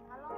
Halo.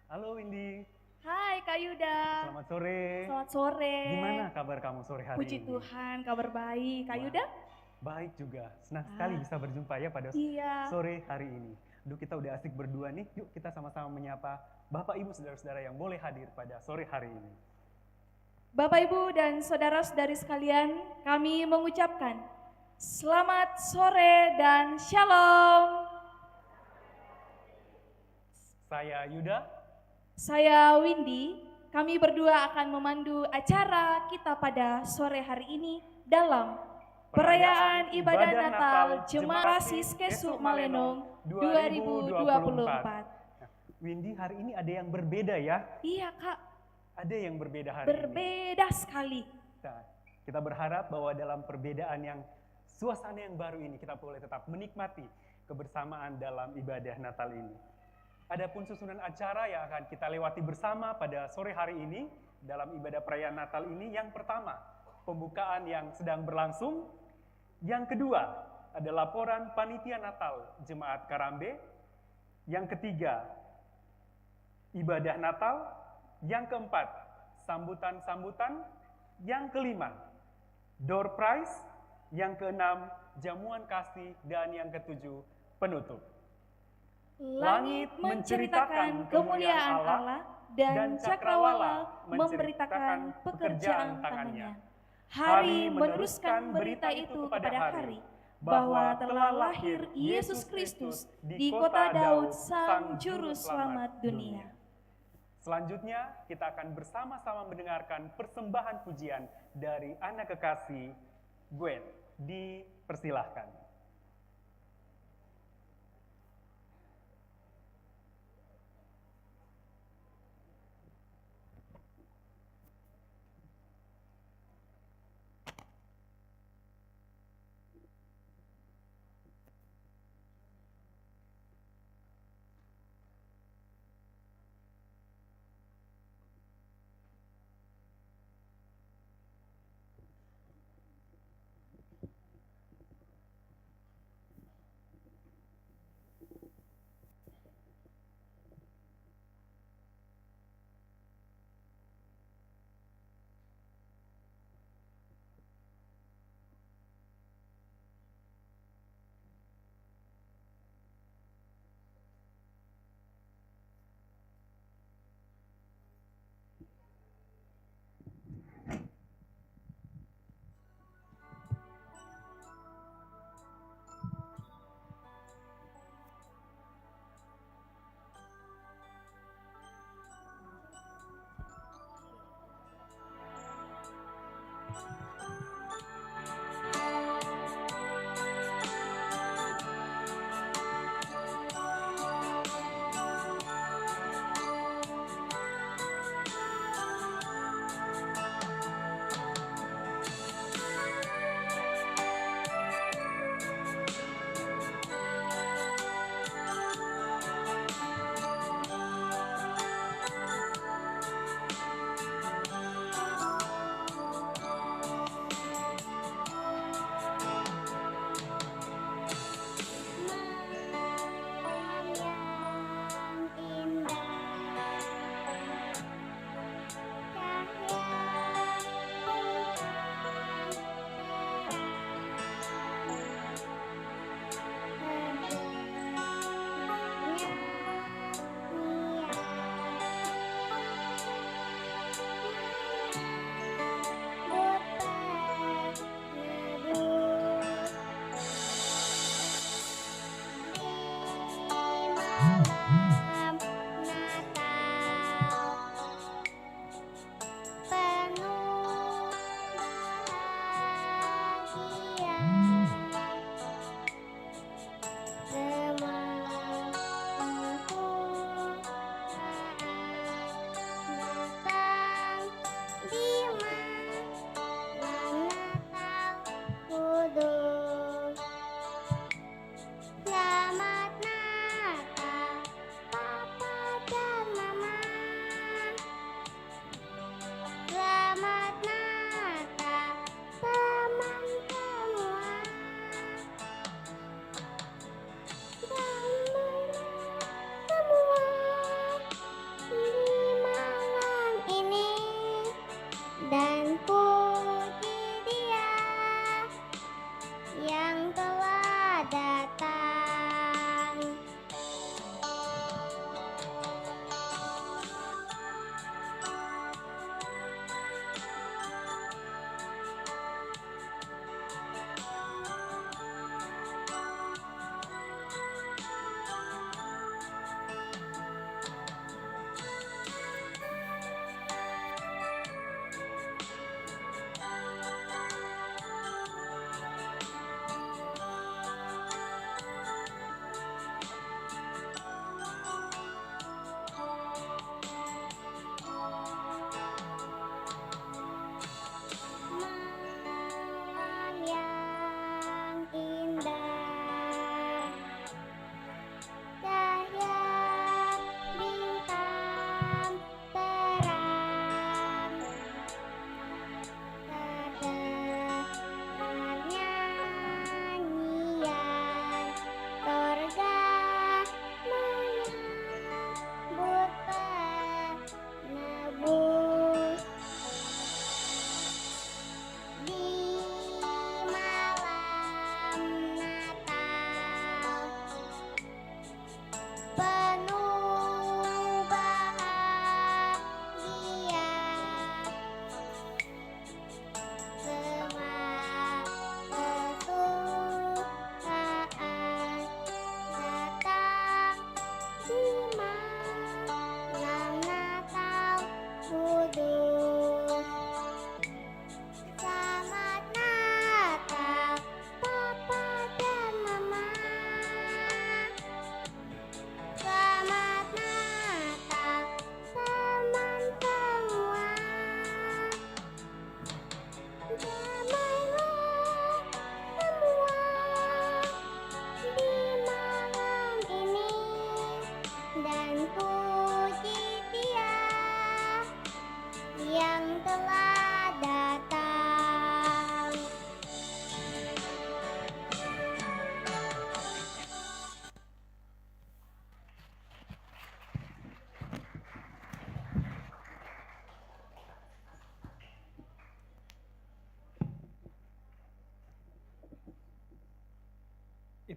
Halo Windy, Hai Kak Yuda, selamat sore. selamat sore. Gimana kabar kamu sore hari Puji ini? Tuhan, kabar baik. Kak Wah, Yuda? baik juga. Senang sekali Ah, bisa berjumpa ya pada iya. sore hari ini. Aduh, kita udah asik berdua nih. Yuk kita sama-sama menyapa Bapak Ibu saudara-saudara yang boleh hadir pada sore hari ini. Bapak Ibu dan saudara-saudari sekalian, kami mengucapkan selamat sore dan shalom. Saya Yuda. Saya Windy. Kami berdua akan memandu acara kita pada sore hari ini dalam perayaan ibadah Natal Jemaat Rasis Kesuk Malenong 2024. Nah, Windy, hari ini ada yang berbeda ya. Iya Kak, Ada yang berbeda hari ini. berbeda sekali. Nah, kita berharap bahwa dalam perbedaan yang suasana yang baru ini kita boleh tetap menikmati kebersamaan dalam ibadah Natal ini. Adapun susunan acara yang akan kita lewati bersama pada sore hari ini dalam ibadah perayaan Natal ini, yang pertama, pembukaan yang sedang berlangsung. Yang kedua, ada laporan panitia Natal Jemaat Karambe. Yang ketiga, ibadah Natal. Yang keempat, sambutan-sambutan. Yang kelima, door prize. Yang keenam, jamuan kasih. Dan yang ketujuh, penutup. Langit menceritakan kemuliaan Allah dan cakrawala memberitakan pekerjaan tangannya. Hari meneruskan berita itu kepada hari bahwa telah lahir Yesus Kristus di kota Daud, Sang Juru Selamat dunia. Selanjutnya kita akan bersama-sama mendengarkan persembahan pujian dari anak kekasih Gwen. Dipersilahkan.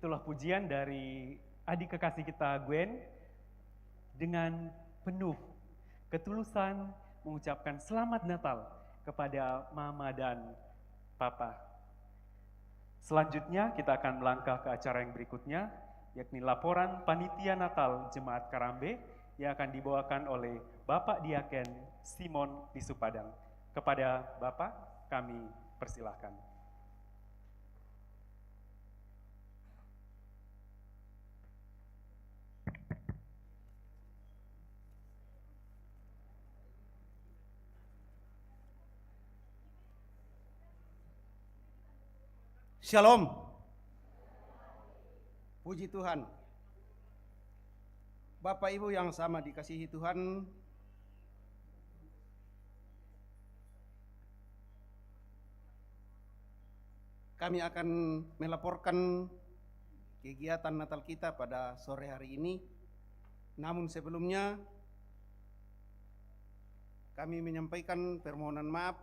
Itulah pujian dari adik kekasih kita Gwen dengan penuh ketulusan mengucapkan selamat Natal kepada Mama dan Papa. Selanjutnya kita akan melangkah ke acara yang berikutnya, yakni laporan Panitia Natal Jemaat Karambe yang akan dibawakan oleh Bapak Diaken Simon di Supadang. Kepada Bapak kami persilahkan. Shalom. Puji Tuhan. Bapak Ibu yang sama dikasihi Tuhan, kami akan melaporkan kegiatan Natal kita pada sore hari ini. Namun sebelumnya kami menyampaikan permohonan maaf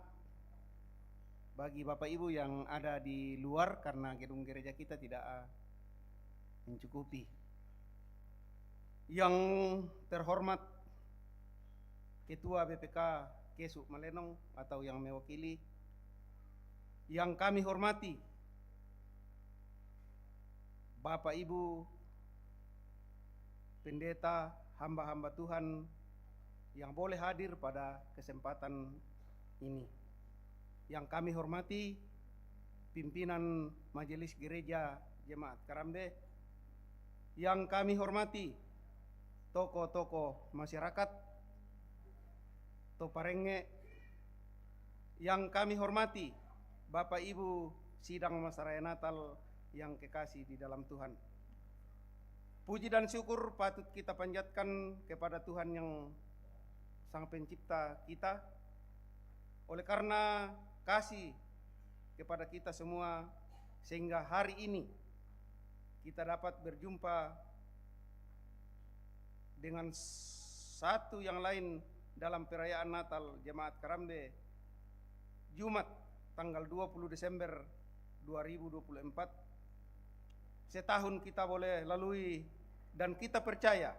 bagi Bapak Ibu yang ada di luar karena gedung gereja kita tidak mencukupi. Yang terhormat Ketua BPK Kesu Malenong atau yang mewakili, yang kami hormati Bapak Ibu pendeta, hamba-hamba Tuhan yang boleh hadir pada kesempatan ini. Yang kami hormati pimpinan Majelis Gereja Jemaat Karambe, yang kami hormati tokoh-tokoh masyarakat Toparenge, yang kami hormati Bapak Ibu sidang Masaraya Natal yang kekasih di dalam Tuhan. Puji dan syukur patut kita panjatkan kepada Tuhan yang Sang Pencipta kita, oleh karena kasih kepada kita semua sehingga hari ini kita dapat berjumpa dengan satu yang lain dalam perayaan Natal Jemaat Karambe Jumat tanggal 20 Desember 2024. Setahun kita boleh lalui dan kita percaya,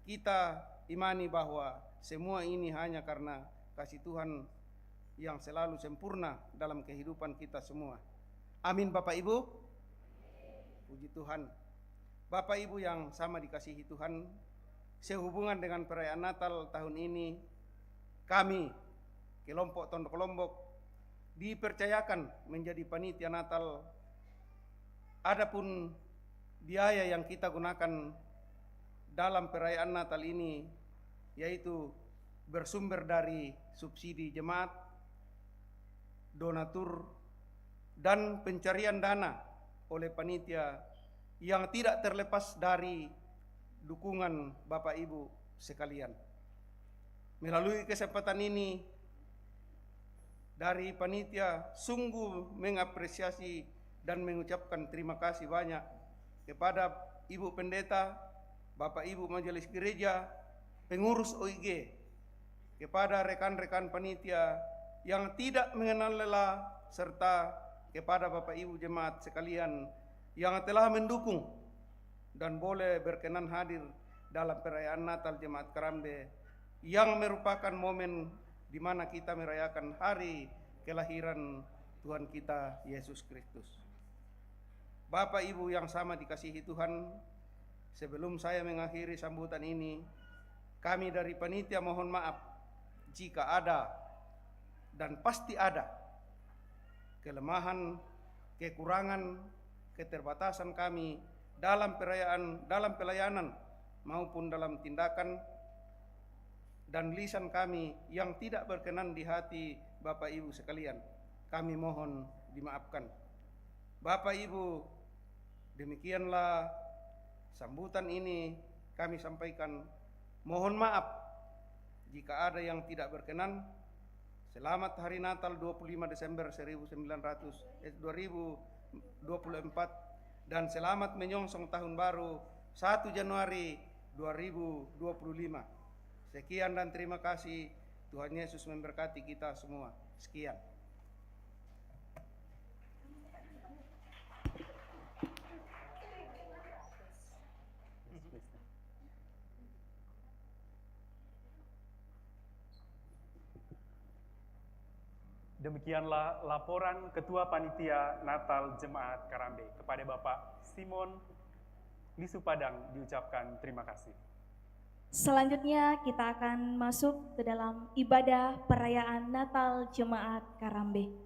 kita imani bahwa semua ini hanya karena kasih Tuhan yang selalu sempurna dalam kehidupan kita semua. Amin Bapak Ibu. Puji Tuhan. Bapak Ibu yang sama dikasihi Tuhan, sehubungan dengan perayaan Natal tahun ini, kami kelompok Tondok Lombok dipercayakan menjadi panitia Natal. Adapun biaya yang kita gunakan dalam perayaan Natal ini yaitu bersumber dari subsidi jemaat, donatur, dan pencarian dana oleh panitia yang tidak terlepas dari dukungan Bapak Ibu sekalian. Melalui kesempatan ini, dari panitia sungguh mengapresiasi dan mengucapkan terima kasih banyak kepada Ibu Pendeta, Bapak Ibu Majelis Gereja, pengurus OIG, kepada rekan-rekan panitia yang tidak mengenal lelah, serta kepada Bapak Ibu jemaat sekalian yang telah mendukung dan boleh berkenan hadir dalam perayaan Natal Jemaat Karambe yang merupakan momen di mana kita merayakan hari kelahiran Tuhan kita Yesus Kristus. Bapak Ibu yang sama dikasihi Tuhan, sebelum saya mengakhiri sambutan ini, kami dari panitia mohon maaf jika ada dan pasti ada kelemahan, kekurangan, keterbatasan kami dalam pelayanan maupun dalam tindakan dan lisan kami yang tidak berkenan di hati Bapak Ibu sekalian. Kami mohon dimaafkan. Bapak Ibu, demikianlah sambutan ini kami sampaikan. Mohon maaf jika ada yang tidak berkenan. Selamat Hari Natal 25 Desember 2024 dan selamat menyongsong Tahun Baru 1 Januari 2025. Sekian dan terima kasih. Tuhan Yesus memberkati kita semua. Sekian. Demikianlah laporan Ketua Panitia Natal Jemaat Karambe. Kepada Bapak Simon Lisu Padang diucapkan terima kasih. Selanjutnya kita akan masuk ke dalam ibadah perayaan Natal Jemaat Karambe.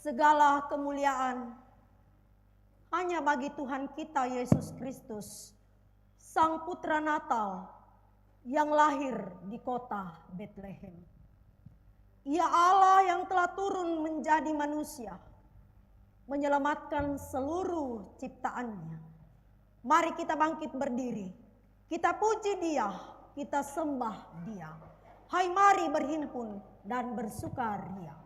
segala kemuliaan hanya bagi Tuhan kita Yesus Kristus, Sang Putra Natal yang lahir di kota Bethlehem. Ia Allah yang telah turun menjadi manusia, menyelamatkan seluruh ciptaannya. Mari kita bangkit berdiri, kita puji Dia, kita sembah Dia. Hai, mari berhimpun dan bersukaria.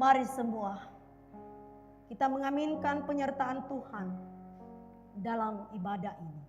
Mari semua kita mengaminkan penyertaan Tuhan dalam ibadah ini.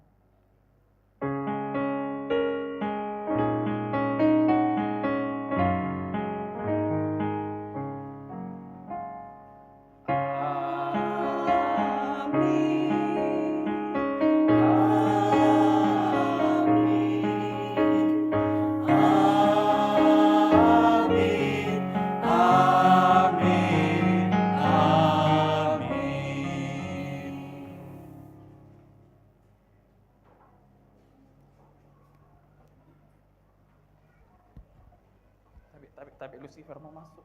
Tapi Lucifer mau masuk.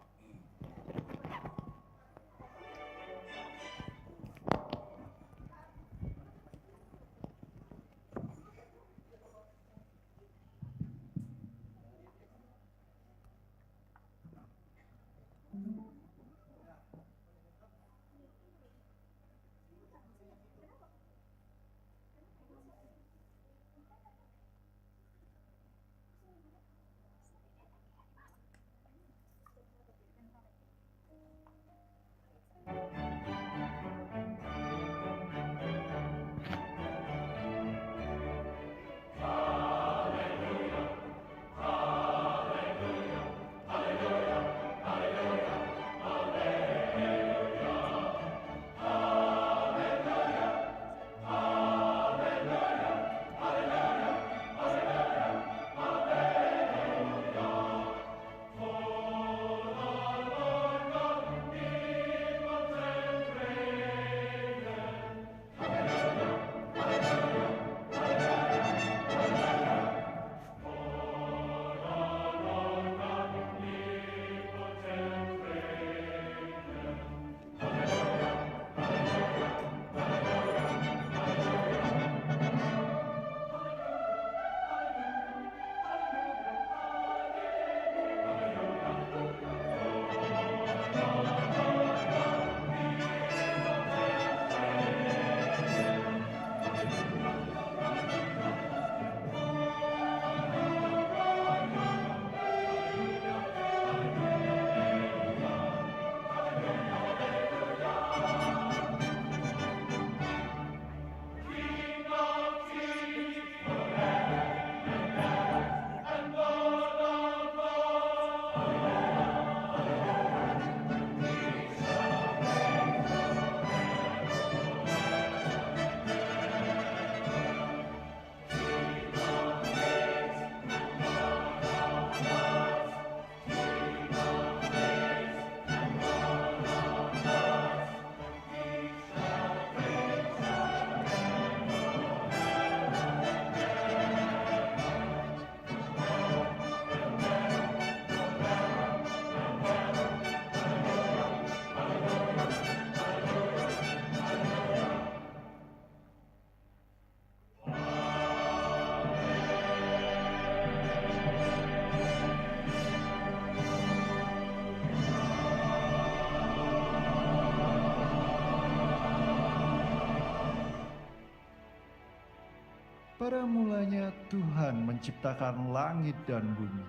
Pada mulanya Tuhan menciptakan langit dan bumi,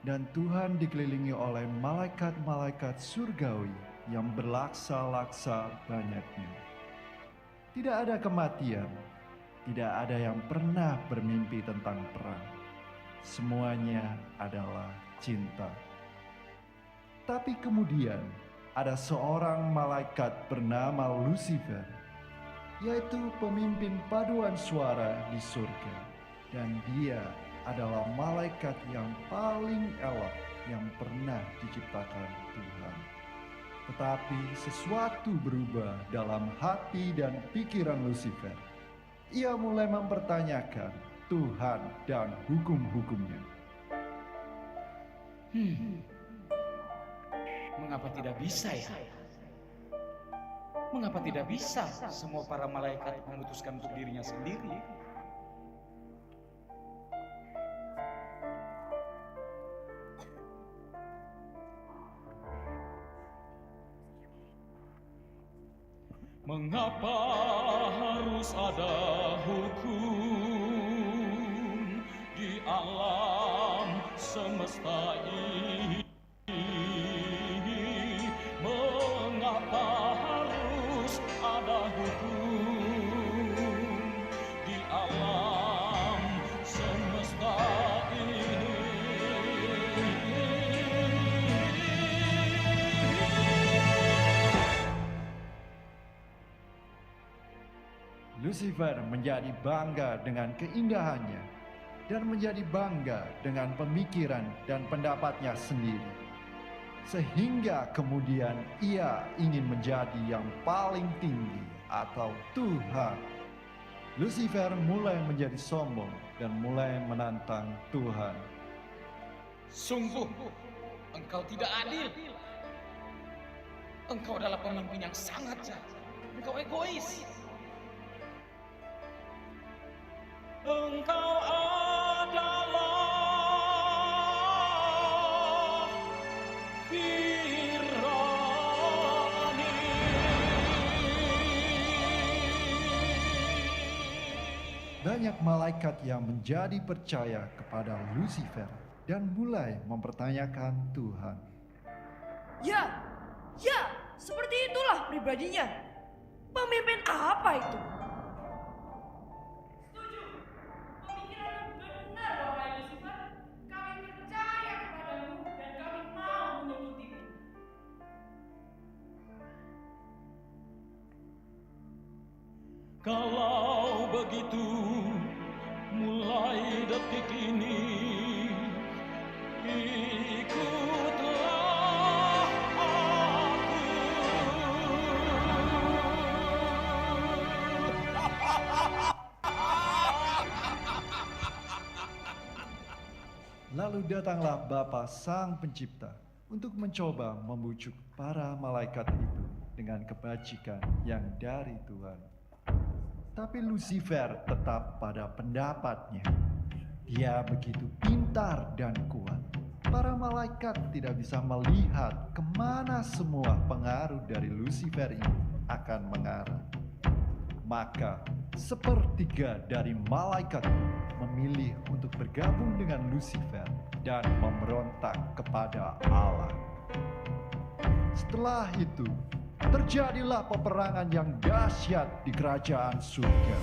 dan Tuhan dikelilingi oleh malaikat-malaikat surgawi yang berlaksa-laksa banyaknya. Tidak ada kematian, tidak ada yang pernah bermimpi tentang perang. Semuanya adalah cinta. Tapi kemudian ada seorang malaikat bernama Lucifer, yaitu pemimpin paduan suara di surga. Dan dia adalah malaikat yang paling elok yang pernah diciptakan Tuhan. Tetapi sesuatu berubah dalam hati dan pikiran Lucifer. Ia mulai mempertanyakan Tuhan dan hukum-hukumnya. Mengapa tidak bisa ya? Mengapa tidak bisa semua para malaikat memutuskan untuk dirinya sendiri? Mengapa harus ada hukum di alam semesta ini? Mengapa harus ada hukum di alam semesta ini? Lucifer menjadi bangga dengan keindahannya dan menjadi bangga dengan pemikiran dan pendapatnya sendiri. Sehingga kemudian ia ingin menjadi yang paling tinggi atau Tuhan. Lucifer mulai menjadi sombong dan mulai menantang Tuhan. Sungguh, engkau tidak adil. Engkau adalah pemimpin yang sangat jahat. Engkau egois. Engkau adalah tirani. Banyak malaikat yang menjadi percaya kepada Lucifer dan mulai mempertanyakan Tuhan. Ya, seperti itulah pribadinya. Pemimpin apa itu? Setuju. Pemikiran benar, Bapak Lucifer. Kami percaya kepadamu dan kami mau mengikutimu. Kalau begitu, mulai detik ini, ikutlah aku. Lalu datanglah Bapa Sang Pencipta untuk mencoba membujuk para malaikat itu dengan kebajikan yang dari Tuhan. Tapi Lucifer tetap pada pendapatnya. Dia begitu pintar dan kuat. Para malaikat tidak bisa melihat kemana semua pengaruh dari Lucifer ini akan mengarah. Maka sepertiga dari malaikat memilih untuk bergabung dengan Lucifer dan memberontak kepada Allah. Setelah itu, terjadilah peperangan yang dahsyat di kerajaan surga.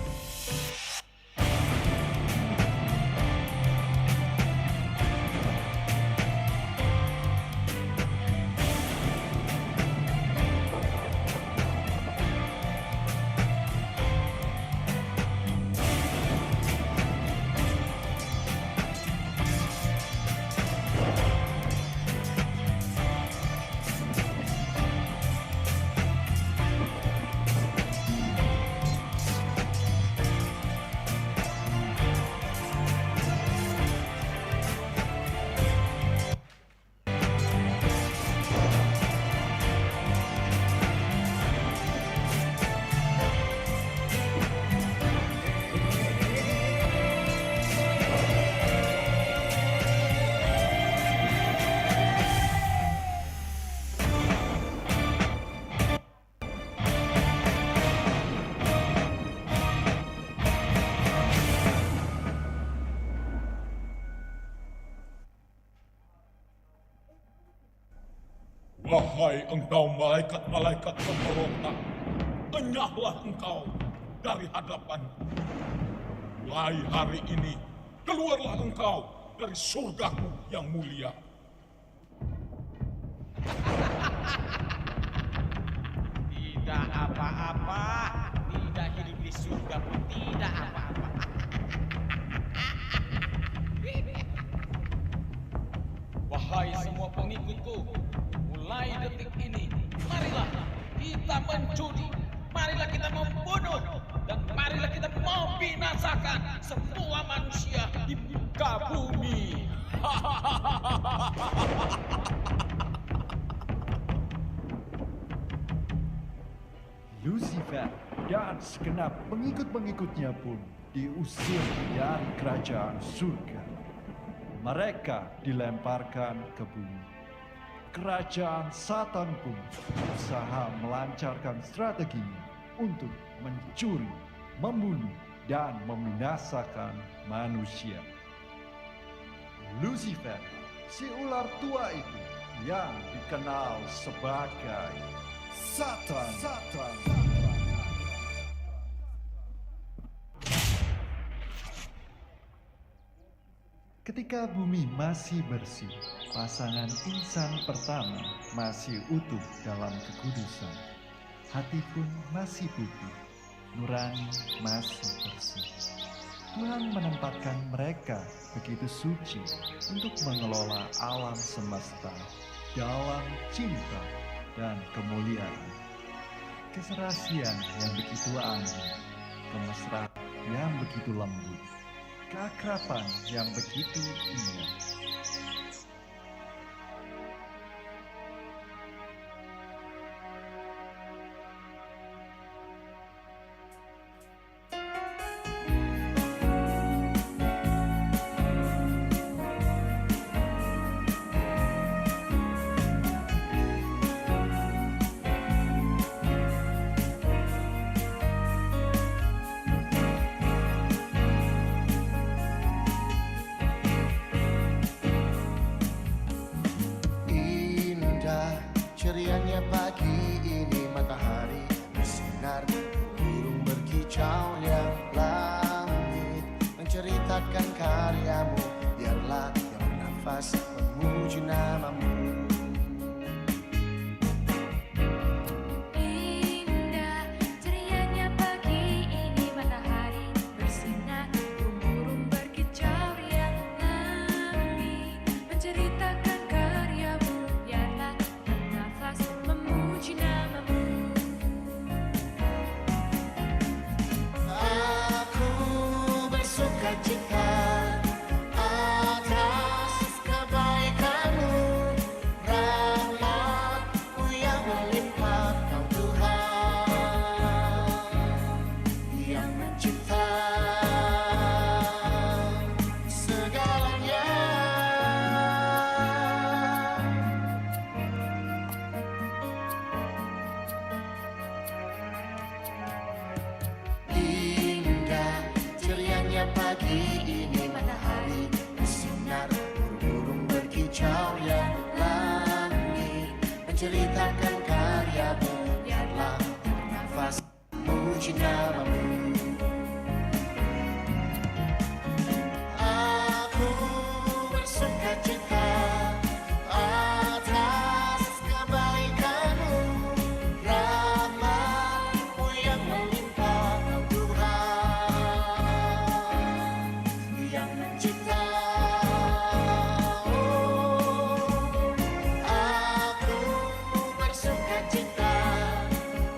Wahai engkau malaikat-malaikat pemberontak, enyahlah engkau dari hadapanku. Mulai hari ini, keluarlah engkau dari surgaku yang mulia. Tidak apa-apa, tidak hidup di surga pun tidak apa-apa. Wahai semua pengikutku, mulai detik ini, marilah kita mencuri, marilah kita membunuh, dan marilah kita membinasakan semua manusia di muka bumi. Lucifer dan segenap pengikut-pengikutnya pun diusir dari kerajaan surga. Mereka dilemparkan ke bumi. Kerajaan Satan pun berusaha melancarkan strateginya untuk mencuri, membunuh, dan membinasakan manusia. Lucifer, si ular tua itu yang dikenal sebagai Satan. Ketika bumi masih bersih, pasangan insan pertama masih utuh dalam kekudusan. Hati pun masih putih, nurani masih bersih. Tuhan menempatkan mereka begitu suci untuk mengelola alam semesta dalam cinta dan kemuliaan. Keserasian yang begitu anggun, kemesraan yang begitu lembut, keakraban yang begitu indah. Cerianya pagi ini matahari bersinar, burung berkicau yang langit menceritakan karyamu, biarlah yang bernafas memuji namamu. Cita atas kebaikanmu, rahmat-Mu yang melimpah, Kau Tuhan yang mencipta segalanya. Indah cerianya pagi ini matahari bersinar, burung berkicau yang langit menceritakan karyamu, biarlah bernafas memuji namamu. Aku bersuka cita atas kebaikanmu, rahmat-Mu yang melimpah, Kau Tuhan yang mencipta. Aku bersuka cita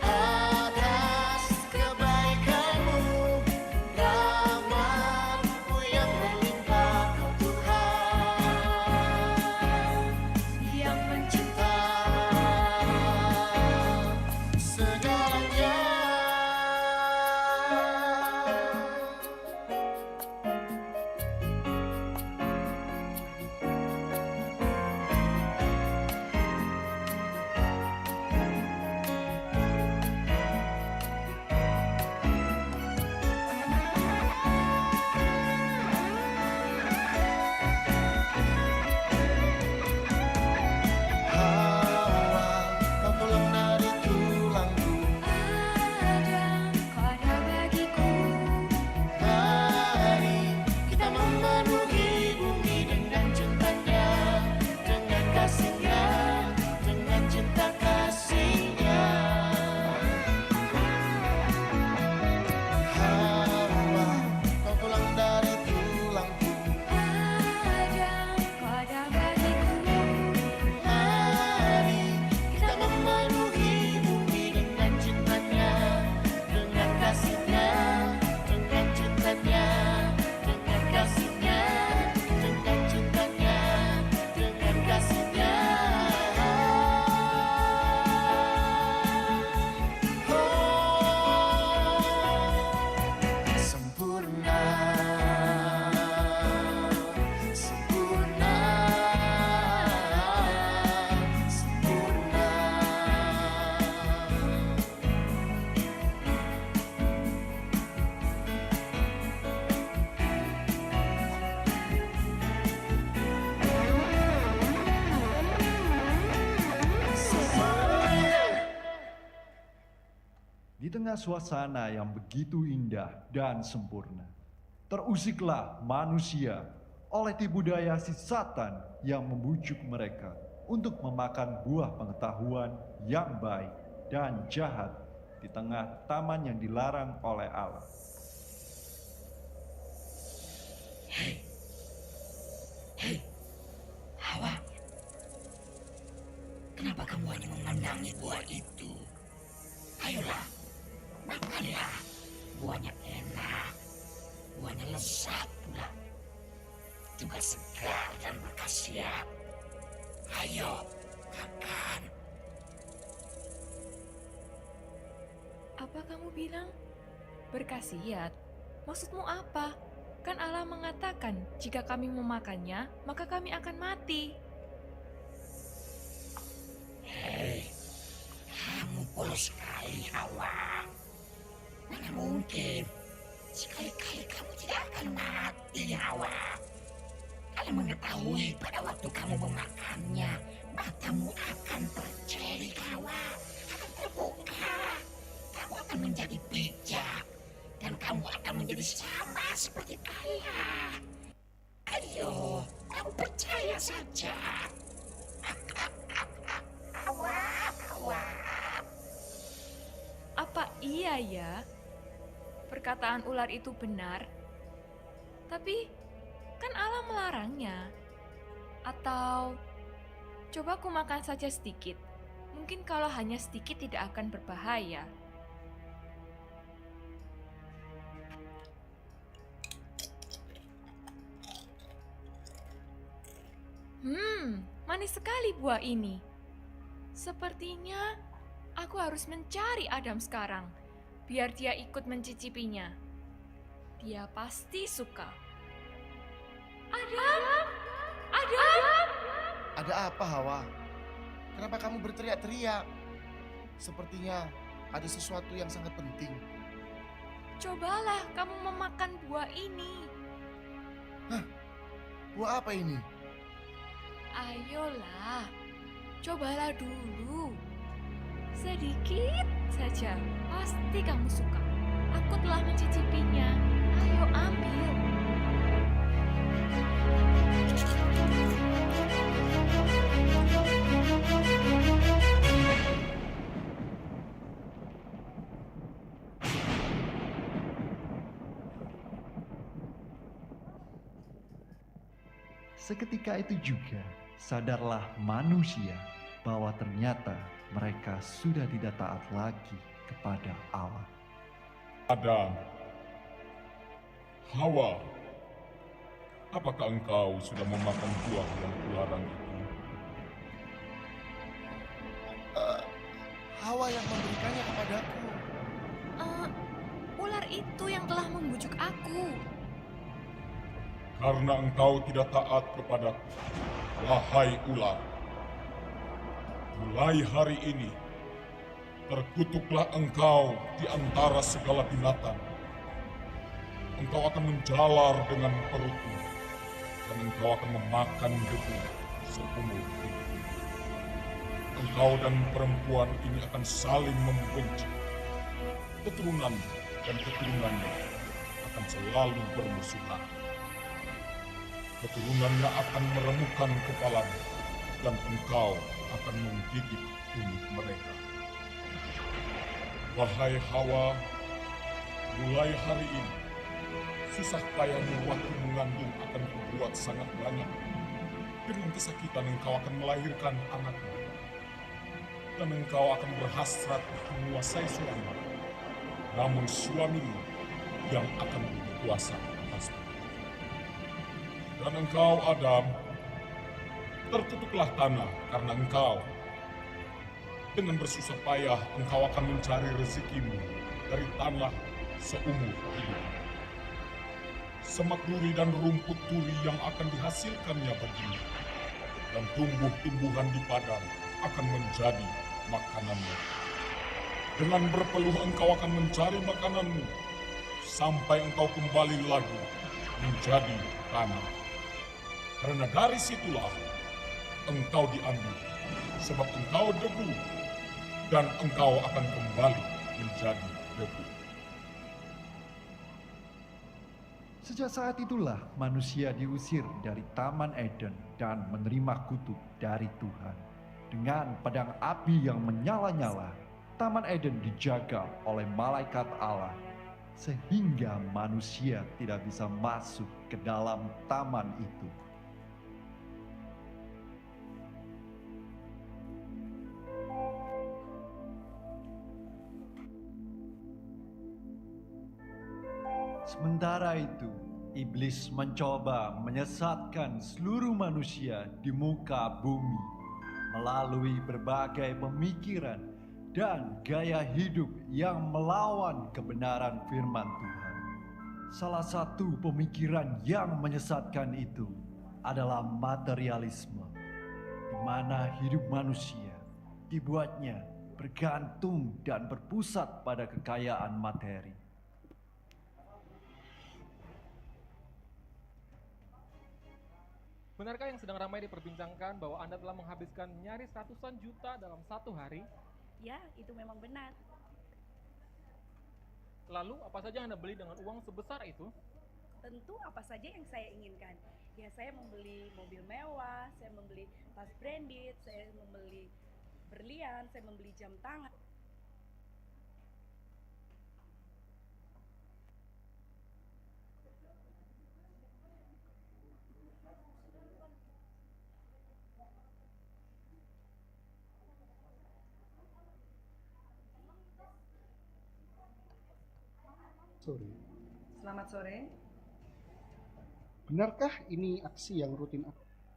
atas kebaikanmu, rahmat-Mu yang melimpah, Kau Tuhan yang mencipta segalanya. Hawa Di tengah suasana yang begitu indah dan sempurna, terusiklah manusia oleh tipu daya si Satan yang membujuk mereka untuk memakan buah pengetahuan yang baik dan jahat di tengah taman yang dilarang oleh Allah. Hei, Hawa, kenapa kamu hanya memandangi buah itu? Ayolah, makanlah. Buahnya enak, buahnya lezat pula, juga segar dan berkhasiat. Ayo, makan. Apa kamu bilang? Berkhasiat? Maksudmu apa? Kan Allah mengatakan, jika kami memakannya, maka kami akan mati. Hei, kamu polos sekali, Hawa. Mana mungkin? Sekali-kali kamu tidak akan mati, Hawa. Kalau mengetahui pada waktu kamu memakannya, matamu akan tercelik, Hawa. Akan terbuka. Kamu akan menjadi bijak. Dan kamu akan menjadi sama seperti ayah. Ayo, kamu percaya saja. Hawa. Apa iya ya? Perkataan ular itu benar? Tapi kan Allah melarangnya. Atau coba aku makan saja sedikit. Mungkin kalau hanya sedikit tidak akan berbahaya. Manis sekali buah ini. Sepertinya aku harus mencari Adam sekarang, biar dia ikut mencicipinya. Dia pasti suka. Adam! Adam! Ada apa, Hawa? Kenapa kamu berteriak-teriak? Sepertinya ada sesuatu yang sangat penting. Cobalah kamu memakan buah ini. Hah? Buah apa ini? Ayolah, cobalah dulu. Sedikit saja, pasti kamu suka. Aku telah mencicipinya. Ayo ambil. Seketika itu juga sadarlah manusia bahwa ternyata mereka sudah tidak taat lagi kepada Allah. Adam, Hawa, apakah engkau sudah memakan buah yang kularang itu? Hawa yang memberikannya kepadaku. Ular itu yang telah membujuk aku. Karena engkau tidak taat kepadaku, wahai ular. Mulai hari ini, terkutuklah engkau di antara segala binatang. Engkau akan menjalar dengan perutmu, dan engkau akan memakan debu seumur hidupmu. Engkau dan perempuan ini akan saling membenci. Keturunan dan keturunannya akan selalu bermusuhan. Keturunannya akan meremukkan kepalanya, dan engkau akan menggigit kulit mereka. Wahai Hawa, mulai hari ini, susah payahmu waktu mengandung akan kubuat sangat banyak. Dengan kesakitan engkau akan melahirkan anakmu, dan engkau akan berhasrat menguasai suami. Namun suamimu yang akan berkuasa atasmu. Dan engkau, Adam, terkutuklah tanah karena engkau. Dengan bersusah payah, engkau akan mencari rezekimu dari tanah seumur hidup. Semak duri dan rumput duri yang akan dihasilkannya bagimu, dan tumbuh-tumbuhan di padang akan menjadi makananmu. Dengan berpeluh engkau akan mencari makananmu, sampai engkau kembali lagi menjadi tanah. Karena dari situlah engkau diambil, sebab engkau debu, dan engkau akan kembali menjadi debu. Sejak saat itulah manusia diusir dari Taman Eden dan menerima kutuk dari Tuhan. Dengan pedang api yang menyala-nyala, Taman Eden dijaga oleh malaikat Allah, sehingga manusia tidak bisa masuk ke dalam taman itu. Sementara itu, iblis mencoba menyesatkan seluruh manusia di muka bumi melalui berbagai pemikiran dan gaya hidup yang melawan kebenaran firman Tuhan. Salah satu pemikiran yang menyesatkan itu adalah materialisme, di mana hidup manusia dibuatnya bergantung dan berpusat pada kekayaan materi. Benarkah yang sedang ramai diperbincangkan bahwa Anda telah menghabiskan nyaris ratusan juta dalam satu hari? Ya, itu memang benar. Lalu, apa saja yang Anda beli dengan uang sebesar itu? Tentu apa saja yang saya inginkan. Ya, saya membeli mobil mewah, saya membeli tas branded, saya membeli berlian, saya membeli jam tangan. Sore. Selamat sore. Benarkah ini aksi yang rutin?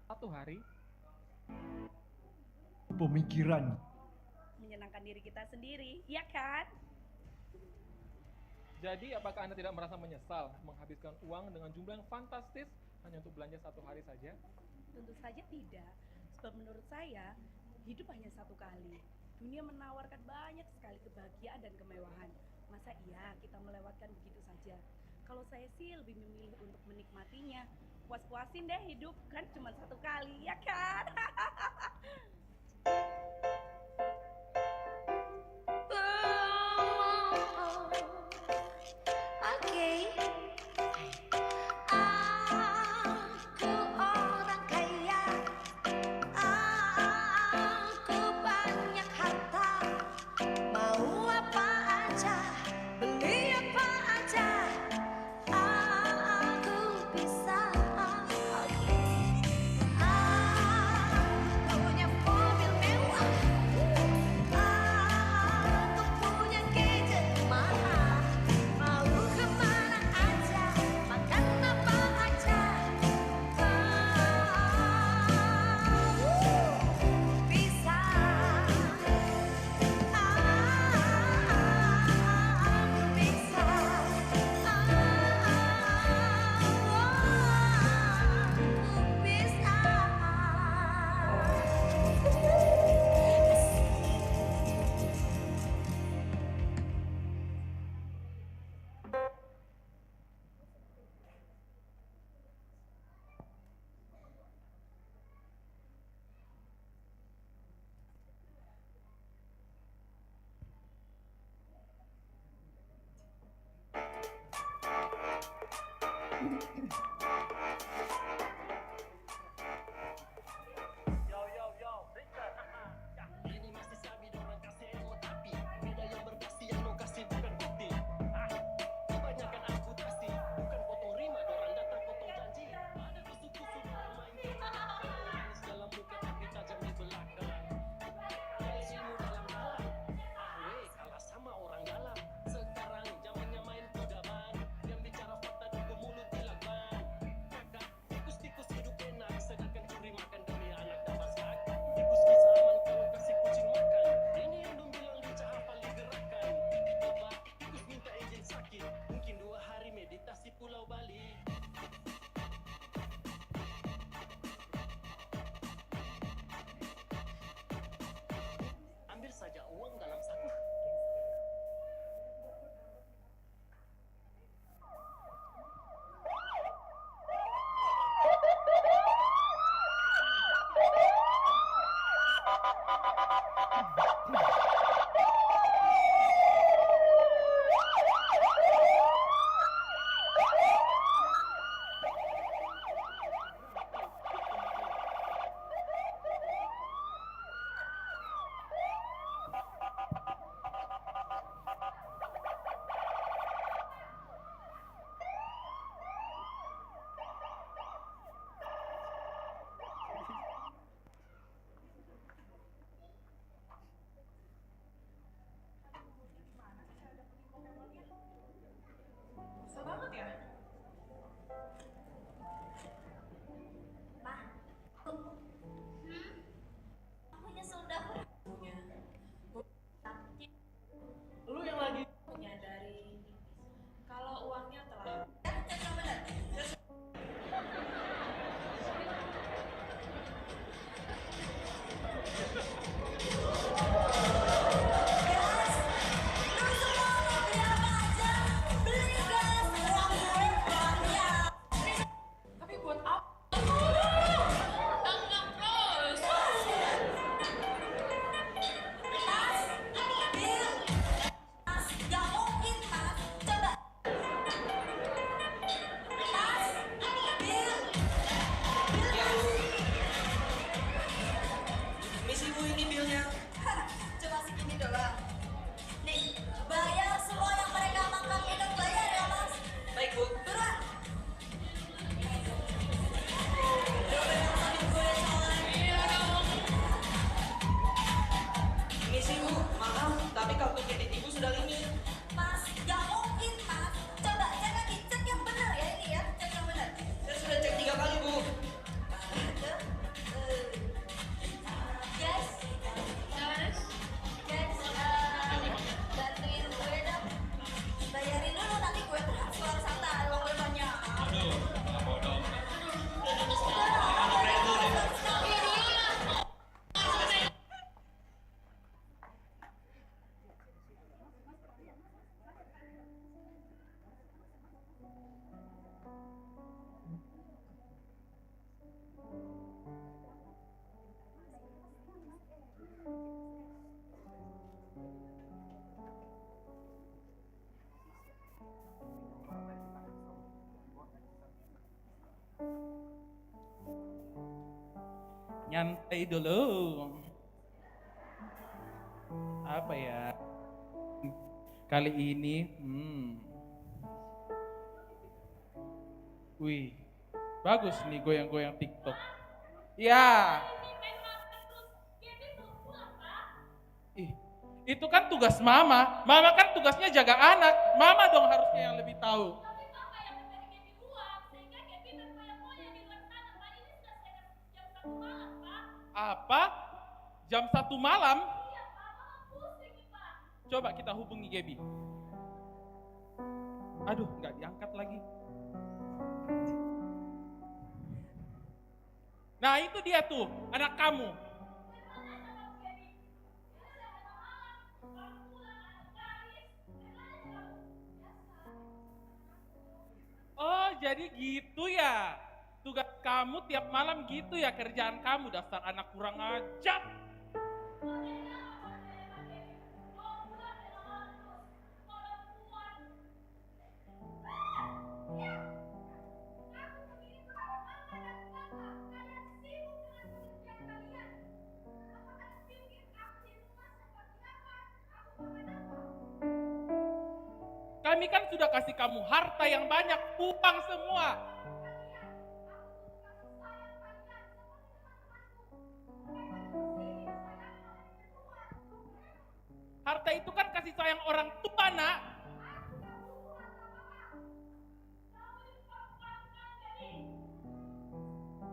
Satu hari. Pemikiran Menyenangkan diri kita sendiri, ya kan? Jadi, apakah Anda tidak merasa menyesal menghabiskan uang dengan jumlah yang fantastis hanya untuk belanja satu hari saja? Tentu saja tidak. Sebab menurut saya, hidup hanya satu kali. Dunia menawarkan banyak sekali kebahagiaan dan kemewahan. Masa iya kita melewatkan begitu saja? Kalau saya sih lebih memilih untuk menikmatinya. Puas-puasin deh hidup, kan cuma satu kali, ya kan? Aku orang kaya, aku banyak harta, mau apa aja, beli apa aja, aku bisa. Aku punya untuk kredit ibu sudah limit. Mas, gak mungkin mas. Coba jangan dicek yang benar ya ini ya, cek yang benar. Saya sudah cek 3 kali bu. Guys, bantuin gue dong. Bayarin dulu nanti gue transfer sana uang banyak. Aduh, nggak bodoh. Nyantai dulu. Apa ya? Kali ini, wih, bagus nih goyang-goyang TikTok. Ya. Ih, itu kan tugas mama. Mama kan tugasnya jaga anak. Mama dong harusnya yang lebih tahu. Apa? Jam 1 malam? Coba kita hubungi Gaby. Aduh, nggak diangkat lagi. Nah itu dia tuh, anak kamu. Oh jadi gitu ya. Tugas kamu tiap malam gitu ya, kerjaan kamu, dasar anak kurang ajar. Kami kan sudah kasih kamu harta yang banyak, uang semua. Harta itu kan kasih sayang orang tua, nak.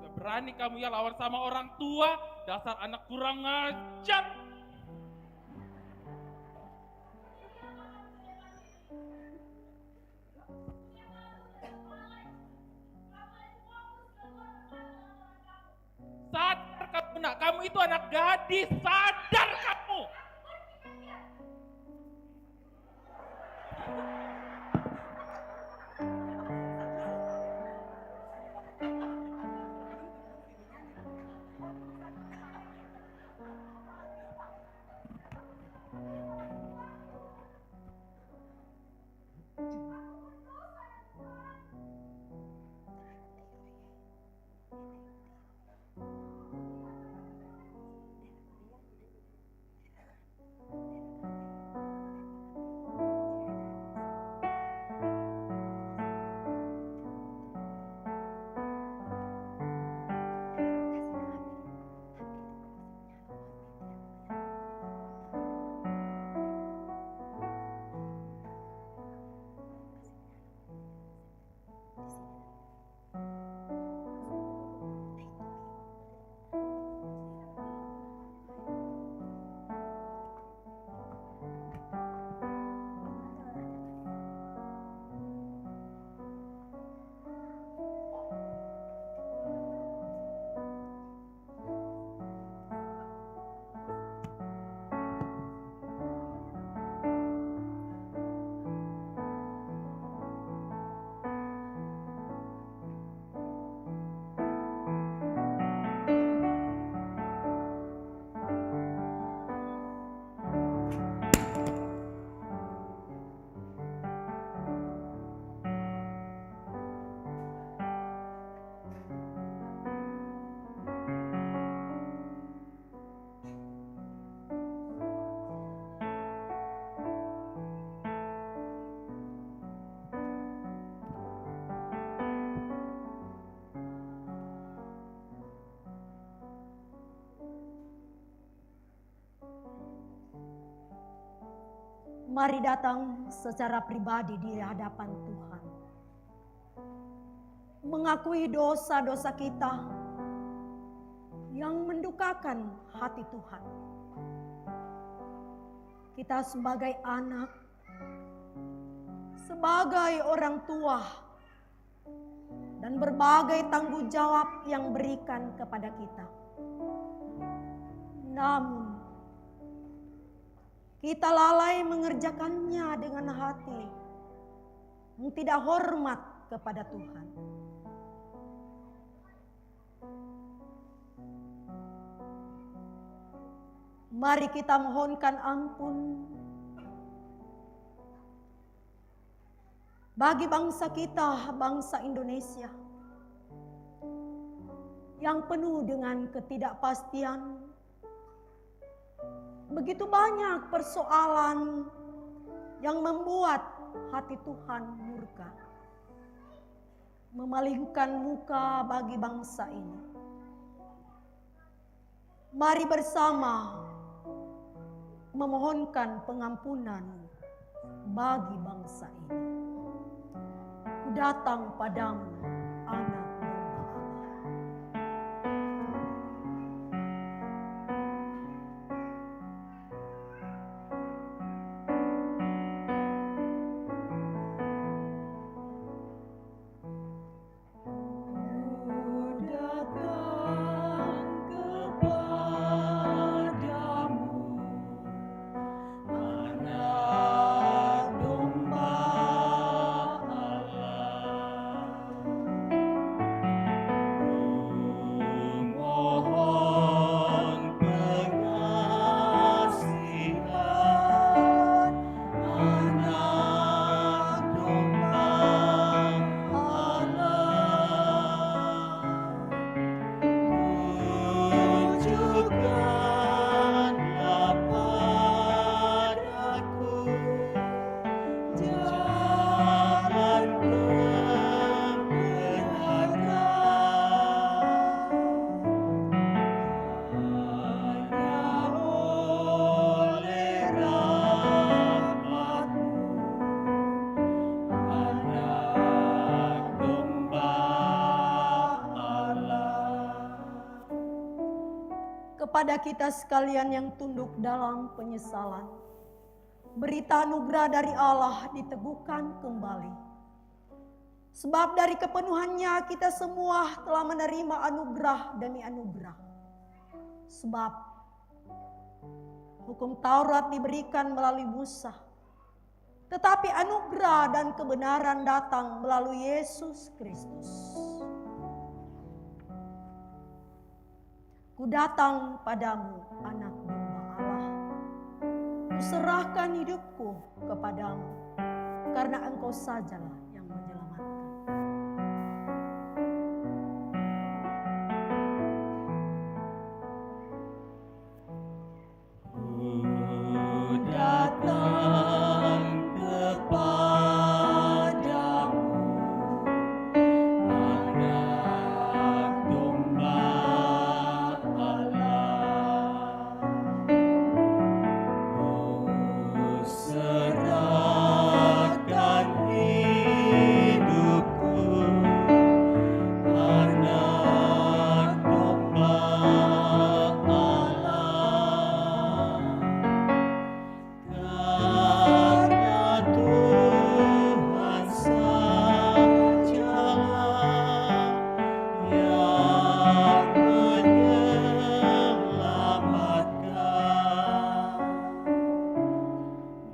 Gak berani kamu ya lawan sama orang tua, dasar anak kurang ajar. Sadar kamu, nak, kamu itu anak gadis, sadar kamu. Mari datang secara pribadi di hadapan Tuhan. Mengakui dosa-dosa kita yang mendukakan hati Tuhan. Kita sebagai anak, sebagai orang tua, dan berbagai tanggung jawab yang berikan kepada kita. Namun, kita lalai mengerjakannya dengan hati yang tidak hormat kepada Tuhan. Mari kita mohonkan ampun bagi bangsa kita, bangsa Indonesia, yang penuh dengan ketidakpastian. Begitu banyak persoalan yang membuat hati Tuhan murka, memalingkan muka bagi bangsa ini. Mari bersama memohonkan pengampunan bagi bangsa ini. Ku datang padamu, anak domba Allah. Kepada kita sekalian yang tunduk dalam penyesalan, berita anugerah dari Allah diteguhkan kembali. Sebab dari kepenuhannya kita semua telah menerima anugerah demi anugerah. Sebab hukum Taurat diberikan melalui Musa, tetapi anugerah dan kebenaran datang melalui Yesus Kristus. Ku datang padamu, anak domba Allah. Ku serahkan hidupku kepadamu, karena Engkau sajalah yang menyelamatkan. Ku datang kepadamu, anak domba Allah. Ku serahkan hidupku, anak domba Allah. Karena Tuhan sajalah yang menyelamatkan.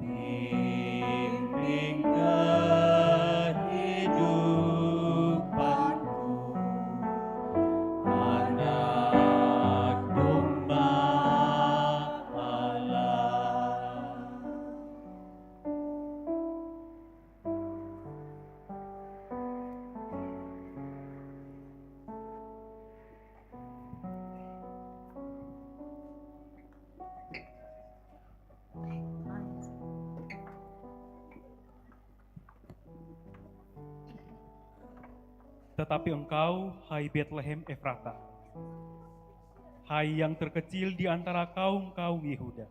Bimbing kehidupanku, anak domba Allah. Tetapi engkau, hai Betlehem Efrata, hai yang terkecil di antara kaum-kaum Yehuda,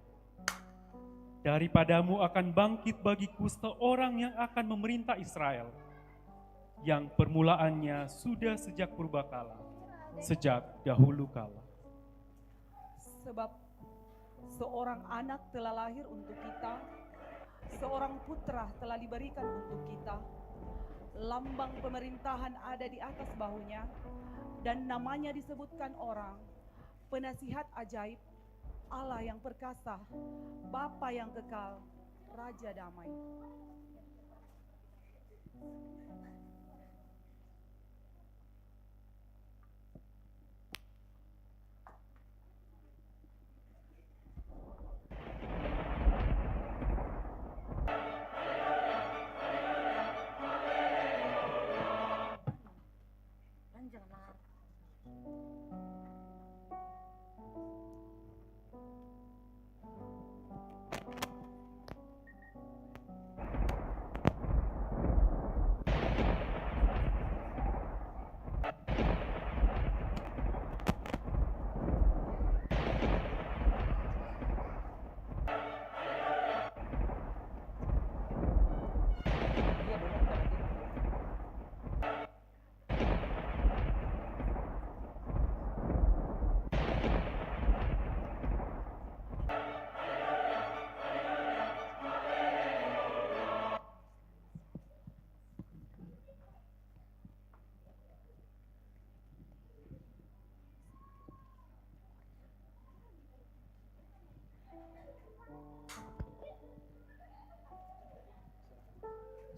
Daripadamu akan bangkit bagiku seorang yang akan memerintah Israel, yang permulaannya sudah sejak purbakala, sejak dahulu kala. Sebab seorang anak telah lahir untuk kita, seorang putra telah diberikan untuk kita. Lambang pemerintahan ada di atas bahunya, dan namanya disebutkan orang, Penasihat Ajaib, Allah yang perkasa, Bapa yang kekal, Raja damai.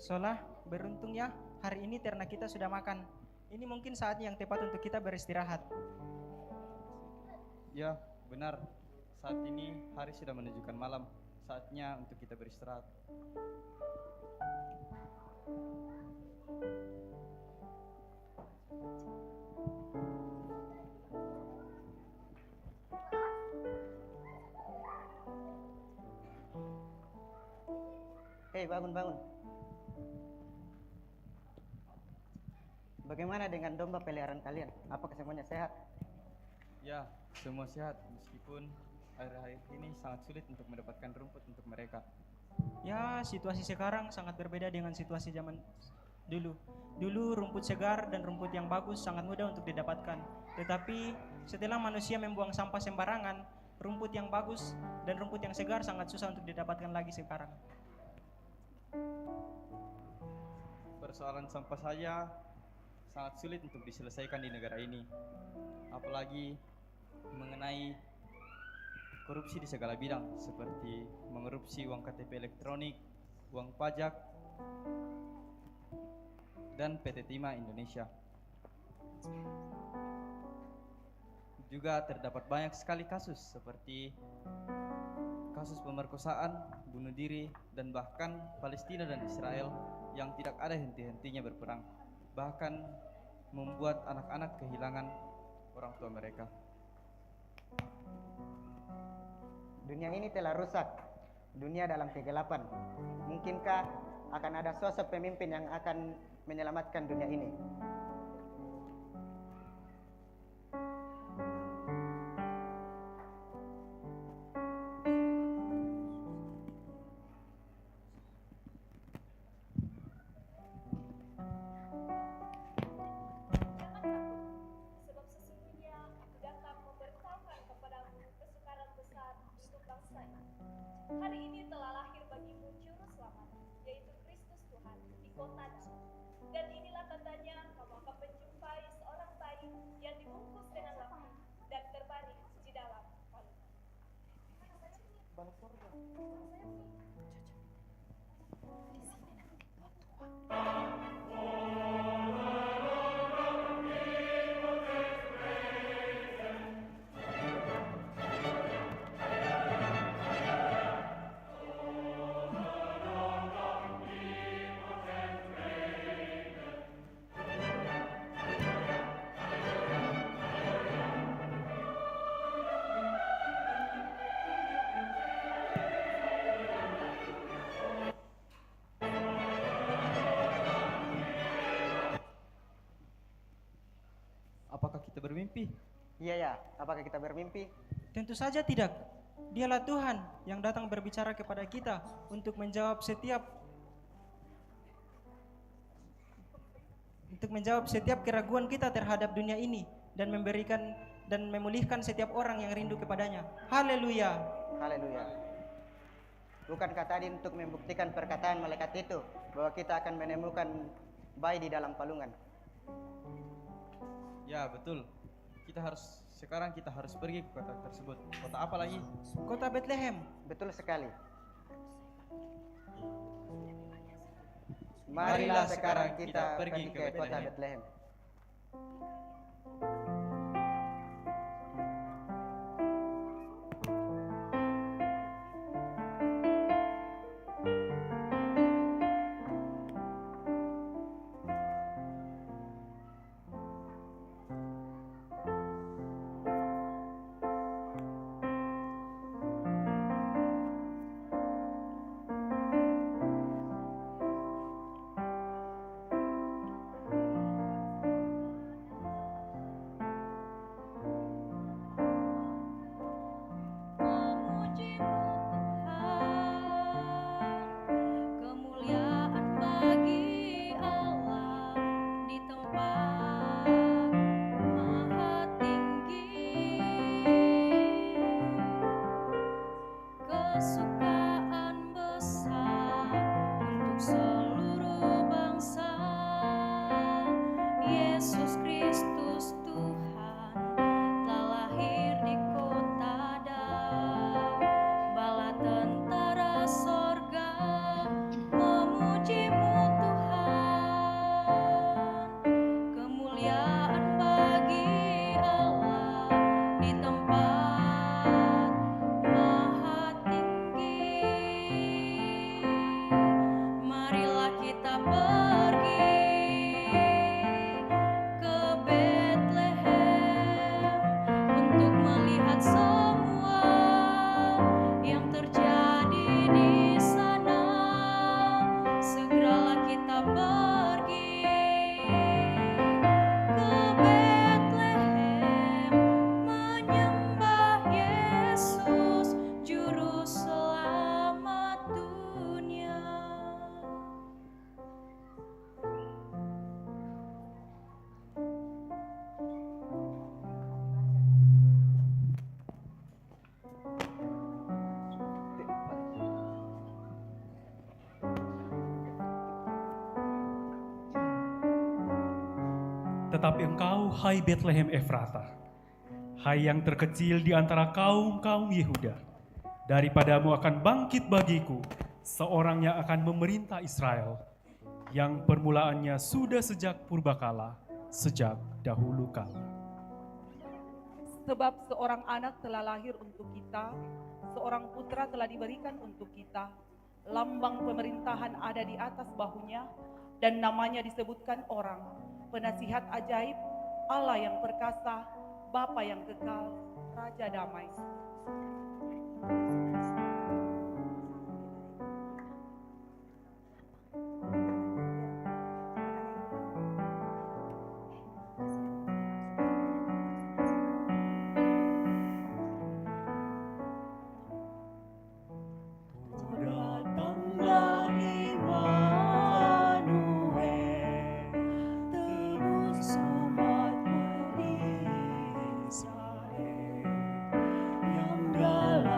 Solah, beruntung ya, hari ini ternak kita sudah makan. Ini mungkin saatnya yang tepat untuk kita beristirahat. Ya, benar. Saat ini hari sudah menunjukkan malam. Saatnya untuk kita beristirahat. Hei, bangun. Bagaimana dengan domba peliharaan kalian? Apakah semuanya sehat? Ya, semua sehat meskipun akhir-akhir ini sangat sulit untuk mendapatkan rumput untuk mereka. Ya, situasi sekarang sangat berbeda dengan situasi zaman dulu. Dulu rumput segar dan rumput yang bagus sangat mudah untuk didapatkan. Tetapi setelah manusia membuang sampah sembarangan, rumput yang bagus dan rumput yang segar sangat susah untuk didapatkan lagi sekarang. Persoalan sampah saja sangat sulit untuk diselesaikan di negara ini. Apalagi mengenai korupsi di segala bidang, seperti mengerupsi uang KTP elektronik, uang pajak, dan PT Timah Indonesia. Juga terdapat banyak sekali kasus seperti kasus pemerkosaan, bunuh diri, dan bahkan Palestina dan Israel yang tidak ada henti-hentinya berperang, bahkan membuat anak-anak kehilangan orang tua mereka. Dunia ini telah rusak, dunia dalam kegelapan. Mungkinkah akan ada sosok pemimpin yang akan menyelamatkan dunia ini? Sebab sesungguhnya aku datang memberitahukan kepadamu kesukaran besar untuk bangsa ini. Hari ini telah lahir bagimu juru selamat, yaitu Kristus Tuhan di kota Daud. Dan inilah tandanya, kamu akan menjumpai seorang bayi yang dibungkus dengan lampu dan terbaring di dalam palu. Apakah kita bermimpi? Iya ya, apakah kita bermimpi? Tentu saja tidak. Dialah Tuhan yang datang berbicara kepada kita untuk menjawab setiap keraguan kita terhadap dunia ini dan memberikan dan memulihkan setiap orang yang rindu kepadanya. Haleluya. Haleluya. Bukankah tadi untuk membuktikan perkataan malaikat itu bahwa kita akan menemukan bayi di dalam palungan? Ya, betul. Sekarang kita harus pergi ke kota tersebut. Kota apa lagi? Kota Bethlehem. Betul sekali. Marilah sekarang kita pergi ke kota Bethlehem. Tetapi engkau, hai Bethlehem Efrata, hai yang terkecil di antara kaum-kaum Yehuda, daripadamu akan bangkit bagiku seorang yang akan memerintah Israel, yang permulaannya sudah sejak purbakala, sejak dahulu kala. Sebab seorang anak telah lahir untuk kita, seorang putra telah diberikan untuk kita, lambang pemerintahan ada di atas bahunya, dan namanya disebutkan orang, penasihat ajaib, Allah yang perkasa, Bapa yang kekal, Raja damai. Dalam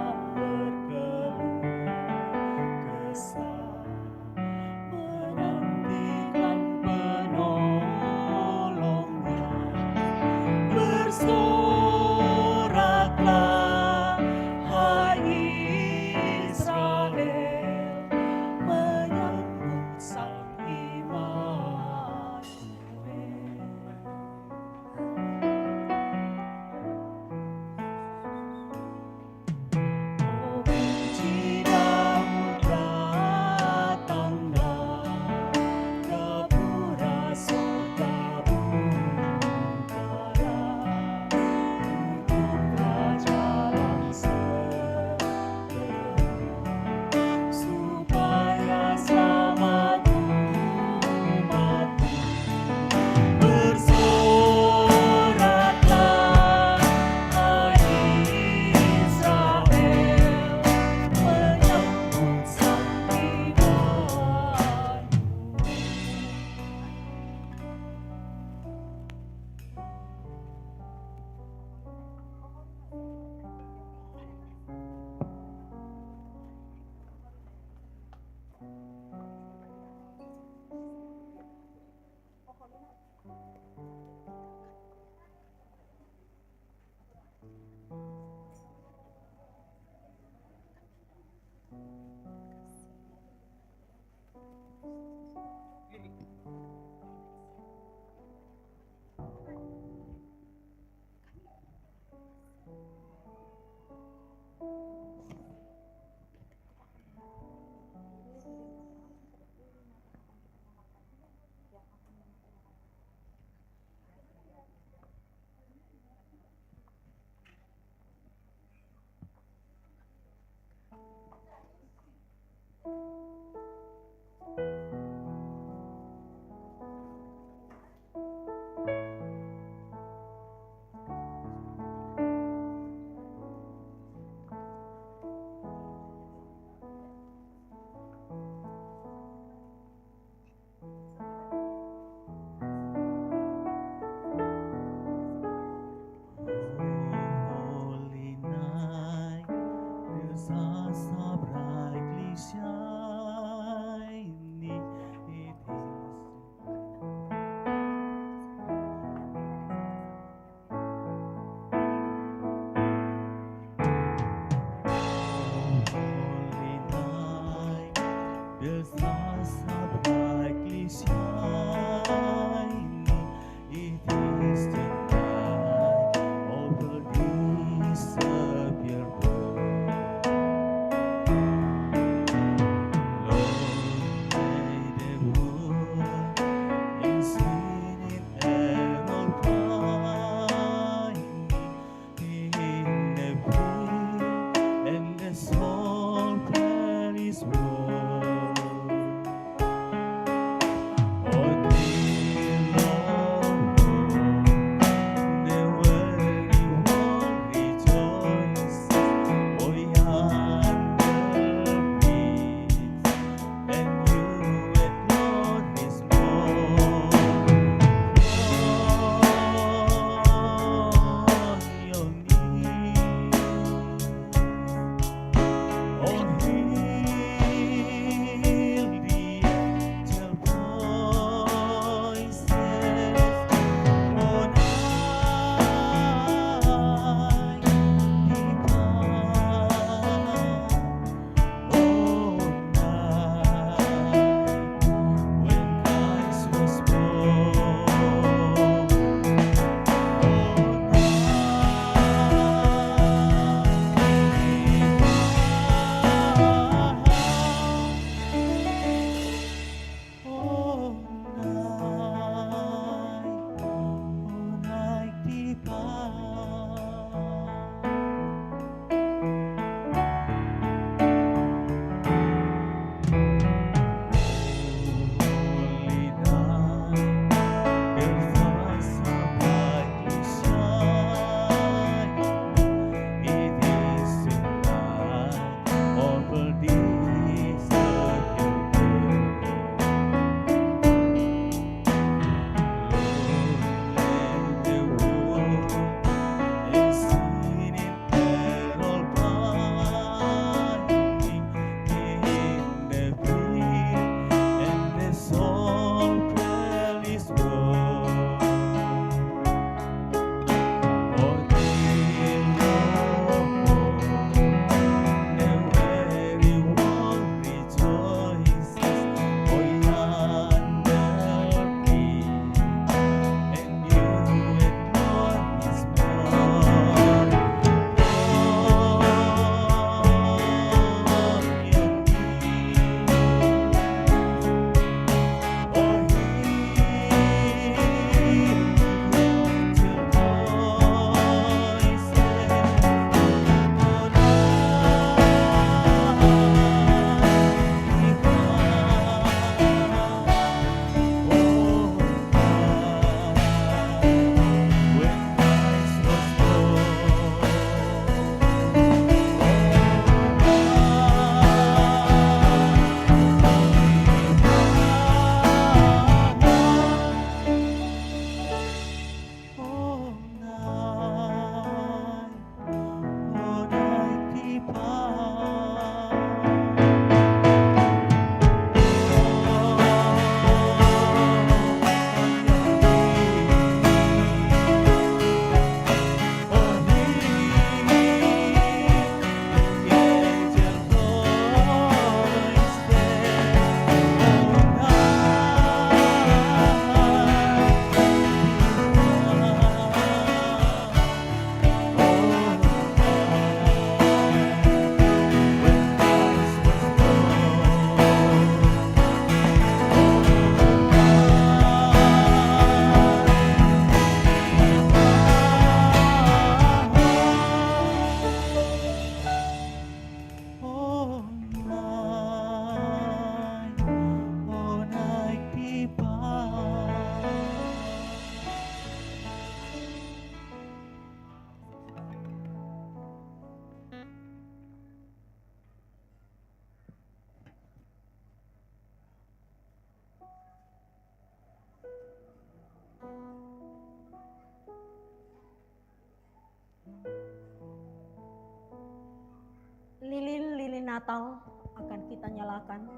Natal akan kita nyalakan.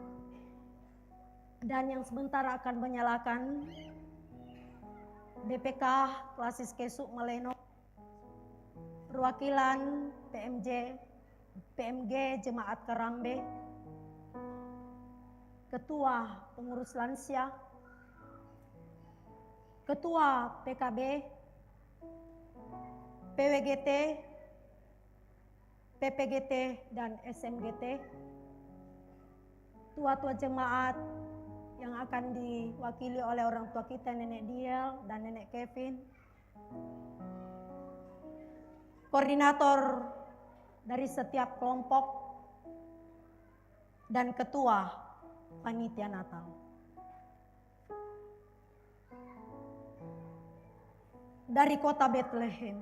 Dan yang sebentar akan menyalakan BPK Klasis Kesuk Maleno, perwakilan PMG Jemaat Karambe, Ketua Pengurus Lansia, Ketua PKB, PWGT, PPGT, dan SMGT, tua-tua jemaat yang akan diwakili oleh orang tua kita, Nenek Diel dan Nenek Kevin, koordinator dari setiap kelompok, dan ketua panitia Natal. Dari kota Bethlehem,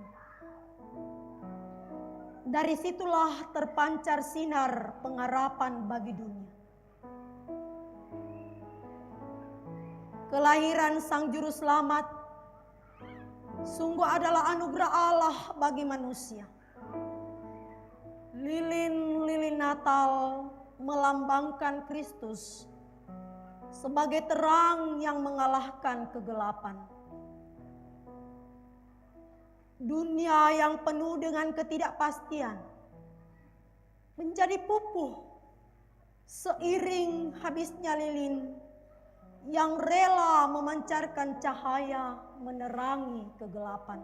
dari situlah terpancar sinar pengharapan bagi dunia. Kelahiran Sang Juru Selamat sungguh adalah anugerah Allah bagi manusia. Lilin-lilin Natal melambangkan Kristus sebagai terang yang mengalahkan kegelapan. Dunia yang penuh dengan ketidakpastian menjadi pupuh seiring habisnya lilin yang rela memancarkan cahaya menerangi kegelapan.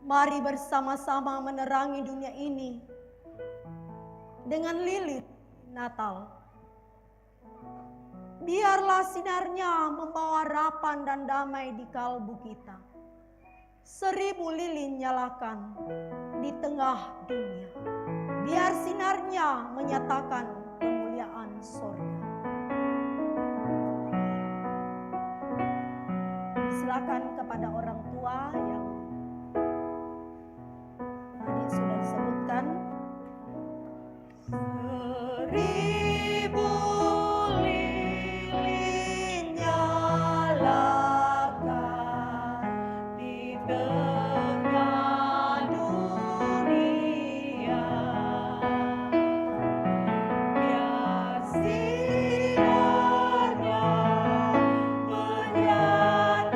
Mari bersama-sama menerangi dunia ini dengan lilin Natal. Biarlah sinarnya membawa harapan dan damai di kalbu kita. 1000 lilin nyalakan di tengah dunia. Biar sinarnya menyatakan kemuliaan sorga. Silakan kepada orang tua yang tadi sudah disebutkan. 1000 lilin nyalakan di tengah dunia. Biar sinarnya menyatakan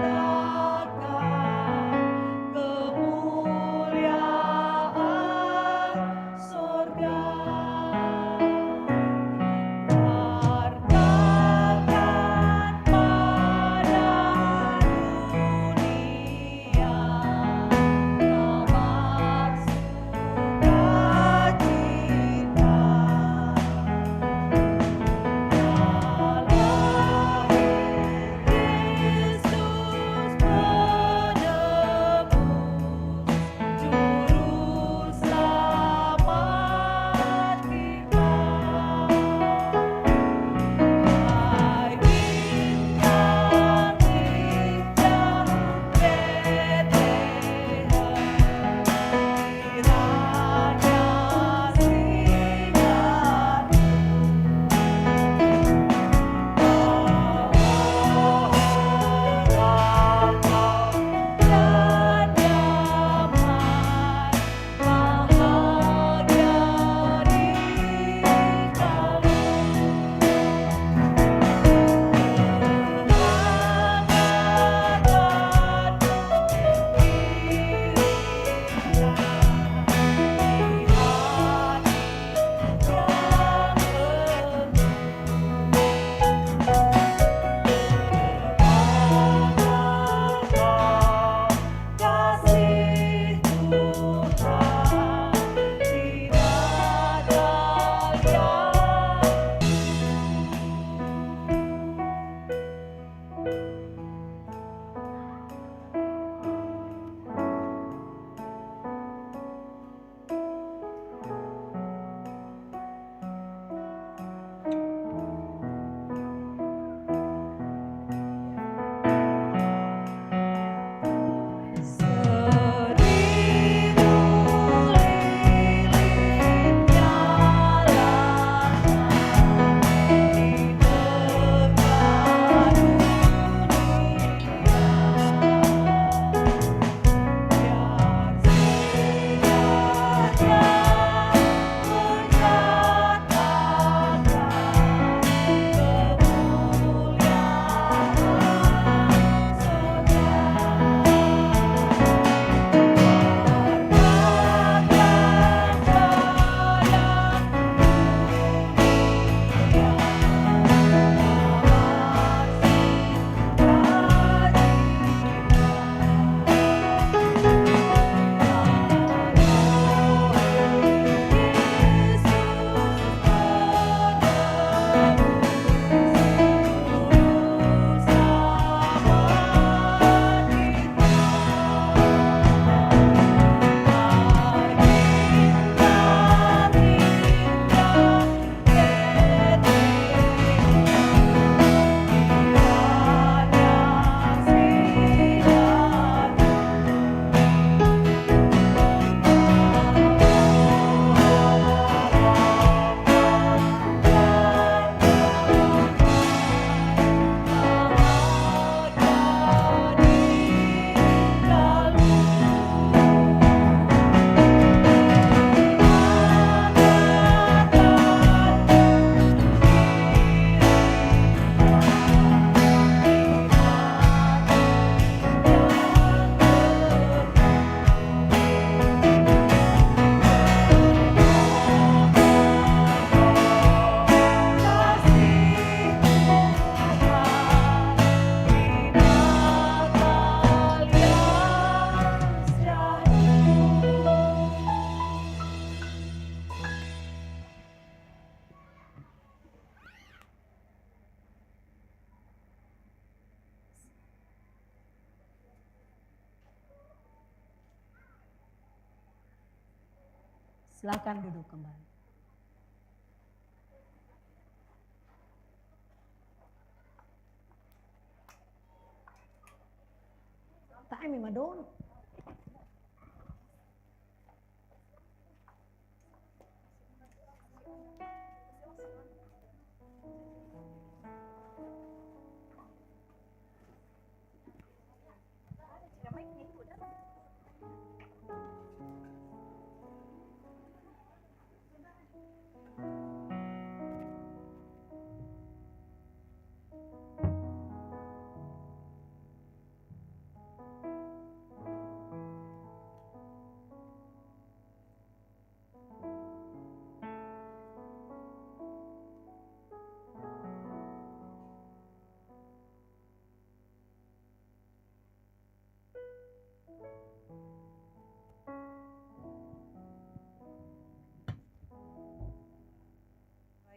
Silakan duduk kembali. Time Madonna.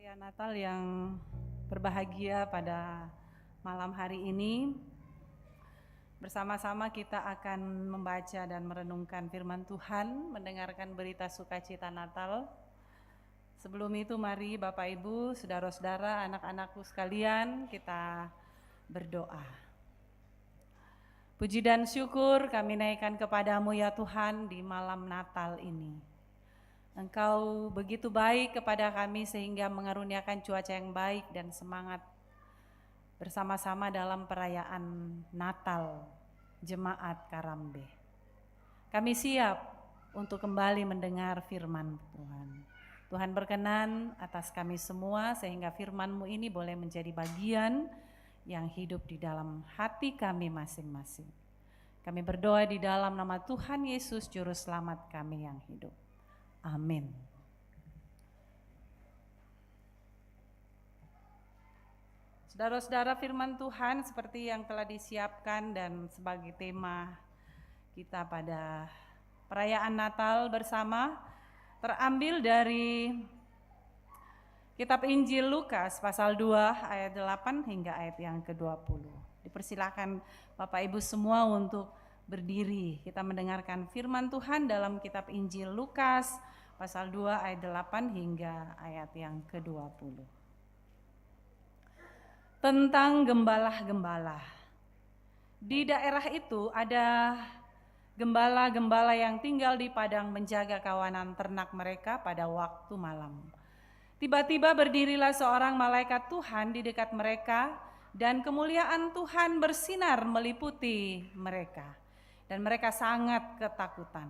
Raya Natal yang berbahagia pada malam hari ini, bersama-sama kita akan membaca dan merenungkan firman Tuhan, mendengarkan berita sukacita Natal. Sebelum itu mari Bapak Ibu, saudara-saudara, anak-anakku sekalian, kita berdoa. Puji dan syukur kami naikkan kepadamu ya Tuhan di malam Natal ini. Engkau begitu baik kepada kami sehingga mengaruniakan cuaca yang baik dan semangat bersama-sama dalam perayaan Natal Jemaat Karambe. Kami siap untuk kembali mendengar firman Tuhan. Tuhan berkenan atas kami semua sehingga firman-Mu ini boleh menjadi bagian yang hidup di dalam hati kami masing-masing. Kami berdoa di dalam nama Tuhan Yesus Juru Selamat kami yang hidup. Amin. Saudara-saudara, firman Tuhan seperti yang telah disiapkan dan sebagai tema kita pada perayaan Natal bersama terambil dari Kitab Injil Lukas pasal 2 ayat 8 hingga ayat yang ke-20. Dipersilakan Bapak Ibu semua untuk berdiri. Kita mendengarkan firman Tuhan dalam Kitab Injil Lukas pasal 2 ayat 8 hingga ayat yang ke-20. Tentang gembala-gembala. Di daerah itu ada gembala-gembala yang tinggal di padang menjaga kawanan ternak mereka pada waktu malam. Tiba-tiba berdirilah seorang malaikat Tuhan di dekat mereka dan kemuliaan Tuhan bersinar meliputi mereka. Dan mereka sangat ketakutan.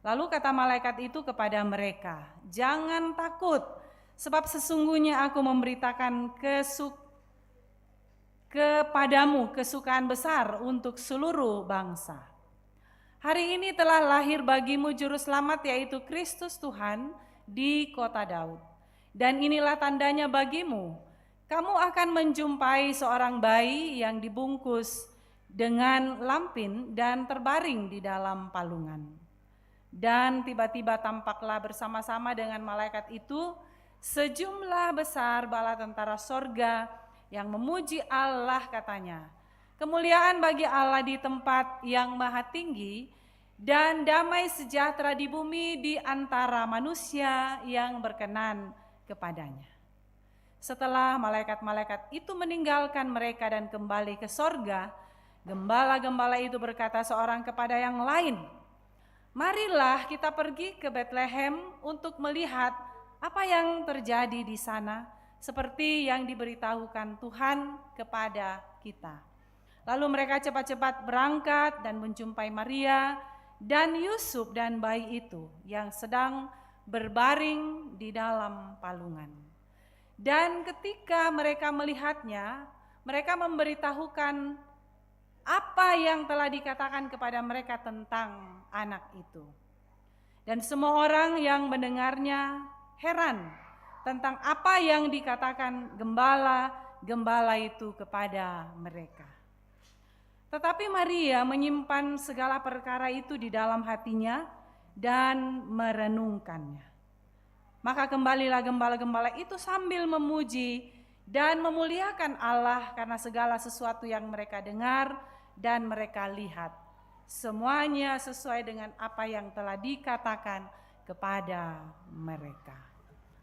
Lalu kata malaikat itu kepada mereka, "Jangan takut, sebab sesungguhnya aku memberitakan kepadamu kesukaan besar untuk seluruh bangsa. Hari ini telah lahir bagimu juru selamat yaitu Kristus Tuhan di kota Daud. Dan inilah tandanya bagimu, kamu akan menjumpai seorang bayi yang dibungkus dengan lampin dan terbaring di dalam palungan. Dan tiba-tiba tampaklah bersama-sama dengan malaikat itu sejumlah besar bala tentara sorga yang memuji Allah katanya, kemuliaan bagi Allah di tempat yang maha tinggi dan damai sejahtera di bumi di antara manusia yang berkenan kepadanya. Setelah malaikat-malaikat itu meninggalkan mereka dan kembali ke sorga, gembala-gembala itu berkata seorang kepada yang lain, "Marilah kita pergi ke Betlehem untuk melihat apa yang terjadi di sana, seperti yang diberitahukan Tuhan kepada kita." Lalu mereka cepat-cepat berangkat dan menjumpai Maria dan Yusuf dan bayi itu yang sedang berbaring di dalam palungan. Dan ketika mereka melihatnya, mereka memberitahukan apa yang telah dikatakan kepada mereka tentang anak itu. Dan semua orang yang mendengarnya heran tentang apa yang dikatakan gembala-gembala itu kepada mereka. Tetapi Maria menyimpan segala perkara itu di dalam hatinya dan merenungkannya. Maka kembalilah gembala-gembala itu sambil memuji dan memuliakan Allah karena segala sesuatu yang mereka dengar dan mereka lihat. Semuanya sesuai dengan apa yang telah dikatakan kepada mereka.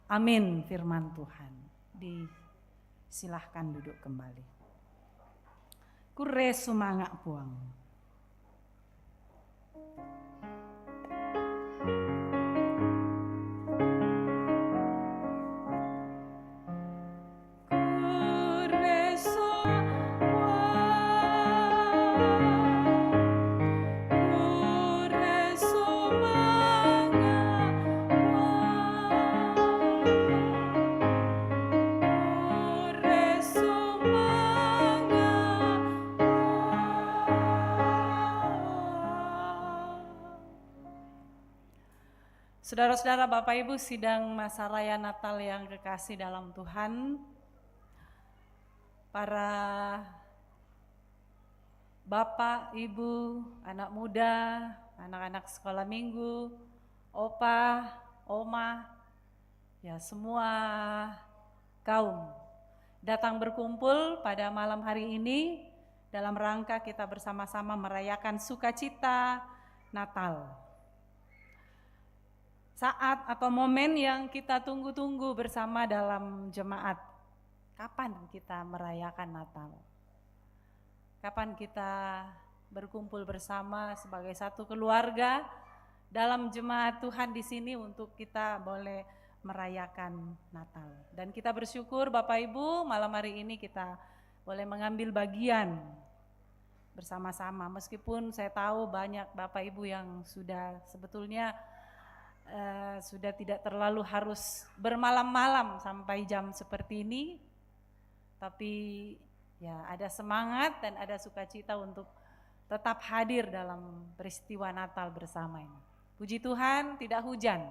Amin firman Tuhan. Disilahkan duduk kembali. Kure sumangak puang. Saudara-saudara, Bapak Ibu, sidang masa raya Natal yang kekasih dalam Tuhan, para Bapak, Ibu, anak muda, anak-anak sekolah minggu, opa, oma, ya semua kaum datang berkumpul pada malam hari ini dalam rangka kita bersama-sama merayakan sukacita Natal. Saat atau momen yang kita tunggu-tunggu bersama dalam jemaat. Kapan kita merayakan Natal? Kapan kita berkumpul bersama sebagai satu keluarga dalam jemaat Tuhan di sini untuk kita boleh merayakan Natal. Dan kita bersyukur Bapak Ibu malam hari ini kita boleh mengambil bagian bersama-sama. Meskipun saya tahu banyak Bapak Ibu yang sudah sebetulnya sudah tidak terlalu harus bermalam-malam sampai jam seperti ini, tapi ya ada semangat dan ada sukacita untuk tetap hadir dalam peristiwa Natal bersama ini. Puji Tuhan tidak hujan,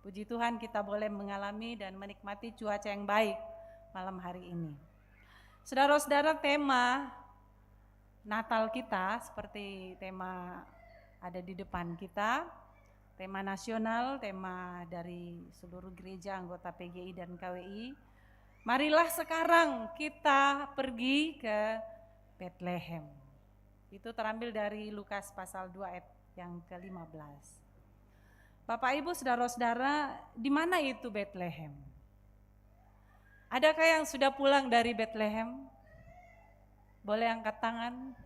puji Tuhan kita boleh mengalami dan menikmati cuaca yang baik malam hari ini. Saudara-saudara, tema Natal kita seperti tema ada di depan kita, tema nasional, tema dari seluruh gereja anggota PGI dan KWI. Marilah sekarang kita pergi ke Bethlehem. Itu terambil dari Lukas pasal 2 ayat yang ke-15. Bapak Ibu, saudara-saudara, di mana itu Bethlehem? Adakah yang sudah pulang dari Bethlehem? Boleh angkat tangan?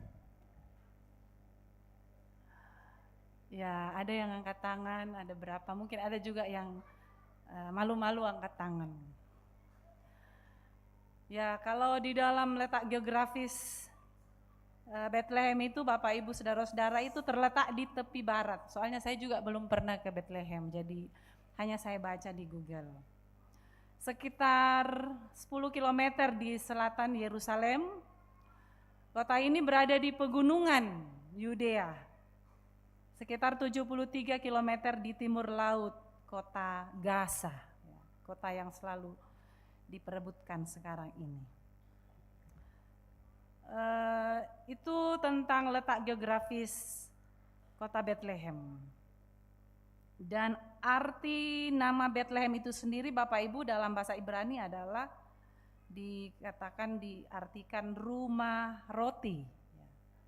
Ya, ada yang angkat tangan, ada berapa, mungkin ada juga yang malu-malu angkat tangan. Ya, kalau di dalam letak geografis Bethlehem itu Bapak Ibu saudara-saudara itu terletak di tepi barat. Soalnya saya juga belum pernah ke Bethlehem, jadi hanya saya baca di Google. Sekitar 10 km di selatan Yerusalem, kota ini berada di pegunungan Yudea. Sekitar 73 km di timur laut kota Gaza, kota yang selalu diperebutkan sekarang ini. Itu tentang letak geografis kota Bethlehem. Dan arti nama Bethlehem itu sendiri Bapak Ibu dalam bahasa Ibrani adalah dikatakan diartikan rumah roti.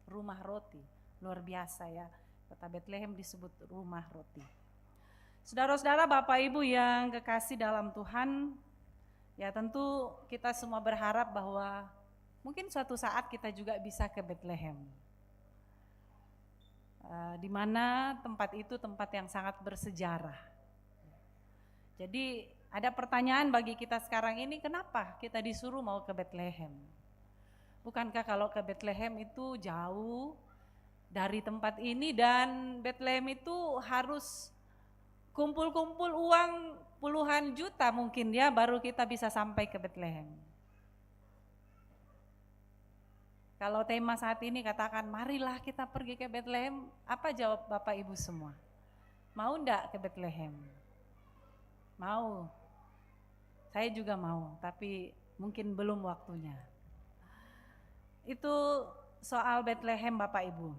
Rumah roti, luar biasa ya. Kota Bethlehem disebut rumah roti. Saudara-saudara, Bapak Ibu yang kekasih dalam Tuhan, ya tentu kita semua berharap bahwa mungkin suatu saat kita juga bisa ke Bethlehem. Di mana tempat itu tempat yang sangat bersejarah. Jadi ada pertanyaan bagi kita sekarang ini, kenapa kita disuruh mau ke Bethlehem? Bukankah kalau ke Bethlehem itu jauh dari tempat ini dan Bethlehem itu harus kumpul-kumpul uang puluhan juta mungkin ya baru kita bisa sampai ke Bethlehem. Kalau tema saat ini katakan marilah kita pergi ke Bethlehem, apa jawab Bapak Ibu semua? Mau enggak ke Bethlehem? Mau. Saya juga mau, tapi mungkin belum waktunya. Itu soal Bethlehem Bapak Ibu.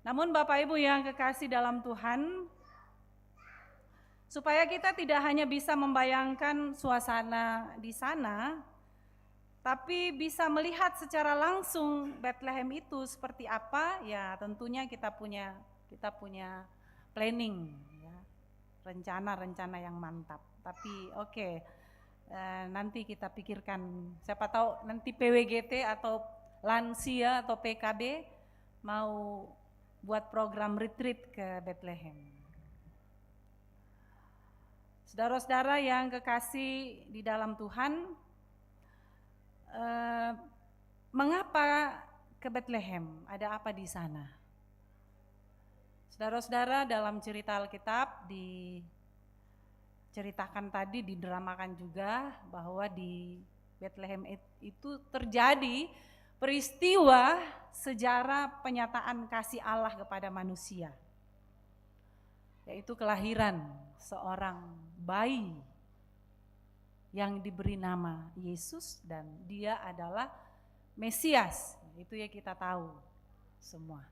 Namun Bapak Ibu yang kekasih dalam Tuhan, supaya kita tidak hanya bisa membayangkan suasana di sana, tapi bisa melihat secara langsung Bethlehem itu seperti apa, ya tentunya kita punya planning. Ya. rencana-rencana yang mantap. Tapi oke, nanti kita pikirkan, siapa tahu nanti PWGT atau lansia atau PKB mau buat program retreat ke Bethlehem. Saudara-saudara yang kekasih di dalam Tuhan, mengapa ke Bethlehem? Ada apa di sana? Saudara-saudara, dalam cerita Alkitab diceritakan tadi, didramakan juga bahwa di Bethlehem itu terjadi peristiwa sejarah penyataan kasih Allah kepada manusia, yaitu kelahiran seorang bayi yang diberi nama Yesus dan dia adalah Mesias. Itu ya kita tahu semua.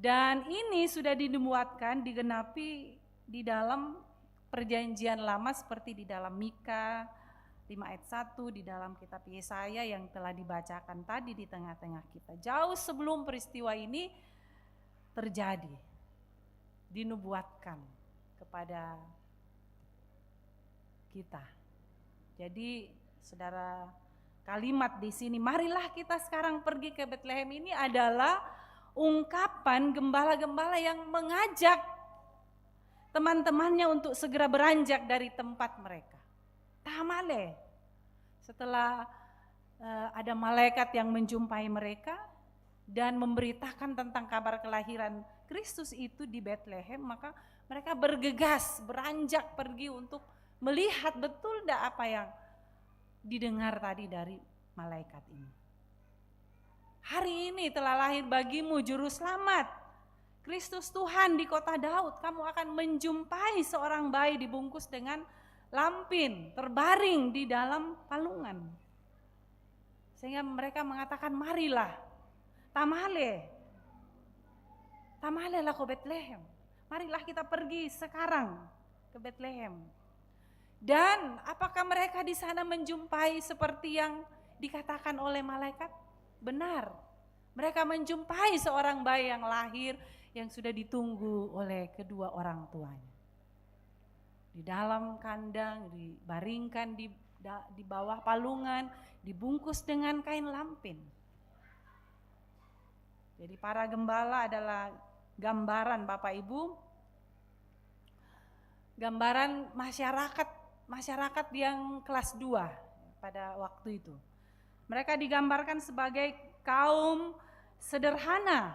Dan ini sudah dinubuatkan, digenapi di dalam perjanjian lama seperti di dalam Mika 5 ayat 1, di dalam kitab Yesaya yang telah dibacakan tadi di tengah-tengah kita. Jauh sebelum peristiwa ini terjadi, dinubuatkan kepada kita. Jadi saudara, kalimat di sini, marilah kita sekarang pergi ke Bethlehem, ini adalah ungkapan gembala-gembala yang mengajak teman-temannya untuk segera beranjak dari tempat mereka. Tamale, setelah ada malaikat yang menjumpai mereka dan memberitakan tentang kabar kelahiran Kristus itu di Bethlehem, maka mereka bergegas, beranjak pergi untuk melihat betul tidak apa yang didengar tadi dari malaikat ini. Hari ini telah lahir bagimu juru selamat, Kristus Tuhan di kota Daud. Kamu akan menjumpai seorang bayi dibungkus dengan lampin, terbaring di dalam palungan. Sehingga mereka mengatakan, marilah, tamale lah ke Bethlehem. Marilah kita pergi sekarang ke Bethlehem. Dan apakah mereka di sana menjumpai seperti yang dikatakan oleh malaikat? Benar. Mereka menjumpai seorang bayi yang lahir yang sudah ditunggu oleh kedua orang tuanya. Di dalam kandang, dibaringkan di bawah palungan, dibungkus dengan kain lampin. Jadi para gembala adalah gambaran Bapak Ibu, gambaran masyarakat yang kelas 2 pada waktu itu. Mereka digambarkan sebagai kaum sederhana,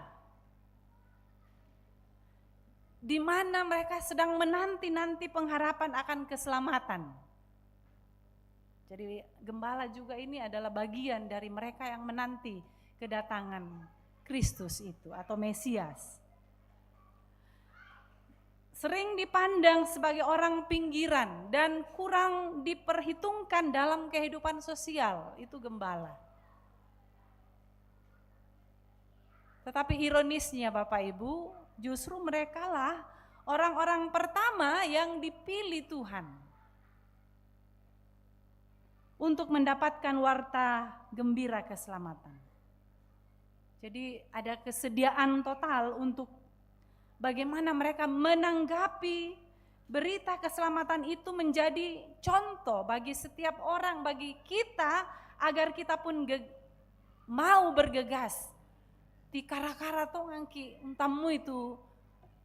di mana mereka sedang menanti-nanti pengharapan akan keselamatan. Jadi gembala juga ini adalah bagian dari mereka yang menanti kedatangan Kristus itu atau Mesias. Sering dipandang sebagai orang pinggiran dan kurang diperhitungkan dalam kehidupan sosial, itu gembala. Tetapi ironisnya Bapak Ibu, justru mereka lah orang-orang pertama yang dipilih Tuhan untuk mendapatkan warta gembira keselamatan. Jadi ada kesediaan total untuk bagaimana mereka menanggapi berita keselamatan itu menjadi contoh bagi setiap orang, bagi kita, agar kita pun mau bergegas. Di kara-kara to ngangki entamu itu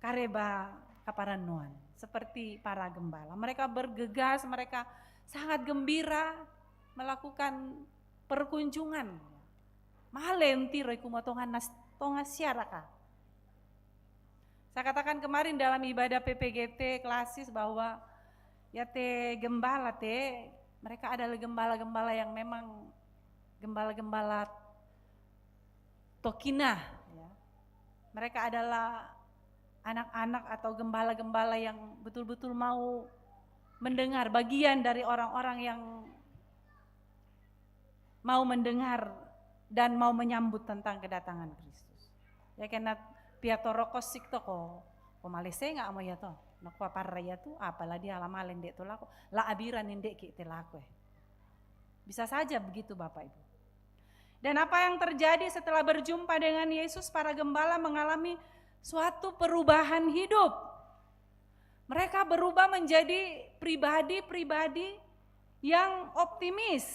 kareba kaparanuan. Seperti para gembala. Mereka bergegas, mereka sangat gembira melakukan perkunjungan. Malenti roi kumotongan tonga siaraka. Saya katakan kemarin dalam ibadah PPGT klasis bahwa ya gembala mereka adalah gembala-gembala yang memang gembala-gembala Tokina, ya. Mereka adalah anak-anak atau gembala-gembala yang betul-betul mau mendengar, bagian dari orang-orang yang mau mendengar dan mau menyambut tentang kedatangan Kristus. Ya karena piatorokos sikto ko malese nggak mau ya to, nakwa paraya tu apalah dia alamalen dek tu lako, la abiran indek ki telako. Bisa saja begitu Bapak Ibu. Dan apa yang terjadi setelah berjumpa dengan Yesus, para gembala mengalami suatu perubahan hidup. Mereka berubah menjadi pribadi-pribadi yang optimis.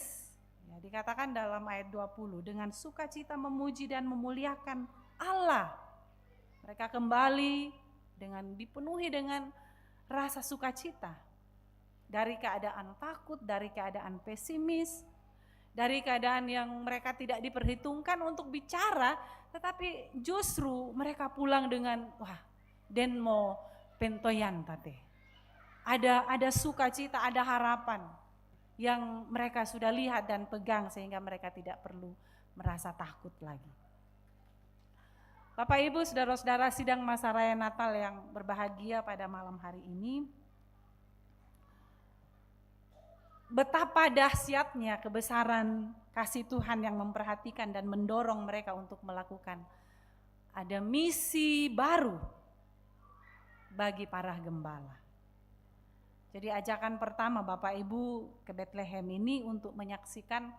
Ya, dikatakan dalam ayat 20, dengan sukacita memuji dan memuliakan Allah. Mereka kembali dipenuhi dengan rasa sukacita. Dari keadaan takut, dari keadaan pesimis, dari keadaan yang mereka tidak diperhitungkan untuk bicara, tetapi justru mereka pulang dengan denmo pentoyan tate. Ada sukacita, ada harapan yang mereka sudah lihat dan pegang sehingga mereka tidak perlu merasa takut lagi. Bapak Ibu, saudara-saudara sidang masa raya Natal yang berbahagia pada malam hari ini, betapa dahsyatnya kebesaran kasih Tuhan yang memperhatikan dan mendorong mereka untuk melakukan ada misi baru bagi para gembala. Jadi ajakan pertama Bapak Ibu ke Bethlehem ini untuk menyaksikan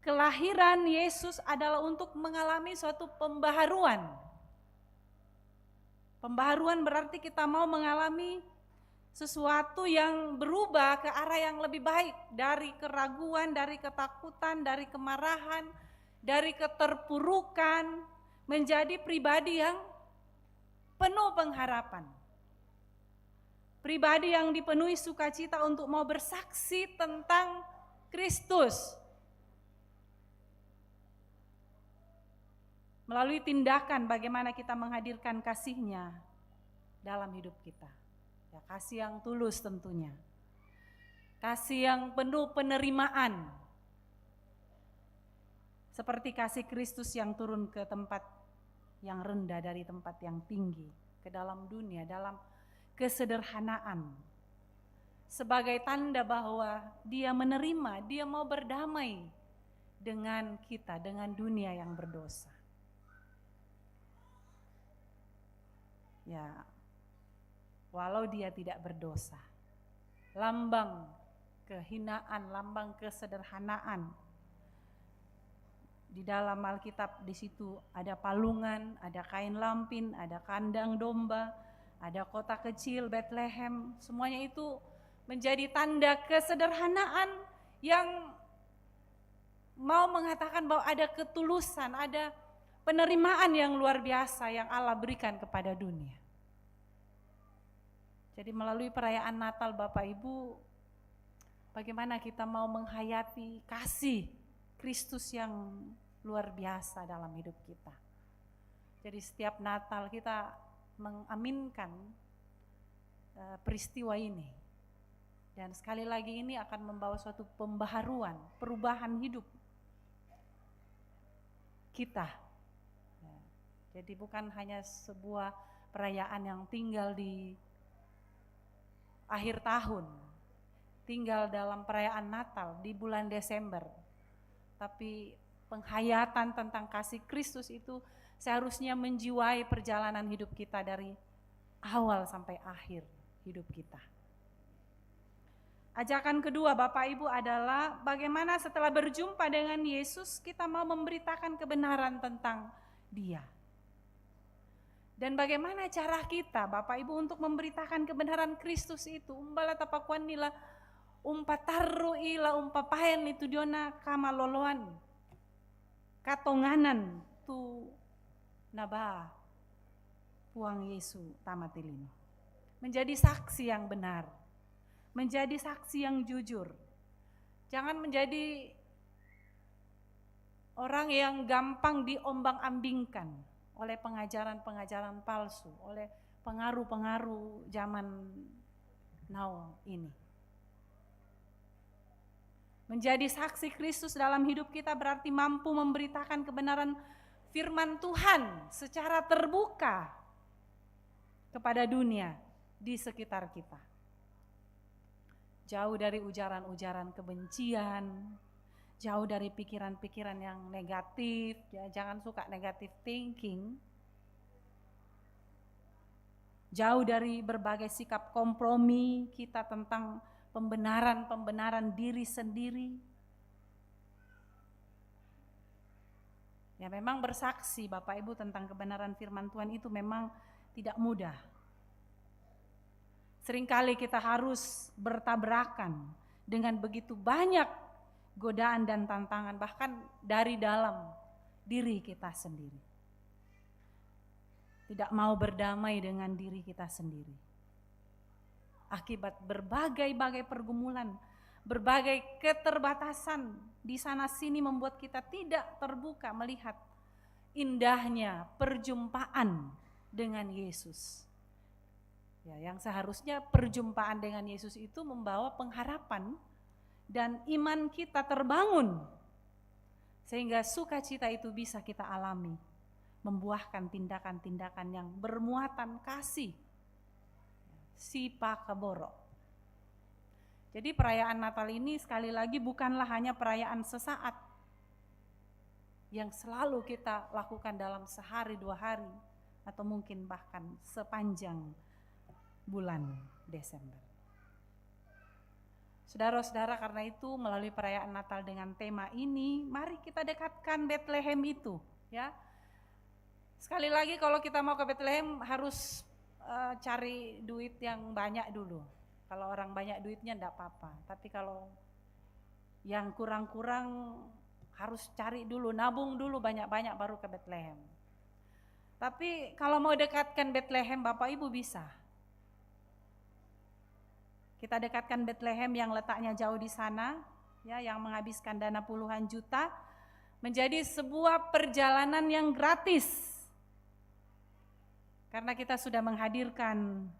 kelahiran Yesus adalah untuk mengalami suatu pembaharuan. Pembaharuan berarti kita mau mengalami sesuatu yang berubah ke arah yang lebih baik, dari keraguan, dari ketakutan, dari kemarahan, dari keterpurukan, menjadi pribadi yang penuh pengharapan. Pribadi yang dipenuhi sukacita untuk mau bersaksi tentang Kristus. Melalui tindakan bagaimana kita menghadirkan kasih-Nya dalam hidup kita. Ya, kasih yang tulus tentunya. Kasih yang penuh penerimaan. Seperti kasih Kristus yang turun ke tempat yang rendah dari tempat yang tinggi. Ke dalam dunia, dalam kesederhanaan. Sebagai tanda bahwa Dia menerima, Dia mau berdamai dengan kita, dengan dunia yang berdosa. Ya, walau Dia tidak berdosa, lambang kehinaan, lambang kesederhanaan. Di dalam Alkitab di situ ada palungan, ada kain lampin, ada kandang domba, ada kota kecil Bethlehem. Semuanya itu menjadi tanda kesederhanaan yang mau mengatakan bahwa ada ketulusan, ada penerimaan yang luar biasa yang Allah berikan kepada dunia. Jadi melalui perayaan Natal Bapak Ibu, bagaimana kita mau menghayati kasih Kristus yang luar biasa dalam hidup kita. Jadi setiap Natal kita mengaminkan peristiwa ini. Dan sekali lagi ini akan membawa suatu pembaharuan, perubahan hidup kita. Jadi bukan hanya sebuah perayaan yang tinggal di akhir tahun, tinggal dalam perayaan Natal di bulan Desember. Tapi penghayatan tentang kasih Kristus itu seharusnya menjiwai perjalanan hidup kita dari awal sampai akhir hidup kita. Ajakan kedua Bapak Ibu adalah bagaimana setelah berjumpa dengan Yesus kita mau memberitakan kebenaran tentang Dia. Dan bagaimana cara kita Bapak Ibu untuk memberitakan kebenaran Kristus itu? Umbala tapakuan nila umpataru ila umpapahen itu diona kamaloloan. Katonganan tu naba puang Yesu tamatilino. Menjadi saksi yang benar. Menjadi saksi yang jujur. Jangan menjadi orang yang gampang diombang-ambingkan oleh pengajaran-pengajaran palsu, oleh pengaruh-pengaruh zaman now ini. Menjadi saksi Kristus dalam hidup kita berarti mampu memberitakan kebenaran firman Tuhan secara terbuka kepada dunia di sekitar kita. Jauh dari ujaran-ujaran kebencian, jauh dari pikiran-pikiran yang negatif, ya, jangan suka negative thinking. Jauh dari berbagai sikap kompromi kita tentang pembenaran diri sendiri. Ya memang bersaksi Bapak Ibu tentang kebenaran firman Tuhan itu memang tidak mudah. Seringkali kita harus bertabrakan dengan begitu banyak godaan dan tantangan, bahkan dari dalam diri kita sendiri. Tidak mau berdamai dengan diri kita sendiri. Akibat berbagai-bagai pergumulan, berbagai keterbatasan di sana sini membuat kita tidak terbuka melihat indahnya perjumpaan dengan Yesus. Ya, yang seharusnya perjumpaan dengan Yesus itu membawa pengharapan dan iman kita terbangun sehingga sukacita itu bisa kita alami, membuahkan tindakan-tindakan yang bermuatan kasih, sipa kaboro. Jadi perayaan Natal ini sekali lagi bukanlah hanya perayaan sesaat yang selalu kita lakukan dalam sehari 2 hari atau mungkin bahkan sepanjang bulan Desember. Saudara-saudara, karena itu melalui perayaan Natal dengan tema ini, mari kita dekatkan Bethlehem itu, ya. Sekali lagi kalau kita mau ke Bethlehem harus cari duit yang banyak dulu. Kalau orang banyak duitnya enggak apa-apa, tapi kalau yang kurang-kurang harus cari dulu, nabung dulu banyak-banyak baru ke Bethlehem. Tapi kalau mau dekatkan Bethlehem, Bapak Ibu bisa. Kita dekatkan Bethlehem yang letaknya jauh di sana, ya, yang menghabiskan dana puluhan juta, menjadi sebuah perjalanan yang gratis. Karena kita sudah menghadirkan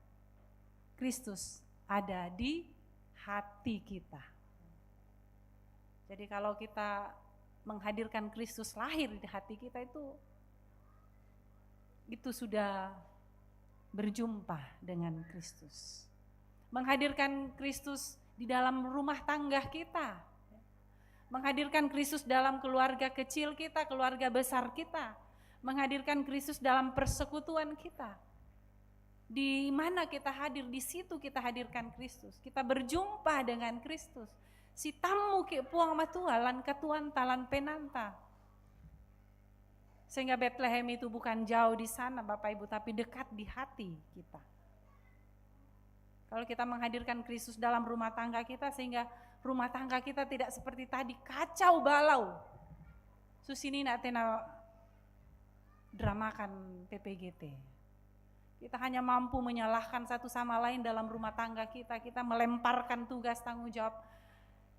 Kristus ada di hati kita. Jadi kalau kita menghadirkan Kristus lahir di hati kita itu sudah berjumpa dengan Kristus. Menghadirkan Kristus di dalam rumah tangga kita, menghadirkan Kristus dalam keluarga kecil kita, keluarga besar kita, menghadirkan Kristus dalam persekutuan kita. Di mana kita hadir, di situ kita hadirkan Kristus. Kita berjumpa dengan Kristus. Si tamu ki puang matualan katuan talan penanta. Sehingga Bethlehem itu bukan jauh di sana Bapak Ibu, tapi dekat di hati kita. Kalau kita menghadirkan Kristus dalam rumah tangga kita, sehingga rumah tangga kita tidak seperti tadi, kacau balau. Susini nak tena dramakan PPGT. Kita hanya mampu menyalahkan satu sama lain dalam rumah tangga kita. Kita melemparkan tugas tanggung jawab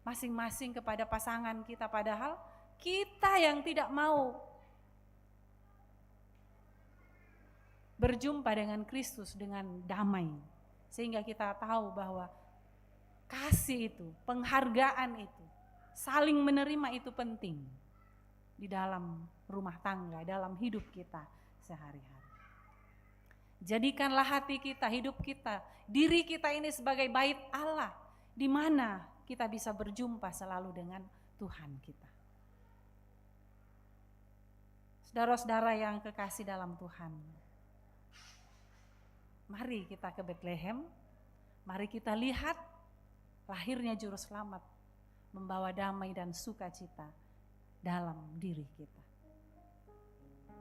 masing-masing kepada pasangan kita. Padahal kita yang tidak mau berjumpa dengan Kristus dengan damai. Sehingga kita tahu bahwa kasih itu, penghargaan itu, saling menerima itu penting di dalam rumah tangga, dalam hidup kita sehari-hari. Jadikanlah hati kita, hidup kita, diri kita ini sebagai bait Allah, di mana kita bisa berjumpa selalu dengan Tuhan kita. Saudara-saudara yang kekasih dalam Tuhan, mari kita ke Bethlehem, mari kita lihat lahirnya Juru Selamat, membawa damai dan sukacita dalam diri kita.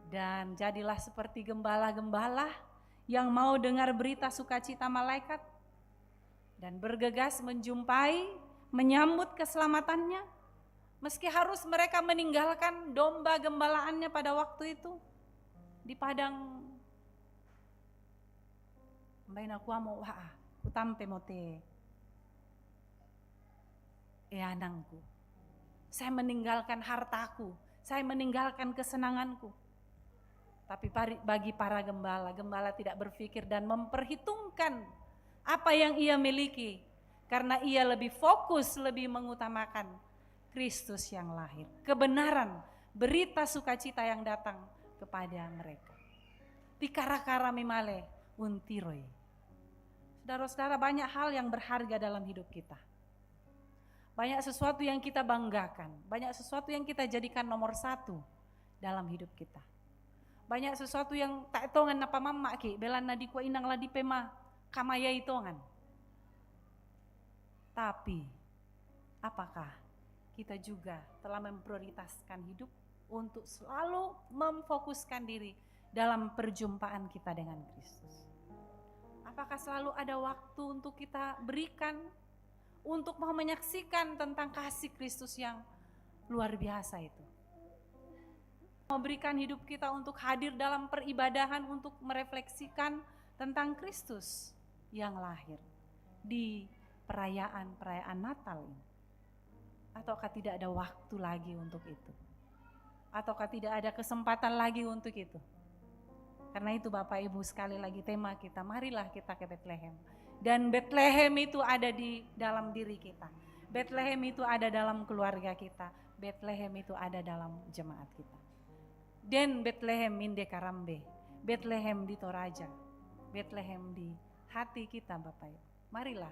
Dan jadilah seperti gembala-gembala yang mau dengar berita sukacita malaikat dan bergegas menjumpai, menyambut keselamatannya, meski harus mereka meninggalkan domba gembalaannya pada waktu itu di padang Baina kuamo waa kutampe mote anangku. Saya meninggalkan hartaku, saya meninggalkan kesenanganku. Tapi bagi para gembala, gembala tidak berpikir dan memperhitungkan apa yang ia miliki, karena ia lebih fokus, lebih mengutamakan Kristus yang lahir, kebenaran, berita sukacita yang datang kepada mereka. Tikara-kara mimale untiroi. Saudara-saudara, banyak hal yang berharga dalam hidup kita. Banyak sesuatu yang kita banggakan, banyak sesuatu yang kita jadikan nomor 1 dalam hidup kita. Banyak sesuatu yang tak tongan napa mama ki, belan na di kwa inang la di pema kamaya itongan. Tapi apakah kita juga telah memprioritaskan hidup untuk selalu memfokuskan diri dalam perjumpaan kita dengan Kristus? Apakah selalu ada waktu untuk kita berikan untuk mau menyaksikan tentang kasih Kristus yang luar biasa itu? Memberikan hidup kita untuk hadir dalam peribadahan untuk merefleksikan tentang Kristus yang lahir di perayaan Natal ini. Ataukah tidak ada waktu lagi untuk itu? Ataukah tidak ada kesempatan lagi untuk itu? Karena itu Bapak Ibu, sekali lagi tema kita, marilah kita ke Bethlehem. Dan Bethlehem itu ada di dalam diri kita. Bethlehem itu ada dalam keluarga kita. Bethlehem itu ada dalam jemaat kita. Den Bethlehem minde karambe. Bethlehem di Toraja. Bethlehem di hati kita Bapak Ibu. Marilah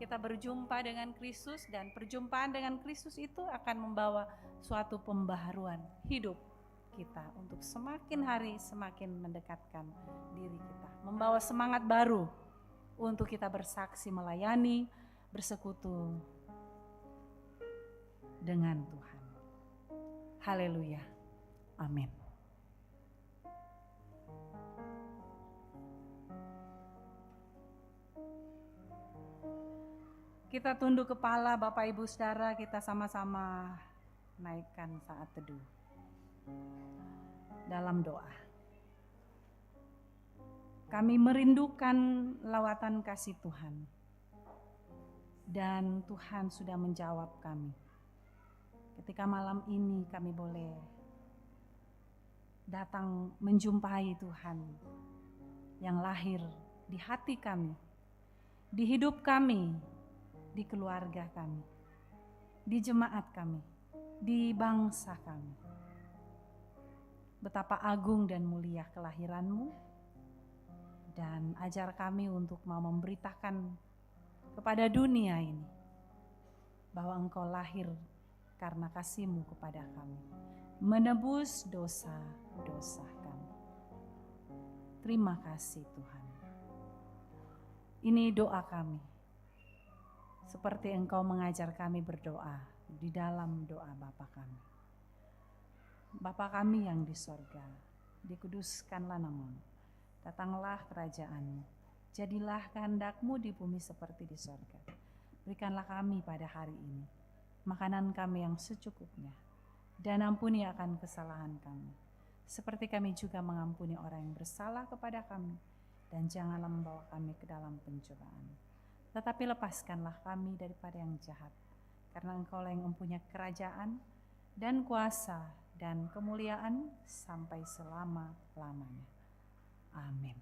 kita berjumpa dengan Kristus, dan perjumpaan dengan Kristus itu akan membawa suatu pembaharuan hidup kita untuk semakin hari semakin mendekatkan diri kita. Membawa semangat baru untuk kita bersaksi, melayani, bersekutu dengan Tuhan. Haleluya. Amin. Kita tunduk kepala Bapak Ibu Saudara, kita sama-sama naikkan saat teduh dalam doa. Kami merindukan lawatan kasih Tuhan, dan Tuhan sudah menjawab kami. Ketika malam ini kami boleh datang menjumpai Tuhan yang lahir di hati kami, di hidup kami, di keluarga kami, di jemaat kami, di bangsa kami. Betapa agung dan mulia kelahiran-Mu, dan ajar kami untuk mau memberitakan kepada dunia ini bahwa Engkau lahir karena kasih-Mu kepada kami, menebus dosa-dosa kami. Terima kasih Tuhan. Ini doa kami, seperti Engkau mengajar kami berdoa di dalam doa Bapa kami. Bapa kami yang di sorga, dikuduskanlah nama-Mu, datanglah kerajaan-Mu, jadilah kehendak-Mu di bumi seperti di sorga. Berikanlah kami pada hari ini makanan kami yang secukupnya, dan ampuni akan kesalahan kami, seperti kami juga mengampuni orang yang bersalah kepada kami, dan janganlah membawa kami ke dalam pencobaan, tetapi lepaskanlah kami daripada yang jahat, karena Engkau-lah yang mempunyai kerajaan dan kuasa dan kemuliaan sampai selama-lamanya. Amin.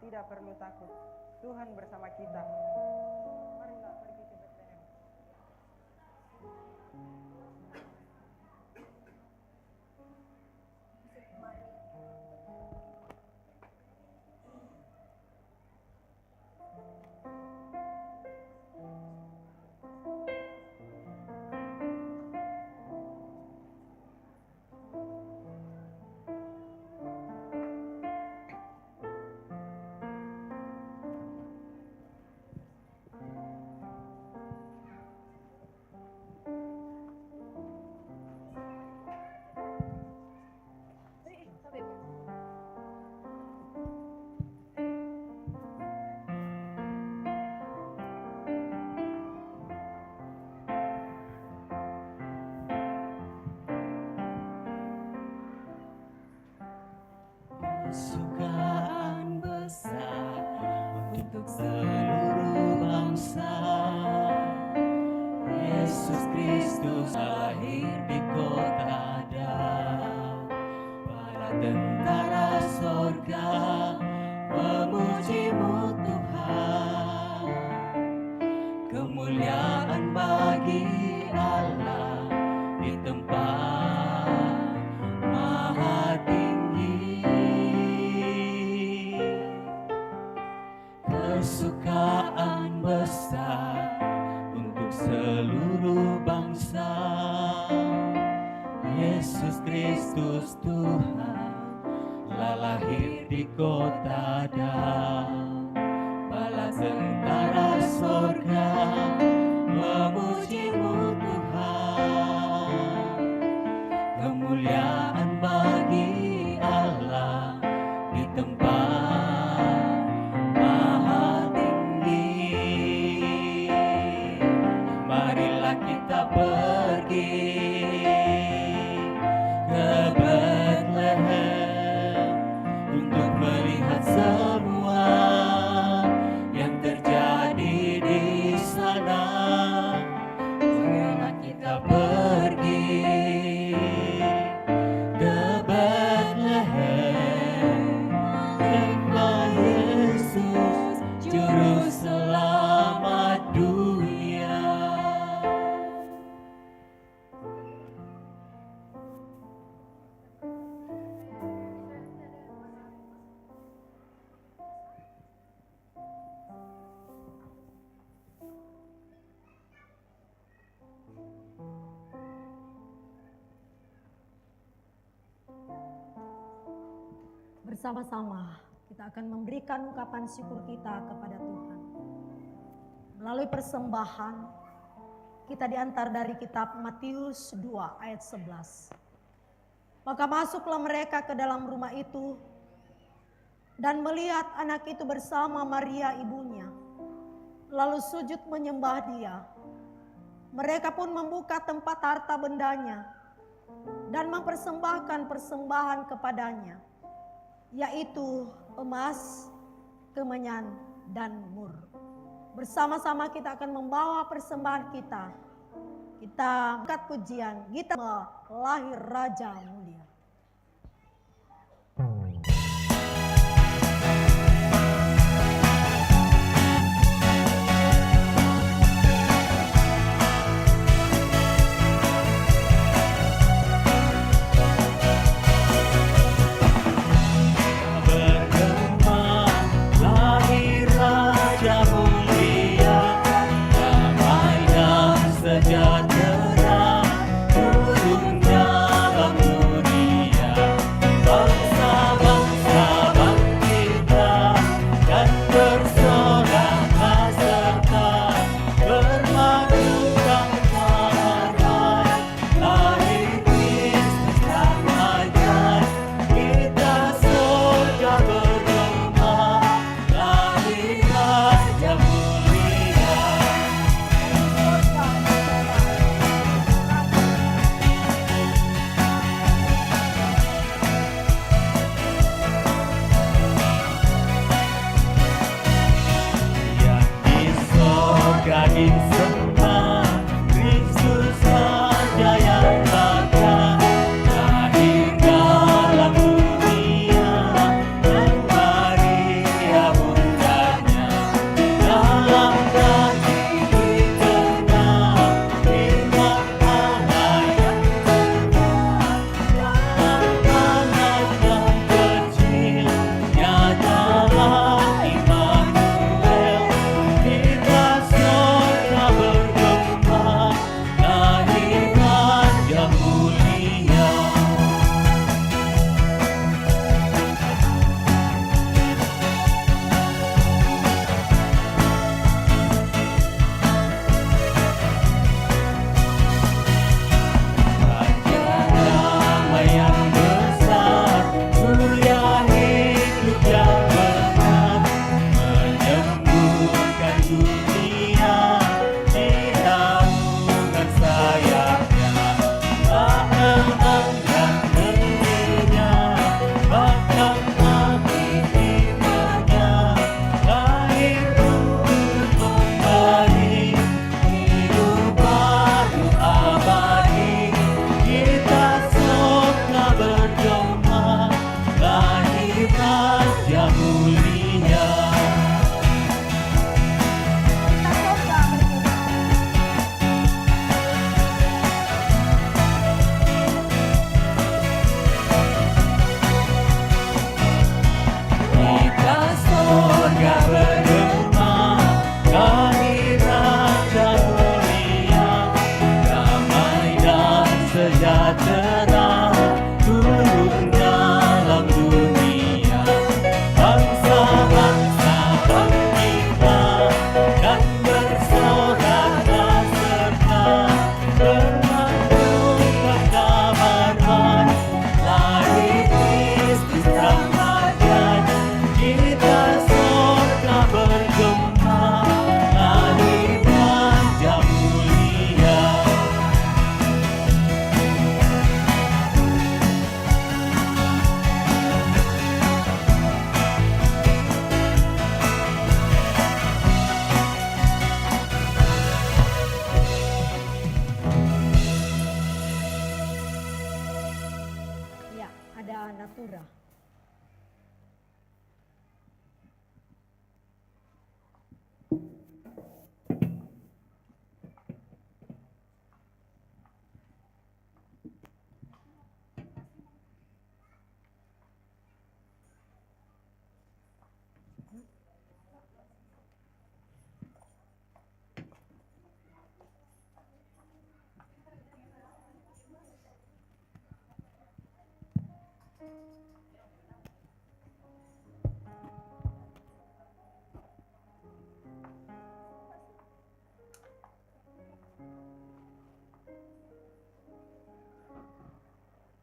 tidak perlu takut. Tuhan bersama kita. Marilah pergi ke Betlehem. Kesukaan besar untuk seluruh bangsa. Yesus Kristus lahir di kota Daud. Para tentara sorga memuji-Mu Tuhan. Kemuliaan bagi Allah di tempat maha tinggi. Kesukaan besar untuk seluruh bangsa. Yesus Kristus Tuhan lahir di kota Daud. Bala tentara sorga memuji-Mu Tuhan. Kemuliaan bagi Allah di tempat maha tinggi. Marilah kita pergi ke Betlehem untuk melihat semua yang terjadi di sana. Marilah kita pergi ke Betlehem, tempat Yesus juru selamat dunia. Bersama-sama kita akan memberikan ungkapan syukur kita kepada Tuhan. Melalui persembahan kita diantar dari kitab Matius 2 ayat 11. Maka masuklah mereka ke dalam rumah itu dan melihat anak itu bersama Maria ibunya, lalu sujud menyembah dia. Mereka pun membuka tempat harta bendanya dan mempersembahkan persembahan kepadanya, yaitu emas, kemenyan, dan mur. Bersama-sama kita akan membawa persembahan kita. Kita angkat pujian, kita lahir Raja Mulia. Sejahtera turun dalam dunia. Maria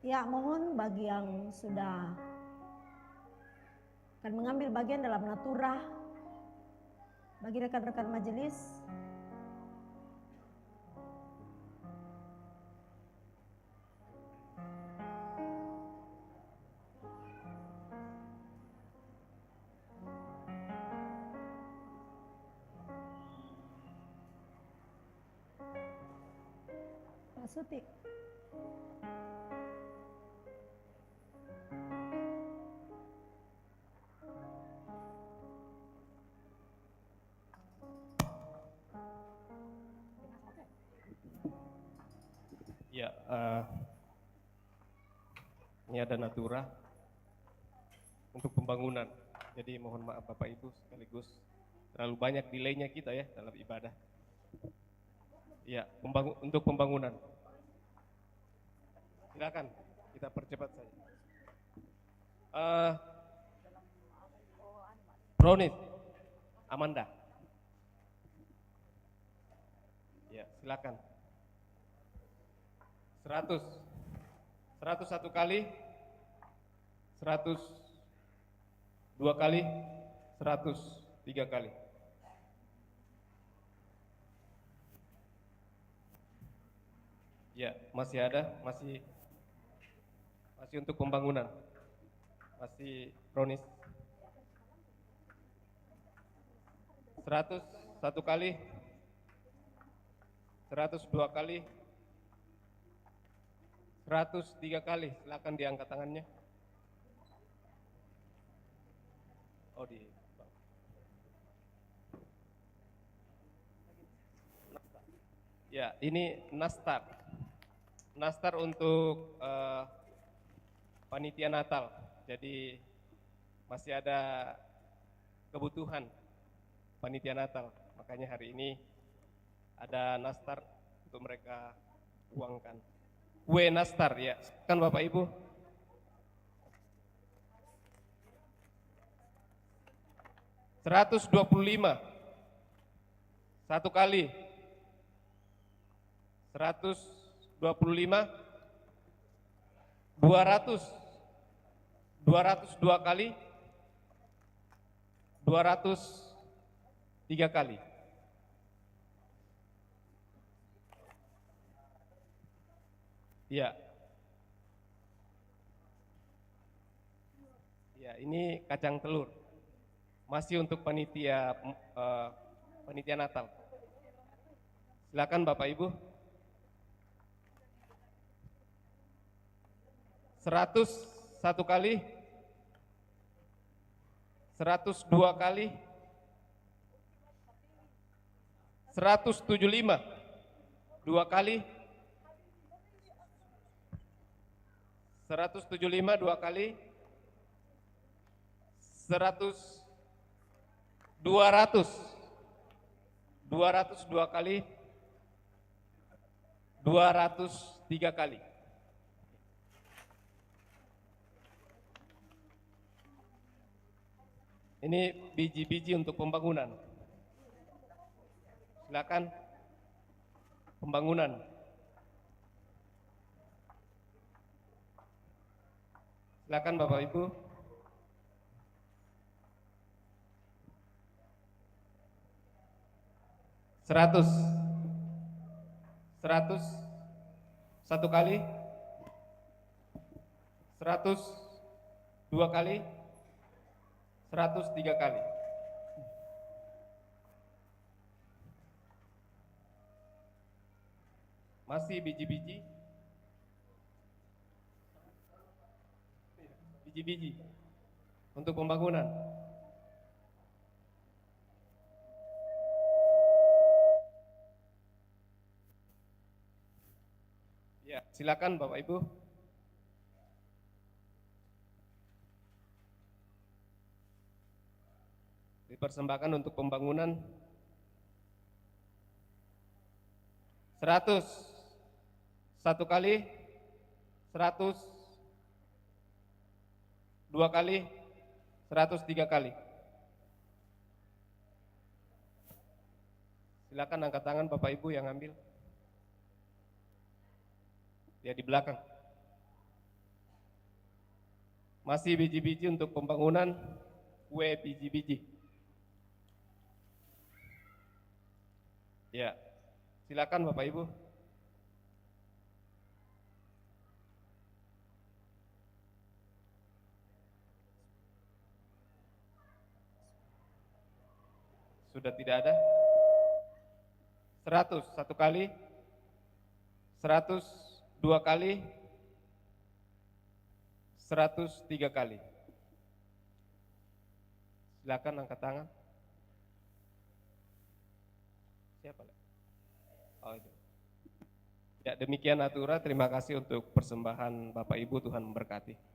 Ya, mohon bagi yang sudah akan mengambil bagian dalam natura, bagi rekan-rekan majelis, Pak Suti. Ya, ini ada natura untuk pembangunan. Jadi mohon maaf Bapak Ibu sekaligus terlalu banyak delaynya kita ya dalam ibadah. Ya, untuk pembangunan. Silakan kita percepat saja. Brownies, Amanda. Ya, silakan. 100, 101 kali, 102 kali, 103 kali. Ya, masih ada, masih untuk pembangunan, masih kronis. 101 kali, 102 kali, 103 kali, silakan diangkat tangannya. Oh, ya, ini nastar. Nastar untuk panitia Natal. Jadi masih ada kebutuhan panitia Natal. Makanya hari ini ada nastar untuk mereka uangkan. Kue nastar ya, kan Bapak Ibu. $125 satu kali, 125, 202 kali, 203 kali. Ya. Ya, ini kacang telur. Masih untuk panitia Natal. Silakan Bapak Ibu. 101 kali, 102 kali, 175 2 kali, 175 2 kali, 200 202 kali, 203 kali. Ini biji-biji untuk pembangunan. Silakan pembangunan. Silakan Bapak Ibu. Seratus satu kali, 102 kali, 103 kali. Masih biji-biji. Biji-biji untuk pembangunan. Ya, silakan Bapak Ibu. Dipersembahkan untuk pembangunan. 100 satu kali, 102 kali, 103 kali. Silakan angkat tangan Bapak Ibu yang ambil. Dia di belakang. Masih biji-biji untuk pembangunan kue biji-biji. Ya, silakan Bapak Ibu. Sudah tidak ada? 100 satu kali, 100 dua kali, 103 kali. Silakan angkat tangan. Siapa? Oh, itu. Ya, demikian Natura. Terima kasih untuk persembahan Bapak Ibu. Tuhan memberkati.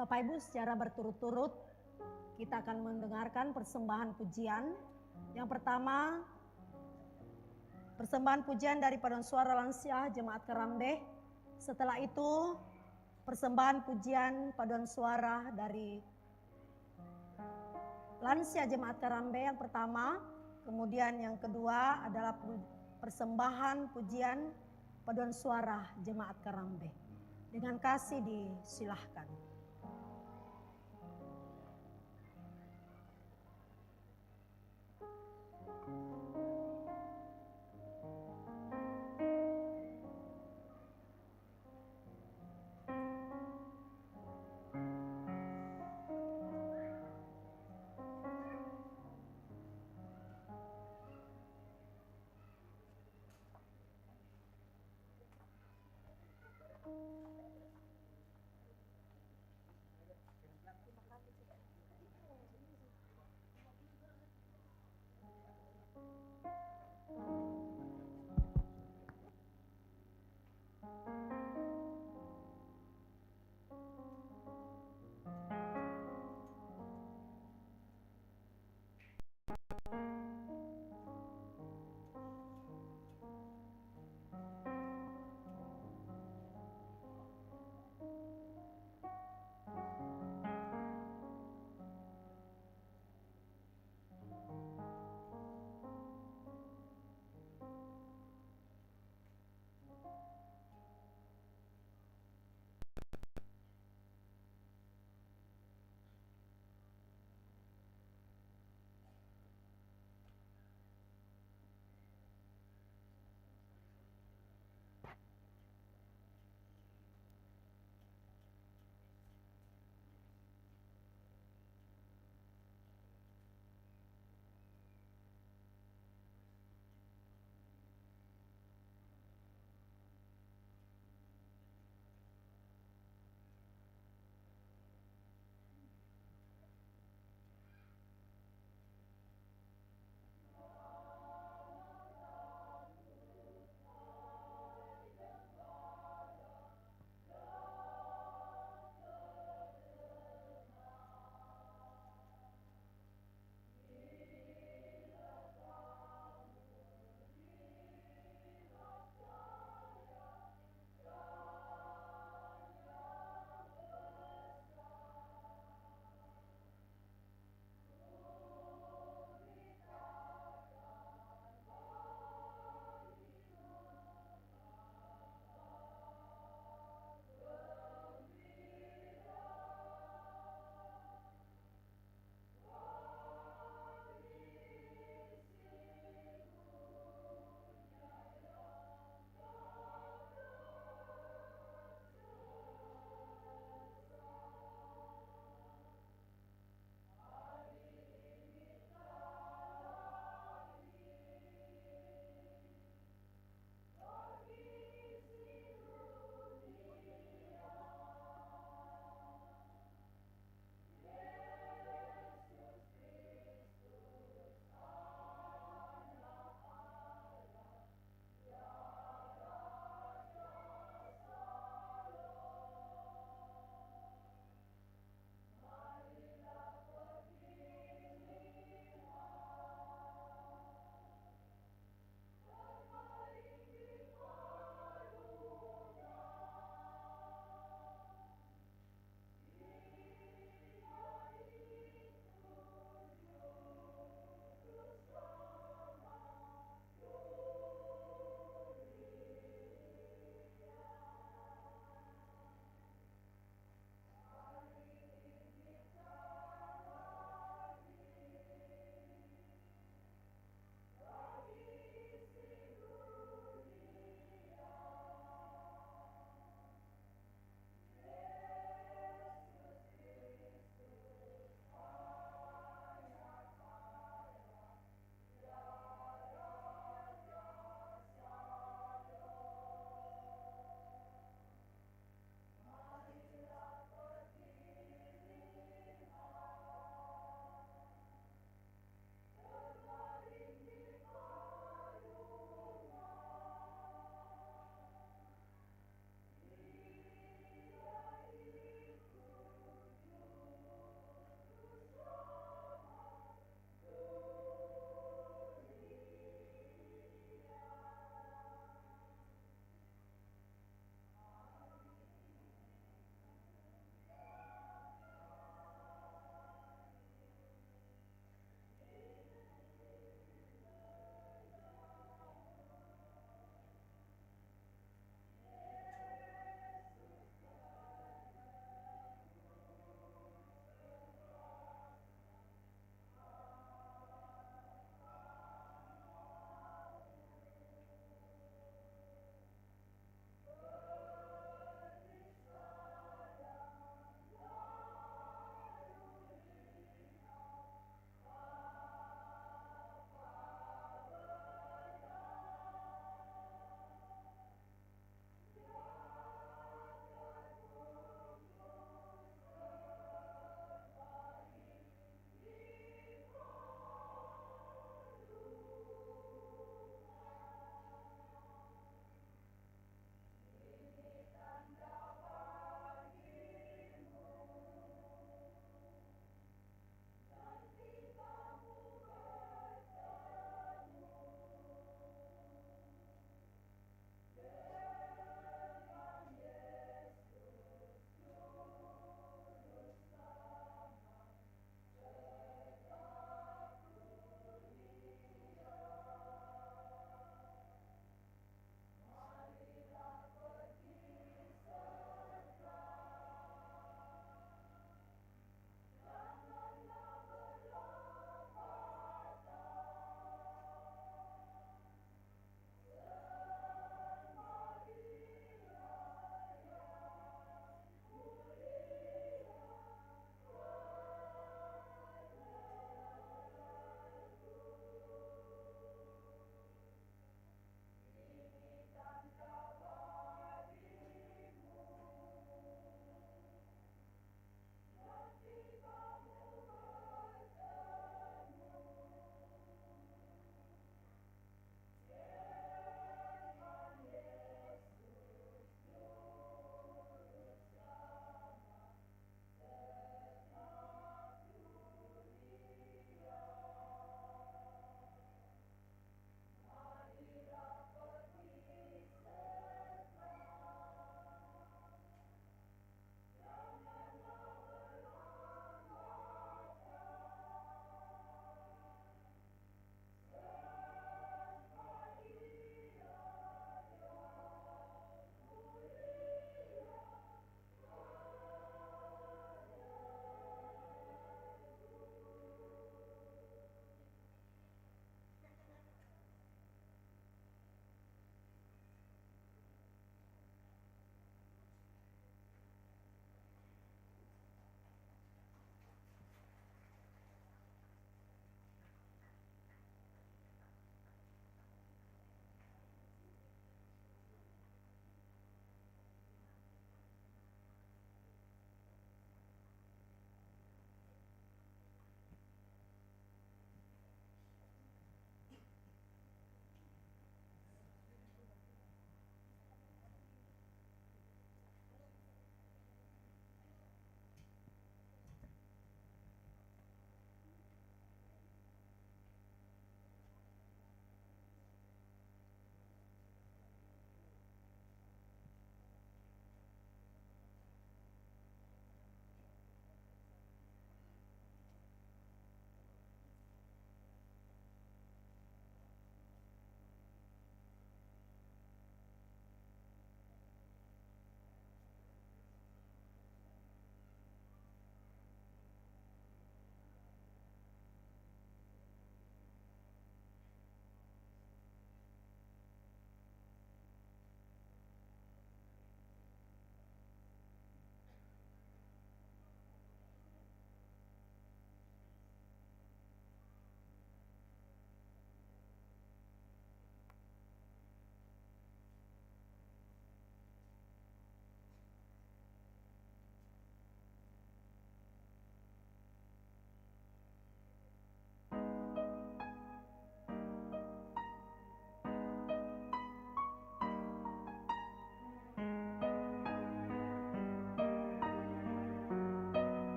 Bapak Ibu, secara berturut-turut kita akan mendengarkan persembahan pujian. Yang pertama, persembahan pujian dari Paduan Suara Lansia Jemaat Karambe. Setelah itu, persembahan pujian Paduan Suara dari Lansia Jemaat Karambe yang pertama. Kemudian yang kedua adalah persembahan pujian Paduan Suara Jemaat Karambe. Dengan kasih disilahkan.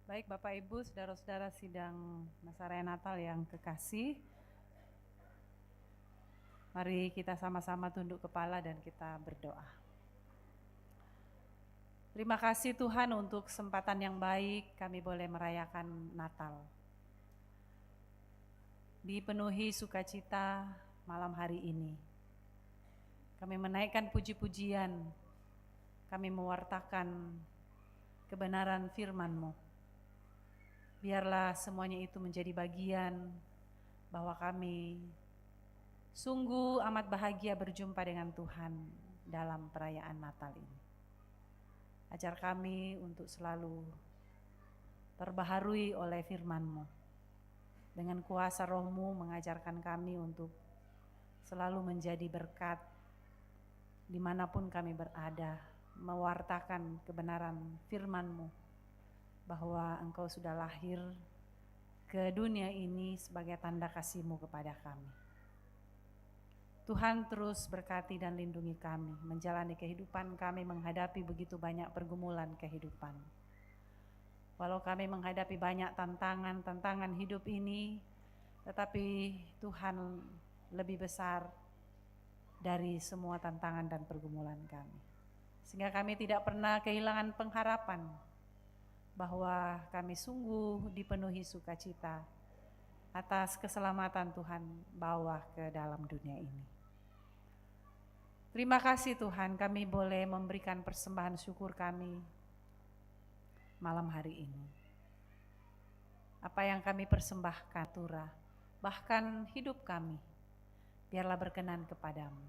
Baik Bapak Ibu, saudara-saudara sidang masa raya Natal yang kekasih, mari kita sama-sama tunduk kepala dan kita berdoa. Terima kasih Tuhan untuk kesempatan yang baik kami boleh merayakan Natal. Dipenuhi sukacita malam hari ini. Kami menaikkan puji-pujian, kami mewartakan kebenaran firman-Mu. Biarlah semuanya itu menjadi bagian bahwa kami sungguh amat bahagia berjumpa dengan Tuhan dalam perayaan Natal ini. Ajar kami untuk selalu terbaharui oleh firman-Mu. Dengan kuasa Roh-Mu mengajarkan kami untuk selalu menjadi berkat dimanapun kami berada, mewartakan kebenaran firman-Mu, bahwa Engkau sudah lahir ke dunia ini sebagai tanda kasih-Mu kepada kami. Tuhan terus berkati dan lindungi kami, menjalani kehidupan kami menghadapi begitu banyak pergumulan kehidupan. Walau kami menghadapi banyak tantangan hidup ini, tetapi Tuhan lebih besar dari semua tantangan dan pergumulan kami. Sehingga kami tidak pernah kehilangan pengharapan bahwa kami sungguh dipenuhi sukacita atas keselamatan Tuhan bawa ke dalam dunia ini. Terima kasih Tuhan, kami boleh memberikan persembahan syukur kami malam hari ini. Apa yang kami persembahkan Tuhan, bahkan hidup kami, biarlah berkenan kepadamu,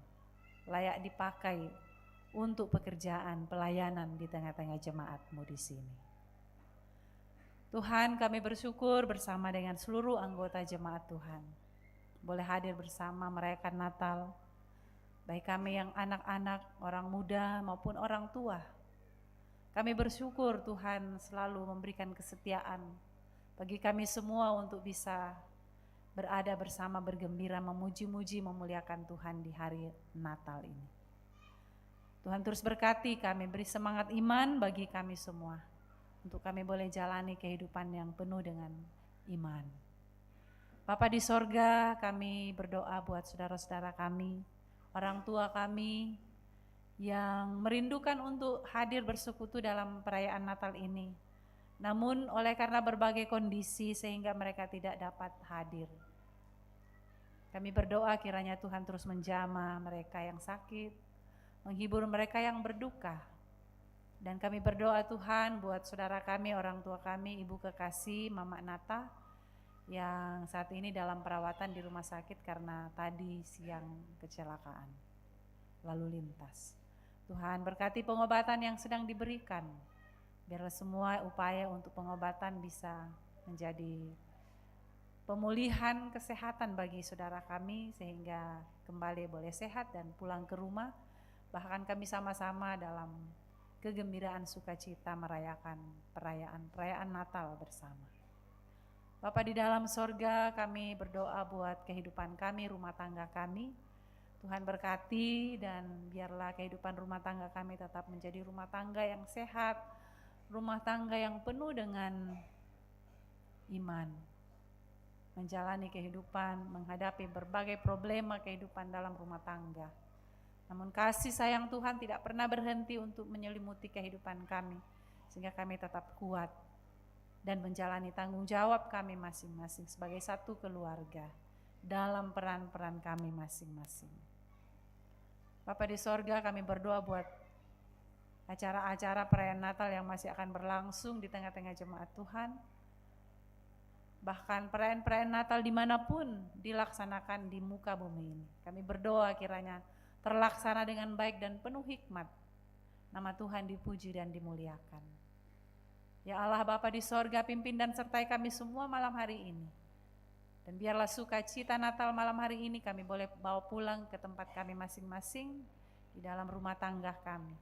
layak dipakai untuk pekerjaan pelayanan di tengah-tengah jemaat-Mu di sini. Tuhan, kami bersyukur bersama dengan seluruh anggota jemaat Tuhan, boleh hadir bersama merayakan Natal, baik kami yang anak-anak, orang muda maupun orang tua. Kami bersyukur Tuhan selalu memberikan kesetiaan bagi kami semua untuk bisa berada bersama, bergembira, memuji-muji, memuliakan Tuhan di hari Natal ini. Tuhan terus berkati kami, beri semangat iman bagi kami semua, untuk kami boleh jalani kehidupan yang penuh dengan iman. Bapa di sorga, kami berdoa buat saudara-saudara kami, orang tua kami yang merindukan untuk hadir bersekutu dalam perayaan Natal ini. Namun oleh karena berbagai kondisi sehingga mereka tidak dapat hadir. Kami berdoa kiranya Tuhan terus menjamah mereka yang sakit, menghibur mereka yang berduka. Dan kami berdoa Tuhan buat saudara kami, orang tua kami, Ibu kekasih Mama Nata yang saat ini dalam perawatan di rumah sakit karena tadi siang kecelakaan lalu lintas. Tuhan berkati pengobatan yang sedang diberikan, biarlah semua upaya untuk pengobatan bisa menjadi pemulihan kesehatan bagi saudara kami sehingga kembali boleh sehat dan pulang ke rumah. Bahkan kami sama-sama dalam kegembiraan sukacita merayakan perayaan Natal bersama. Bapa di dalam sorga, kami berdoa buat kehidupan kami, rumah tangga kami. Tuhan berkati dan biarlah kehidupan rumah tangga kami tetap menjadi rumah tangga yang sehat, rumah tangga yang penuh dengan iman. Menjalani kehidupan, menghadapi berbagai problema kehidupan dalam rumah tangga. Namun kasih sayang Tuhan tidak pernah berhenti untuk menyelimuti kehidupan kami, sehingga kami tetap kuat dan menjalani tanggung jawab kami masing-masing sebagai satu keluarga dalam peran-peran kami masing-masing. Bapa di sorga, kami berdoa buat acara-acara perayaan Natal yang masih akan berlangsung di tengah-tengah jemaat Tuhan. Bahkan perayaan-perayaan Natal dimanapun dilaksanakan di muka bumi ini. Kami berdoa kiranya terlaksana dengan baik dan penuh hikmat. Nama Tuhan dipuji dan dimuliakan. Ya Allah Bapa di sorga, pimpin dan sertai kami semua malam hari ini. Dan biarlah sukacita Natal malam hari ini kami boleh bawa pulang ke tempat kami masing-masing di dalam rumah tangga kami.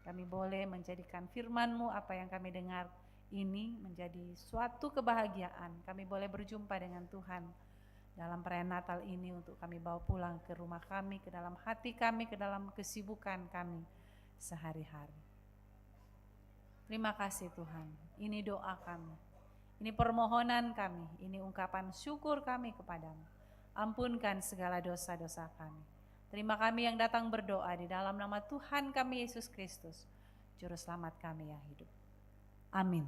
Kami boleh menjadikan firman-Mu apa yang kami dengar ini menjadi suatu kebahagiaan. Kami boleh berjumpa dengan Tuhan dalam perayaan Natal ini untuk kami bawa pulang ke rumah kami, ke dalam hati kami, ke dalam kesibukan kami sehari-hari. Terima kasih Tuhan, ini doa kami. Ini permohonan kami, ini ungkapan syukur kami kepadamu. Ampunkan segala dosa-dosa kami. Terima kami yang datang berdoa di dalam nama Tuhan kami Yesus Kristus, Juru Selamat kami yang hidup. Amin.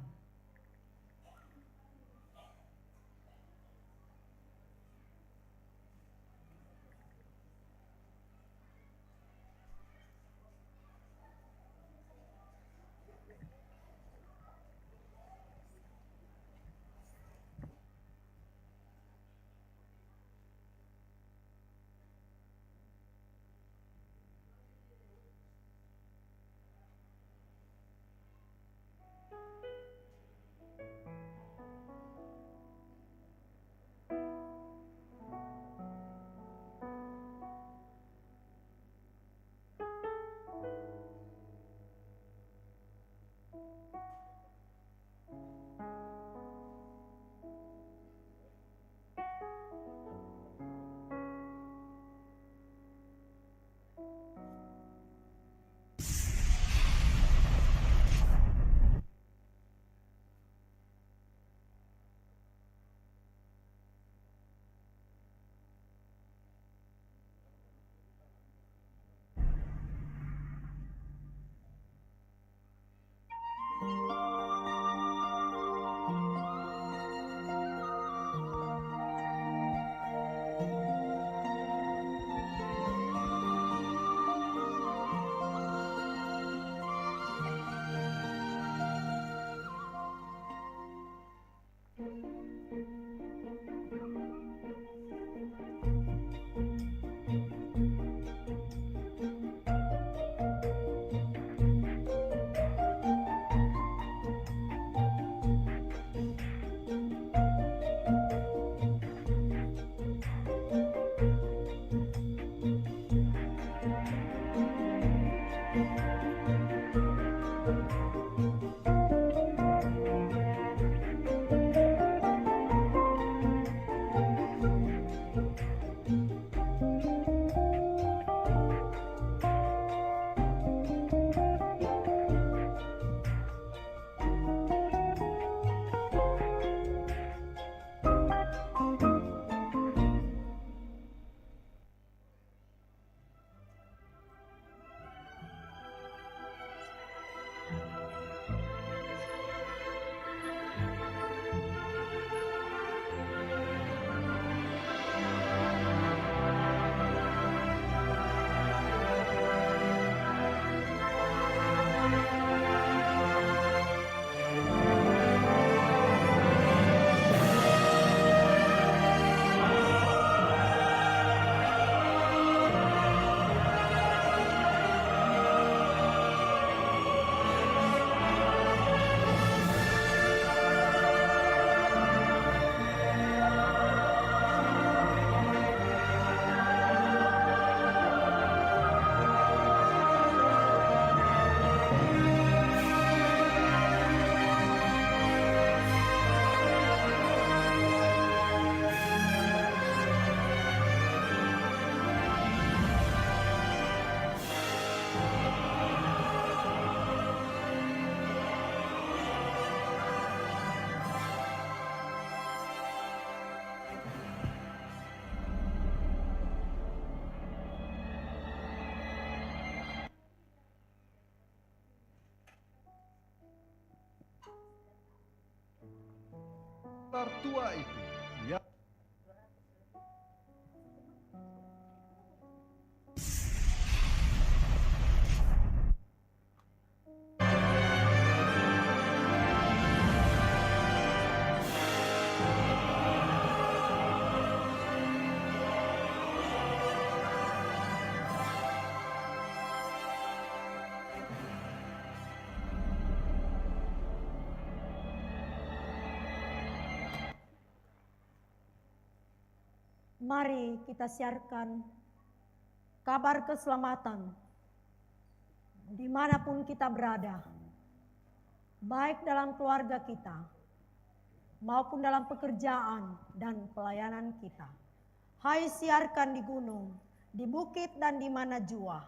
Tua itu ya Mari kita siarkan kabar keselamatan dimanapun kita berada, baik dalam keluarga kita maupun dalam pekerjaan dan pelayanan kita. Hai, siarkan di gunung, di bukit dan di mana jua.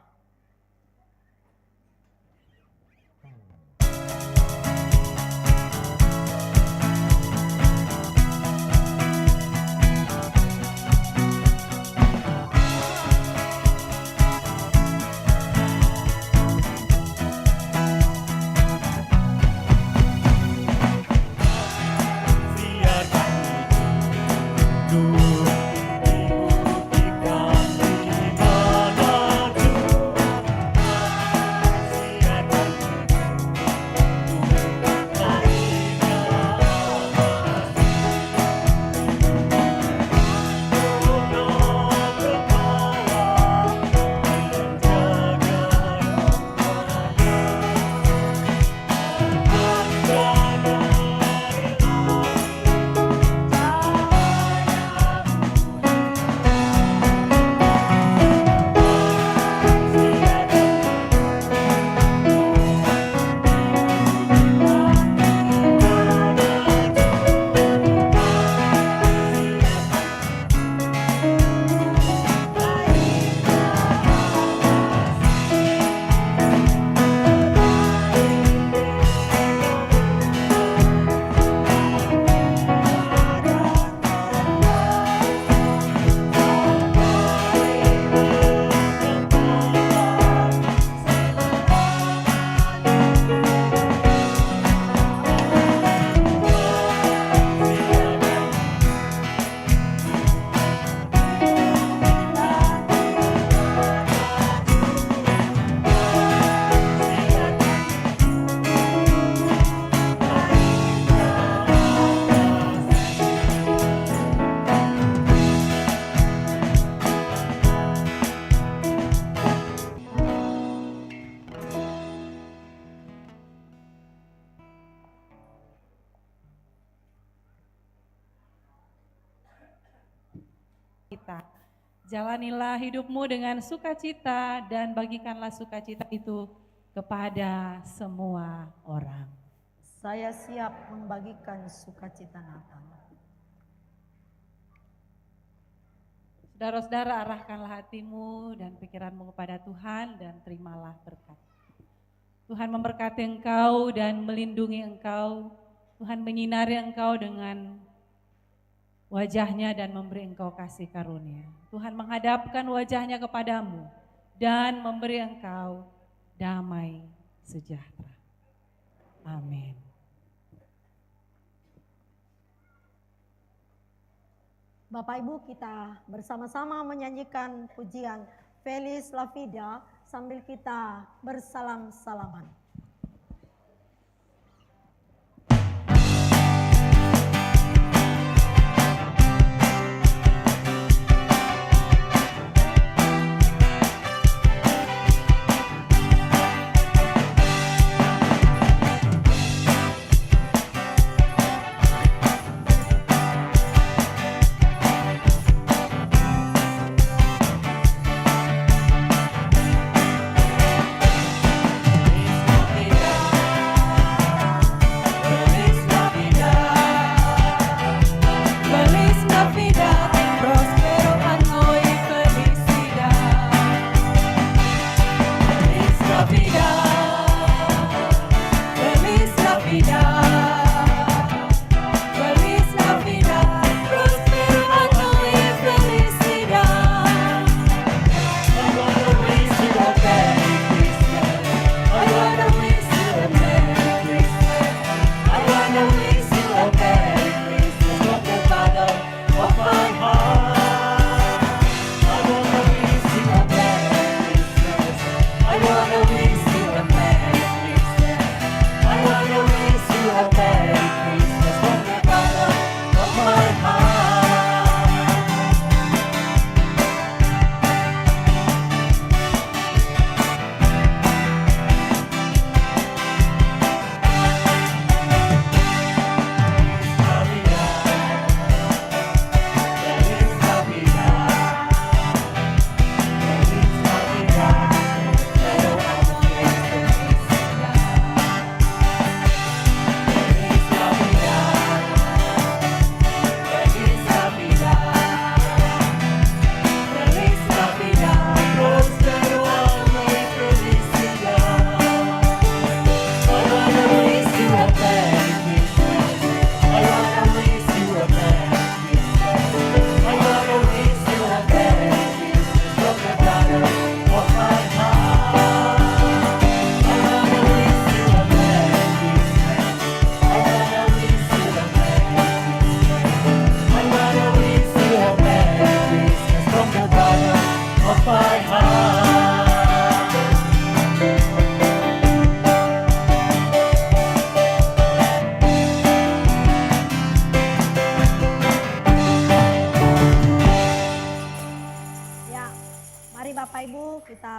kita. Jalanilah hidupmu dengan sukacita dan bagikanlah sukacita itu kepada semua orang. Saya siap membagikan sukacita Natal. Saudara-saudara, arahkanlah hatimu dan pikiranmu kepada Tuhan dan terimalah berkat. Tuhan memberkati engkau dan melindungi engkau. Tuhan menyinari engkau dengan wajahnya dan memberi engkau kasih karunia. Tuhan menghadapkan wajahnya kepadamu dan memberi engkau damai sejahtera. Amin. Bapak Ibu, kita bersama-sama menyanyikan pujian Feliz la Vida sambil kita bersalam-salaman.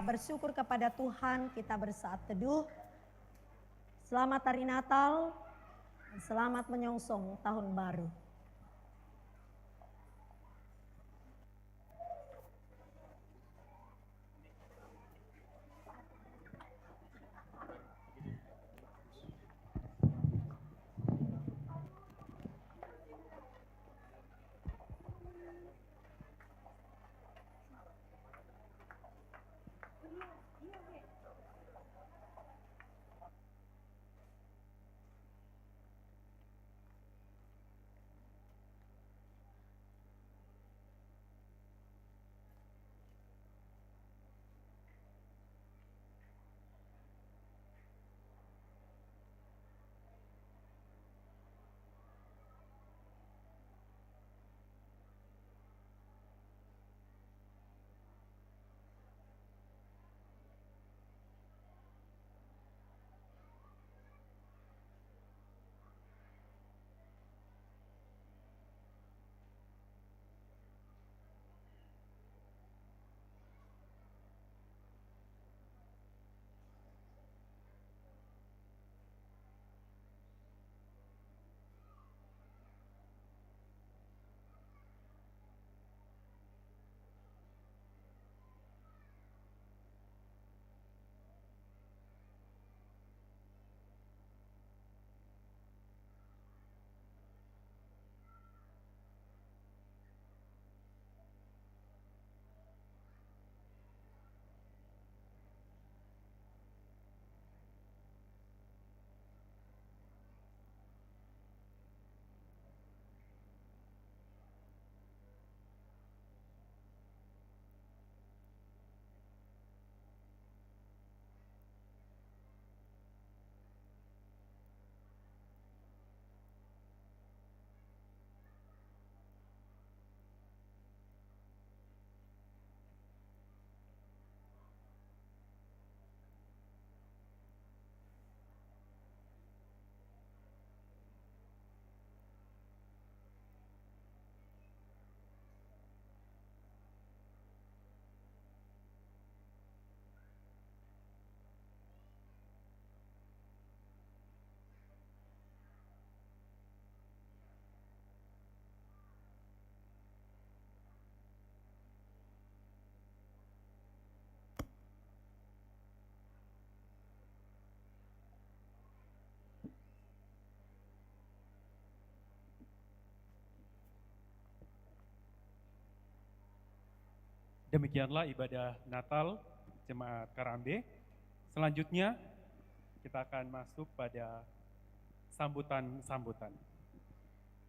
Bersyukur kepada Tuhan, kita bersaat teduh. Selamat hari Natal, selamat menyongsong tahun baru. Demikianlah ibadah Natal Jemaat Karambe. Selanjutnya kita akan masuk pada sambutan-sambutan.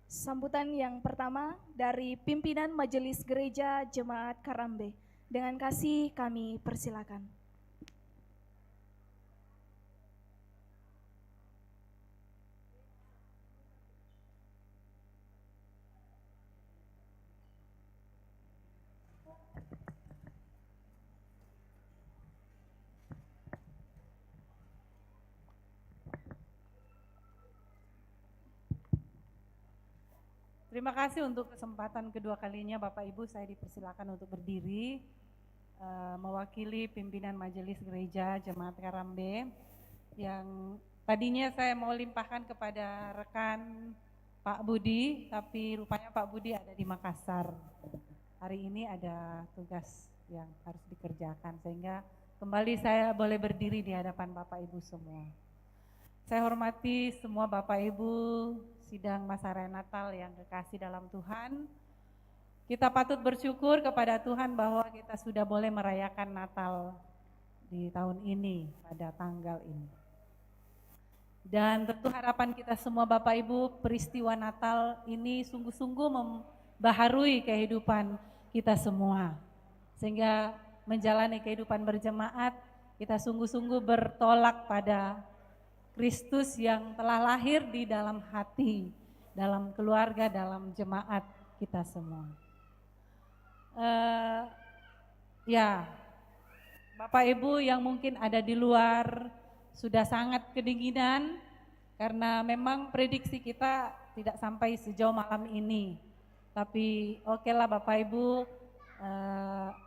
Sambutan yang pertama dari pimpinan Majelis Gereja Jemaat Karambe. Dengan kasih kami persilakan. Terima kasih untuk kesempatan kedua kalinya Bapak Ibu, saya dipersilakan untuk berdiri mewakili pimpinan Majelis Gereja Jemaat Karambe yang tadinya saya mau limpahkan kepada rekan Pak Budi, tapi rupanya Pak Budi ada di Makassar. Hari ini ada tugas yang harus dikerjakan sehingga kembali saya boleh berdiri di hadapan Bapak Ibu semua. Saya hormati semua Bapak Ibu sidang masa raya Natal yang kekasih dalam Tuhan. Kita patut bersyukur kepada Tuhan bahwa kita sudah boleh merayakan Natal di tahun ini pada tanggal ini. Dan tentu harapan kita semua Bapak Ibu, peristiwa Natal ini sungguh-sungguh membaharui kehidupan kita semua. Sehingga menjalani kehidupan berjemaat, kita sungguh-sungguh bertolak pada Kristus yang telah lahir di dalam hati, dalam keluarga, dalam jemaat kita semua. Ya, Bapak Ibu yang mungkin ada di luar sudah sangat kedinginan karena memang prediksi kita tidak sampai sejauh malam ini. Tapi okelah Bapak Ibu,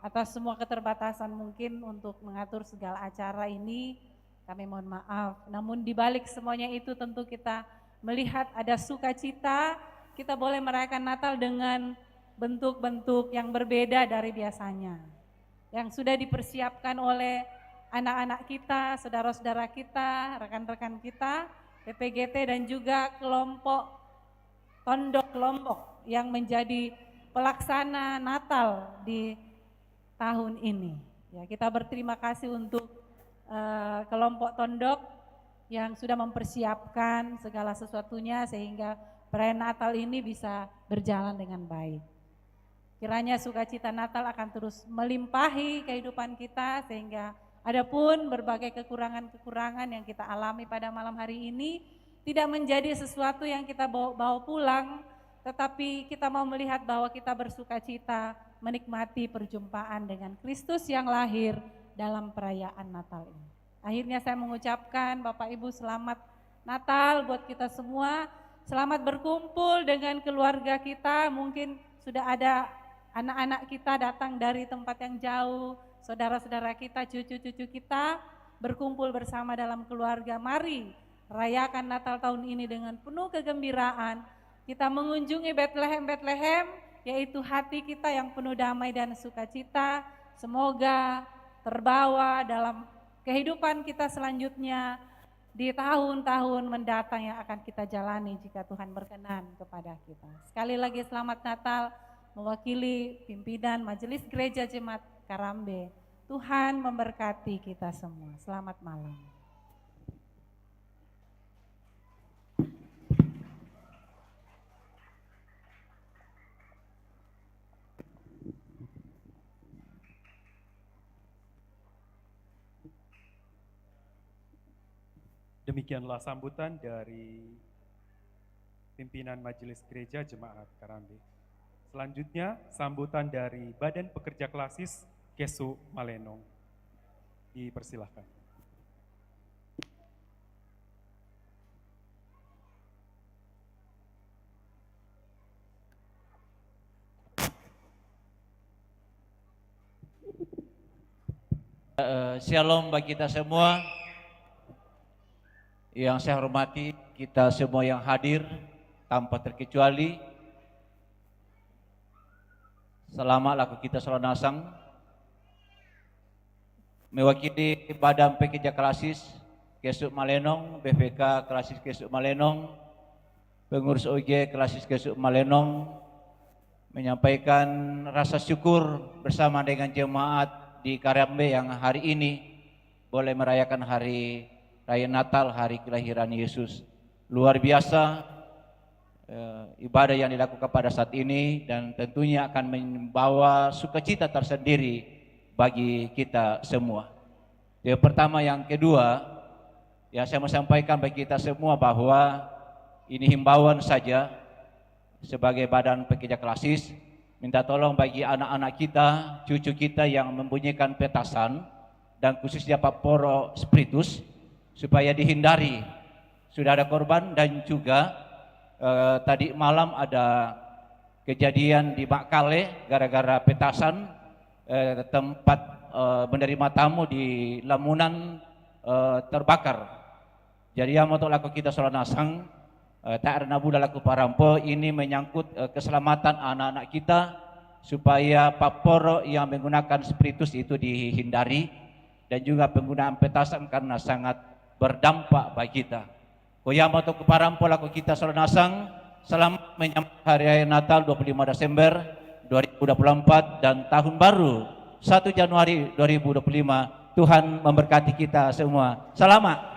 atas semua keterbatasan mungkin untuk mengatur segala acara ini, kami mohon maaf. Namun di balik semuanya itu tentu kita melihat ada sukacita, kita boleh merayakan Natal dengan bentuk-bentuk yang berbeda dari biasanya. Yang sudah dipersiapkan oleh anak-anak kita, saudara-saudara kita, rekan-rekan kita, PPGT dan juga kelompok Tondok Lombok yang menjadi pelaksana Natal di tahun ini. Ya, kita berterima kasih untuk kelompok Tondok yang sudah mempersiapkan segala sesuatunya sehingga perayaan Natal ini bisa berjalan dengan baik. Kiranya sukacita Natal akan terus melimpahi kehidupan kita sehingga adapun berbagai kekurangan-kekurangan yang kita alami pada malam hari ini tidak menjadi sesuatu yang kita bawa pulang, tetapi kita mau melihat bahwa kita bersukacita menikmati perjumpaan dengan Kristus yang lahir dalam perayaan Natal ini. Akhirnya saya mengucapkan Bapak Ibu selamat Natal buat kita semua. Selamat berkumpul dengan keluarga kita. Mungkin sudah ada anak-anak kita datang dari tempat yang jauh, saudara-saudara kita, cucu-cucu kita berkumpul bersama dalam keluarga. Mari rayakan Natal tahun ini dengan penuh kegembiraan. Kita mengunjungi Bethlehem, yaitu hati kita yang penuh damai dan sukacita. Semoga terbawa dalam kehidupan kita selanjutnya di tahun-tahun mendatang yang akan kita jalani jika Tuhan berkenan kepada kita. Sekali lagi selamat Natal mewakili pimpinan Majelis Gereja Jemaat Karambe. Tuhan memberkati kita semua. Selamat malam. Demikianlah sambutan dari pimpinan Majelis Gereja Jemaat Karambe. Selanjutnya sambutan dari Badan Pekerja Klasis Kesu Malenong. Dipersilahkan. Shalom bagi kita semua. Yang saya hormati kita semua yang hadir tanpa terkecuali. Selamat laku kita Salonasang. Mewakili Badan Pekerja Klasis Kesuk Malenong, BPK Klasis Kesuk Malenong, pengurus OG Klasis Kesuk Malenong, menyampaikan rasa syukur bersama dengan jemaat di Karambe yang hari ini boleh merayakan hari Raya Natal, hari kelahiran Yesus. Luar biasa ibadah yang dilakukan pada saat ini dan tentunya akan membawa sukacita tersendiri bagi kita semua. Yang pertama, yang kedua, ya saya mau sampaikan bagi kita semua bahwa ini himbauan saja sebagai badan pekerja klasis, minta tolong bagi anak-anak kita, cucu kita yang membunyikan petasan dan khususnya Pak Poro Spiritus supaya dihindari. Sudah ada korban dan juga tadi malam ada kejadian di Bakkale gara-gara petasan tempat menerima tamu di Lamunan terbakar. Jadi yang motor laku kita Solanasang tak ada budak laku parampo ini menyangkut keselamatan anak-anak kita supaya paporo yang menggunakan spiritus itu dihindari dan juga penggunaan petasan karena sangat berdampak bagi kita. Koya motor ke parampo laku kita Solanasang selamat menyambut hari raya Natal 25 Desember 2024 dan tahun baru 1 Januari 2025. Tuhan memberkati kita semua. Selamat.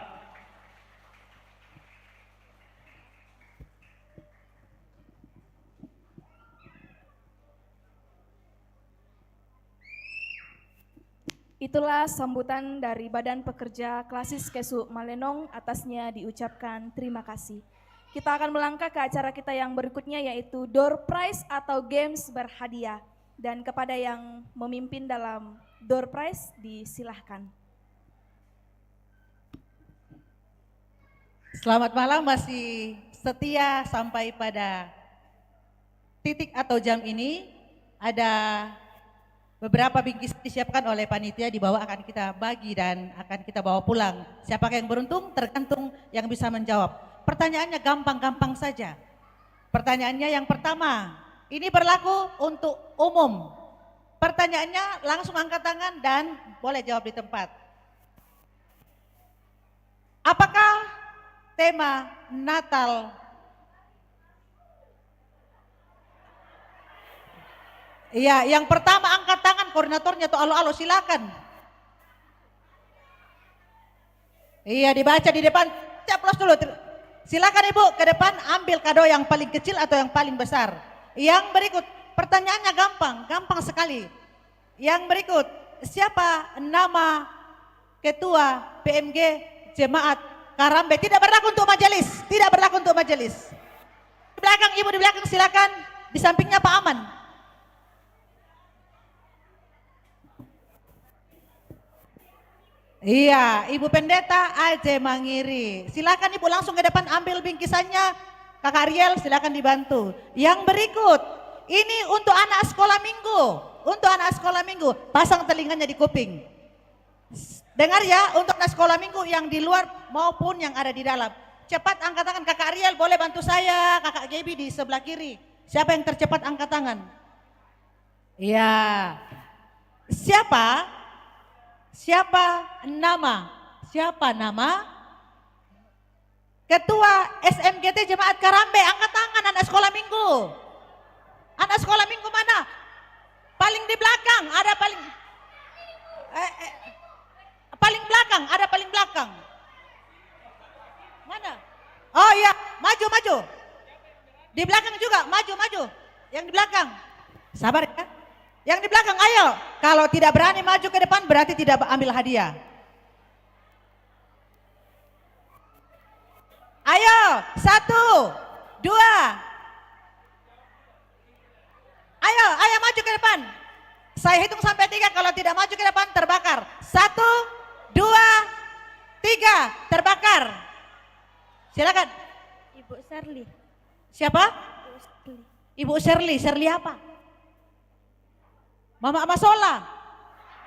Itulah sambutan dari Badan Pekerja Klasis Kesu Malenong, atasnya diucapkan terima kasih. Kita akan melangkah ke acara kita yang berikutnya yaitu door prize atau games berhadiah. Dan kepada yang memimpin dalam door prize disilahkan. Selamat malam, masih setia sampai pada titik atau jam ini. Ada beberapa bingkisan disiapkan oleh panitia, di bawah akan kita bagi dan akan kita bawa pulang. Siapakah yang beruntung tergantung yang bisa menjawab. Pertanyaannya gampang-gampang saja. Pertanyaannya yang pertama, ini berlaku untuk umum. Pertanyaannya langsung angkat tangan dan boleh jawab di tempat. Apakah tema Natal? Iya, yang pertama angkat tangan koordinatornya tuh alo-alo silakan. Iya, dibaca di depan. Caplos dulu. Silakan Ibu ke depan ambil kado yang paling kecil atau yang paling besar. Yang berikut, pertanyaannya gampang sekali. Yang berikut, siapa nama ketua PMG Jemaat Karambe? Tidak berlaku untuk majelis, tidak berlaku untuk majelis. Di belakang, Ibu di belakang silakan, di sampingnya Pak Aman. Iya, Ibu Pendeta Aje Mangiri. Silakan Ibu langsung ke depan ambil bingkisannya. Kakak Ariel silakan dibantu. Yang berikut, ini untuk anak sekolah minggu. Untuk anak sekolah minggu, pasang telinganya di kuping. Dengar ya, untuk anak sekolah minggu yang di luar maupun yang ada di dalam. Cepat angkat tangan, Kakak Ariel boleh bantu saya, Kakak Gaby di sebelah kiri. Siapa yang tercepat angkat tangan? Iya. Siapa nama Ketua SMGT Jemaat Karambe? Angkat tangan anak sekolah minggu. Anak sekolah minggu mana? Paling di belakang, ada paling paling belakang, ada paling belakang. Mana? Oh iya, maju. Di belakang juga, maju. Yang di belakang. Sabar ya. Yang di belakang ayo. Kalau tidak berani maju ke depan berarti tidak ambil hadiah. Ayo, 1, 2. Ayo maju ke depan. Saya hitung sampai 3, kalau tidak maju ke depan terbakar. 1, 2, 3, terbakar. Silakan. Ibu Shirley. Siapa? Ibu Shirley. Shirley apa? Mama Amasola.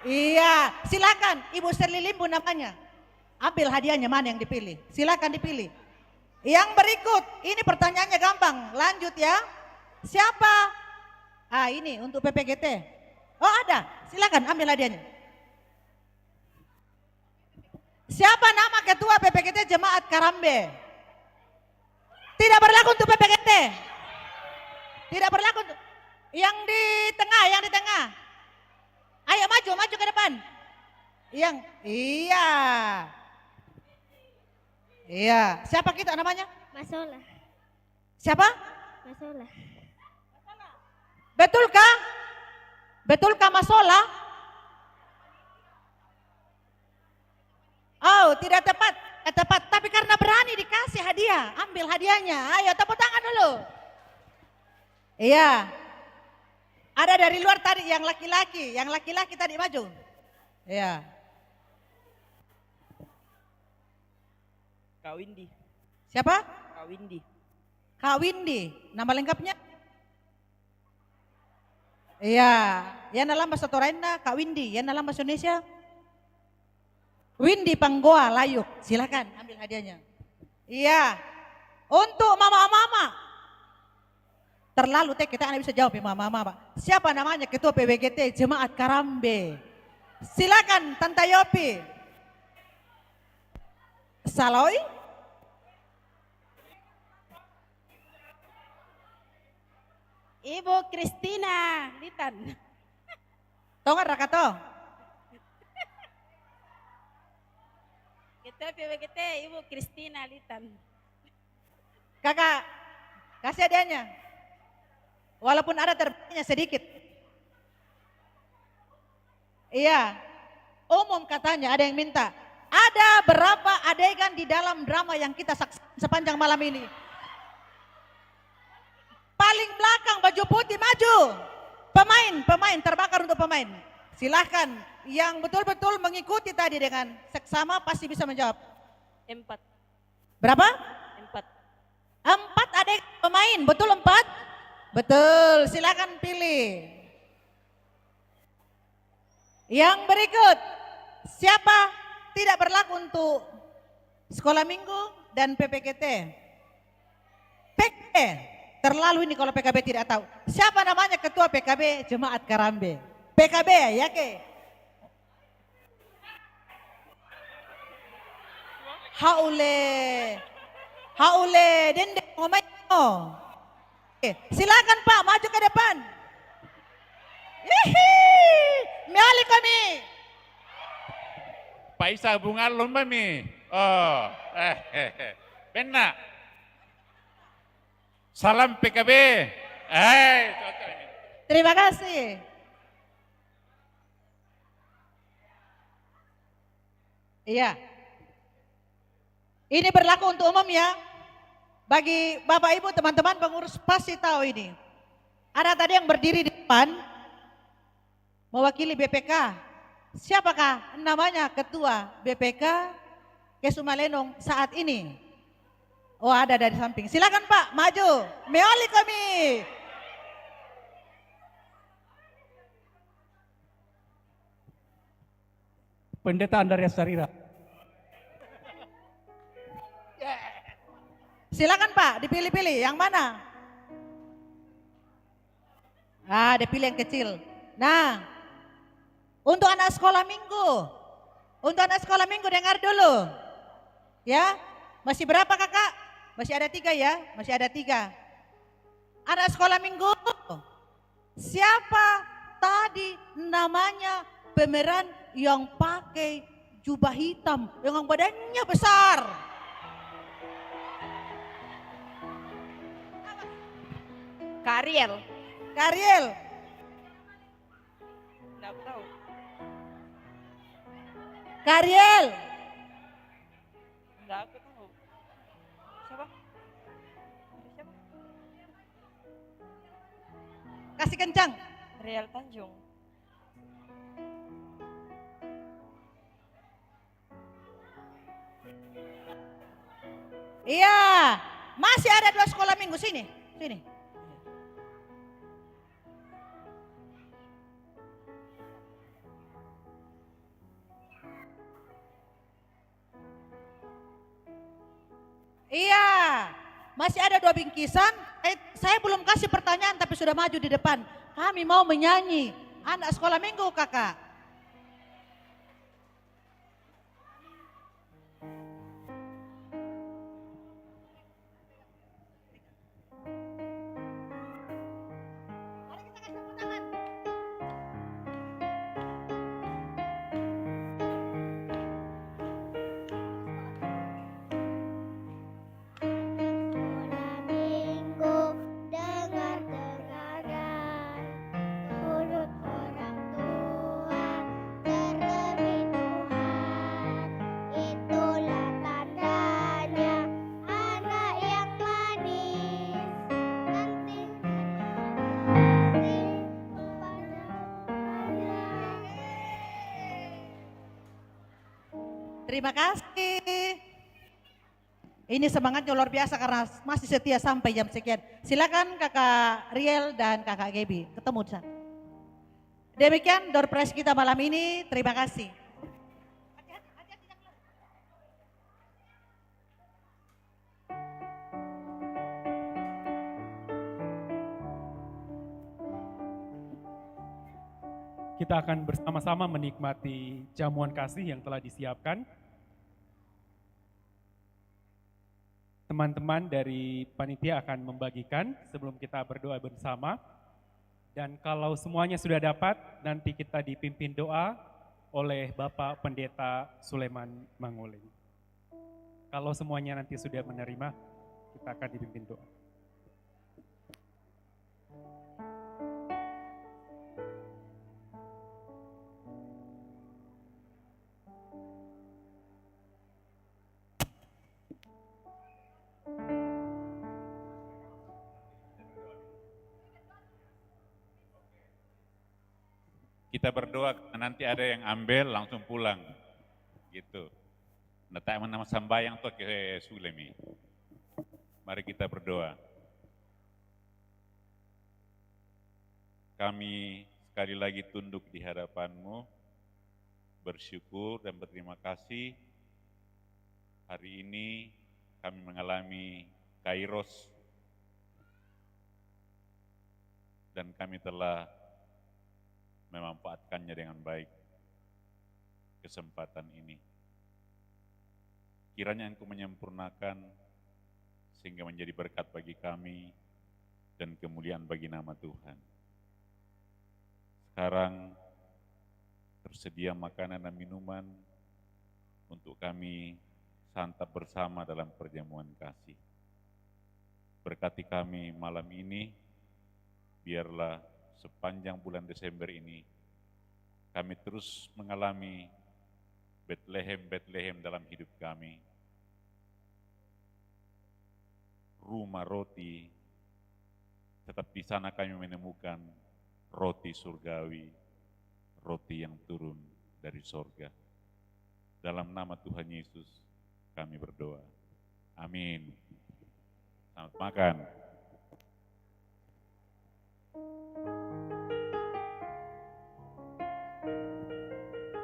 Iya, silakan. Ibu Shirley Limbu namanya. Ambil hadiahnya, mana yang dipilih? Silakan dipilih. Yang berikut, ini pertanyaannya gampang. Lanjut ya. Siapa? Ini untuk PPGT. Oh ada, silakan ambil hadiahnya. Siapa nama ketua PPGT Jemaat Karambe? Tidak berlaku untuk PPGT. Tidak berlaku untuk... Yang di tengah, yang di tengah. Ayo maju, maju ke depan. Iya. Iya. Siapa kita namanya? Masola. Siapa? Masola. Betulkah? Betulkah Masola? Oh, tidak tepat. Tepat, tapi karena berani dikasih hadiah, ambil hadiahnya. Ayo tepuk tangan dulu. Iya. Ada dari luar tadi yang laki-laki tadi maju. Iya. Kak Windy. Siapa? Kak Windy. Kak Windy. Nama lengkapnya? Iya. Yang dalam bahasa Toraina Kak Windy. Yang dalam bahasa Indonesia? Windy Panggoa Layuk. Silakan ambil hadiahnya. Iya. Untuk mama-mama. Terlalu kita bisa jawab ya mama-mama, Pak. Siapa namanya Ketua PBGT Jemaat Karambe? Silakan Tante Yopi. Saloi? Ibu Kristina Litan. Tongan Rakato. Ketua PBGT Ibu Kristina Litan. Kakak, kasih hadiahnya. Walaupun ada terbaiknya sedikit. Iya, umum katanya ada yang minta. Ada berapa adegan di dalam drama yang kita saksikan sepanjang malam ini? Paling belakang baju putih maju. Pemain terbakar untuk pemain. Silahkan yang betul-betul mengikuti tadi dengan seksama pasti bisa menjawab. 4. Berapa? 4. 4 adegan pemain, betul 4? Betul, silakan pilih. Yang berikut, siapa tidak berlaku untuk sekolah minggu dan PPKT? PKB, terlalu ini kalau PKB tidak tahu. Siapa namanya Ketua PKB Jemaat Karambe? PKB, ya ke? Haule, dende ngomayo. Silakan Pak, maju ke depan. Miali kami. Pak Isa bunga lomba mi. Oh, benar. Salam PKB. Terima kasih. Iya. Ini berlaku untuk umum ya. Bagi Bapak Ibu teman-teman pengurus pasti tahu ini. Ada tadi yang berdiri di depan mewakili BPK. Siapakah namanya Ketua BPK Kesumalenong saat ini? Oh ada dari samping. Silakan Pak maju. Meoli kami. Pendeta Andreas Sarira. Silakan Pak, dipilih-pilih. Yang mana? Dipilih yang kecil. Nah, untuk anak sekolah minggu. Untuk anak sekolah minggu dengar dulu. Ya, masih berapa kakak? Masih ada 3 ya? Masih ada 3. Anak sekolah minggu. Siapa tadi namanya pemeran yang pakai jubah hitam yang badannya besar? Kariel. Enggak tahu. Kariel. Enggak aku tahu. Siapa? Kasih kencang. Riel Tanjung. Iya, masih ada 2 sekolah minggu sini. Iya, masih ada 2 bingkisan. Saya belum kasih pertanyaan tapi sudah maju di depan. Kami mau menyanyi anak sekolah minggu kakak. Terima kasih. Ini semangatnya luar biasa karena masih setia sampai jam sekian. Silakan Kakak Riel dan Kakak Gaby ketemu di sana. Demikian door prize kita malam ini. Terima kasih. Kita akan bersama-sama menikmati jamuan kasih yang telah disiapkan. Teman-teman dari panitia akan membagikan sebelum kita berdoa bersama. Dan kalau semuanya sudah dapat, nanti kita dipimpin doa oleh Bapak Pendeta Sulaiman Manguling. Kalau semuanya nanti sudah menerima, kita akan dipimpin doa. Kita berdoa, nanti ada yang ambil langsung pulang. Gitu. Nah, tak nama sambayang tuh ke Sulemi. Mari kita berdoa. Kami sekali lagi tunduk di hadapan-Mu, bersyukur dan berterima kasih. Hari ini kami mengalami Kairos dan kami telah memanfaatkannya dengan baik kesempatan ini. Kiranya Engkau menyempurnakan sehingga menjadi berkat bagi kami dan kemuliaan bagi nama Tuhan. Sekarang tersedia makanan dan minuman untuk kami santap bersama dalam perjamuan kasih. Berkati kami malam ini, biarlah sepanjang bulan Desember ini, kami terus mengalami Betlehem dalam hidup kami. Rumah roti, tetap di sana kami menemukan roti surgawi, roti yang turun dari sorga. Dalam nama Tuhan Yesus kami berdoa. Amin. Selamat makan.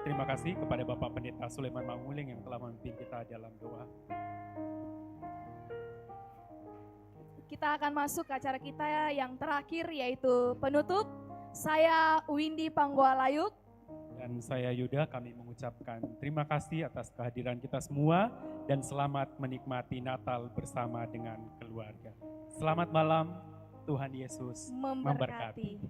Terima kasih kepada Bapak Pendeta Sulaiman Manguling yang telah memimpin kita dalam doa. Kita akan masuk ke acara kita yang terakhir yaitu penutup. Saya Windy Panggoalayuk. Dan saya Yuda, kami mengucapkan terima kasih atas kehadiran kita semua dan selamat menikmati Natal bersama dengan keluarga. Selamat malam, Tuhan Yesus memberkati.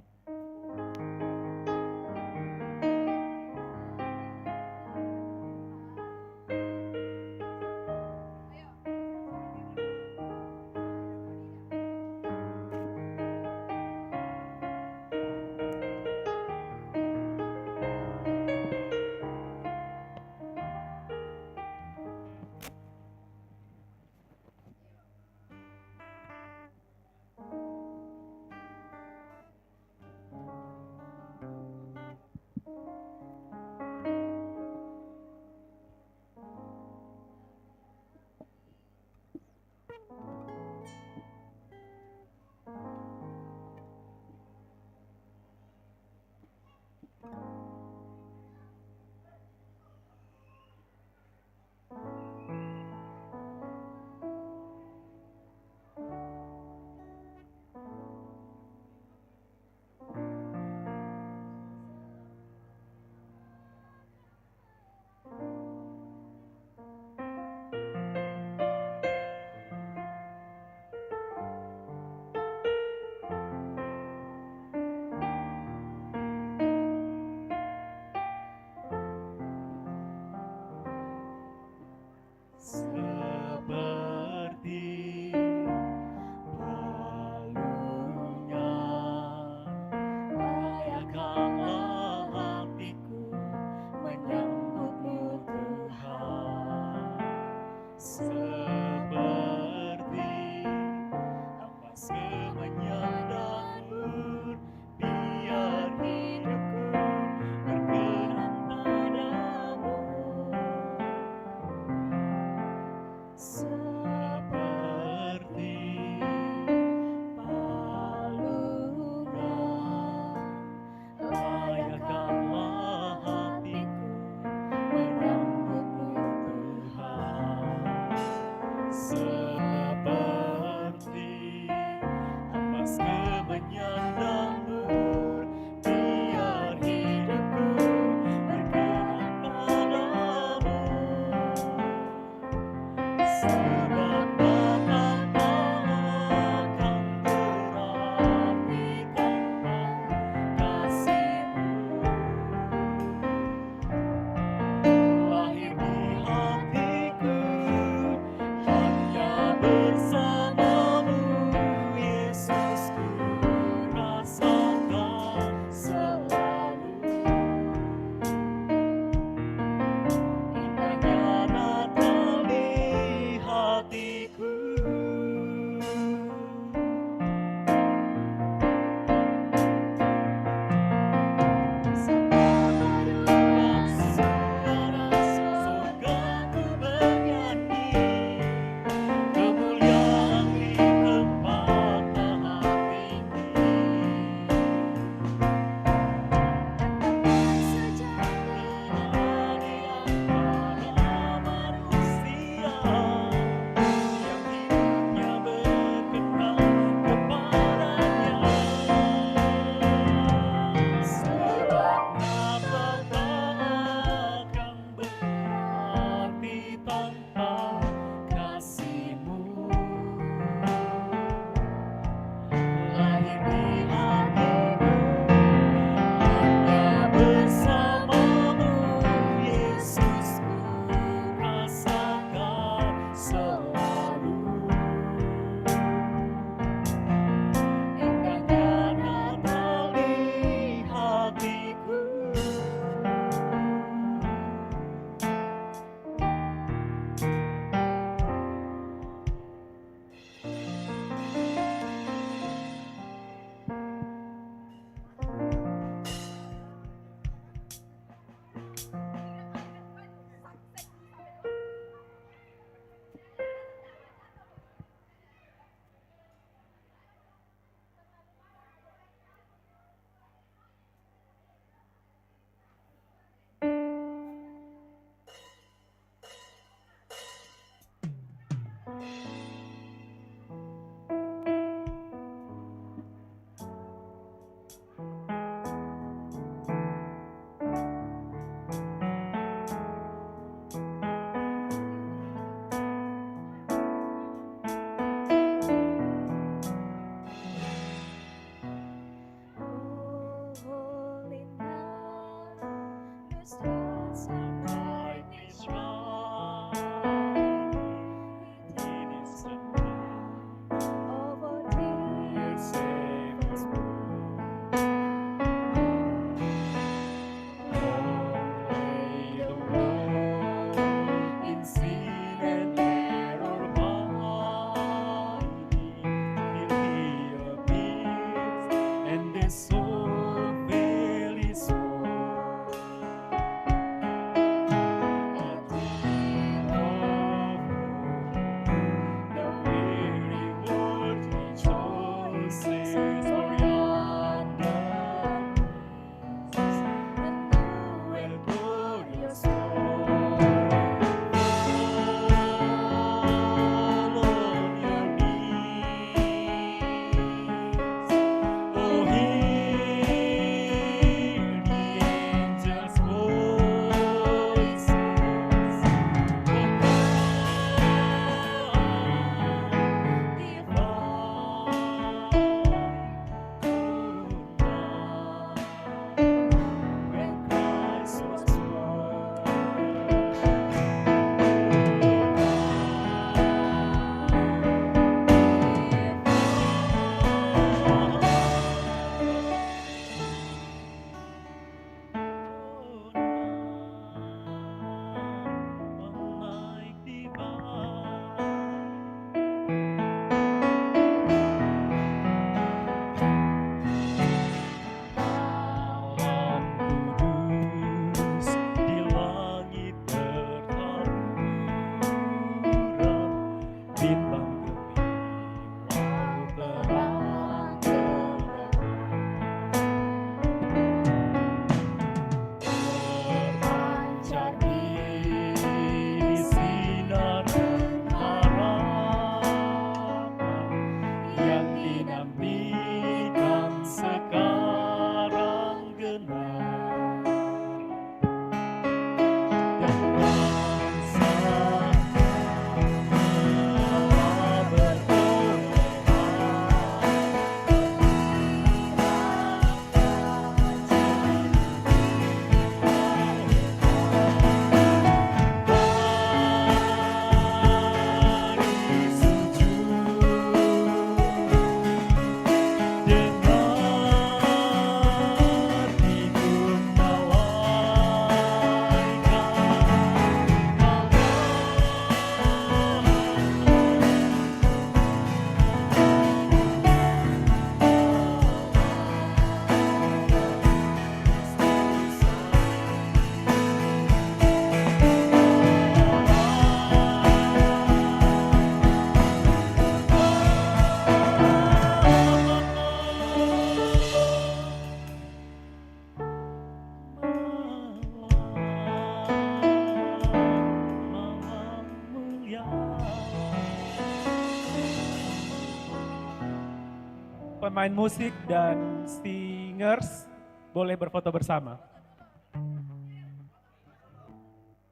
Pemain musik dan singers boleh berfoto bersama.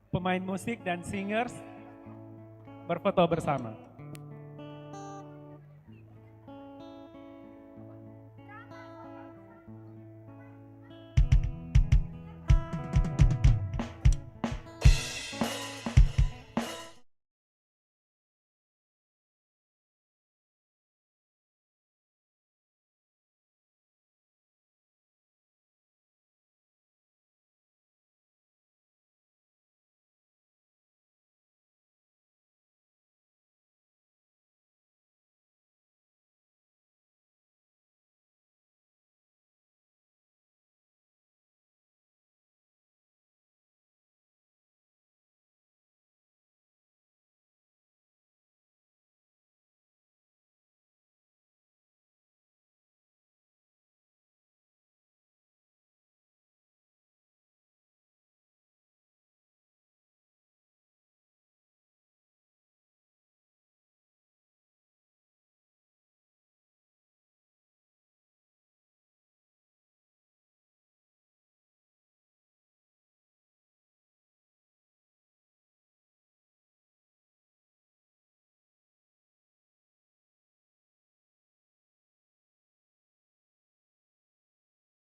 Pemain musik dan singers berfoto bersama.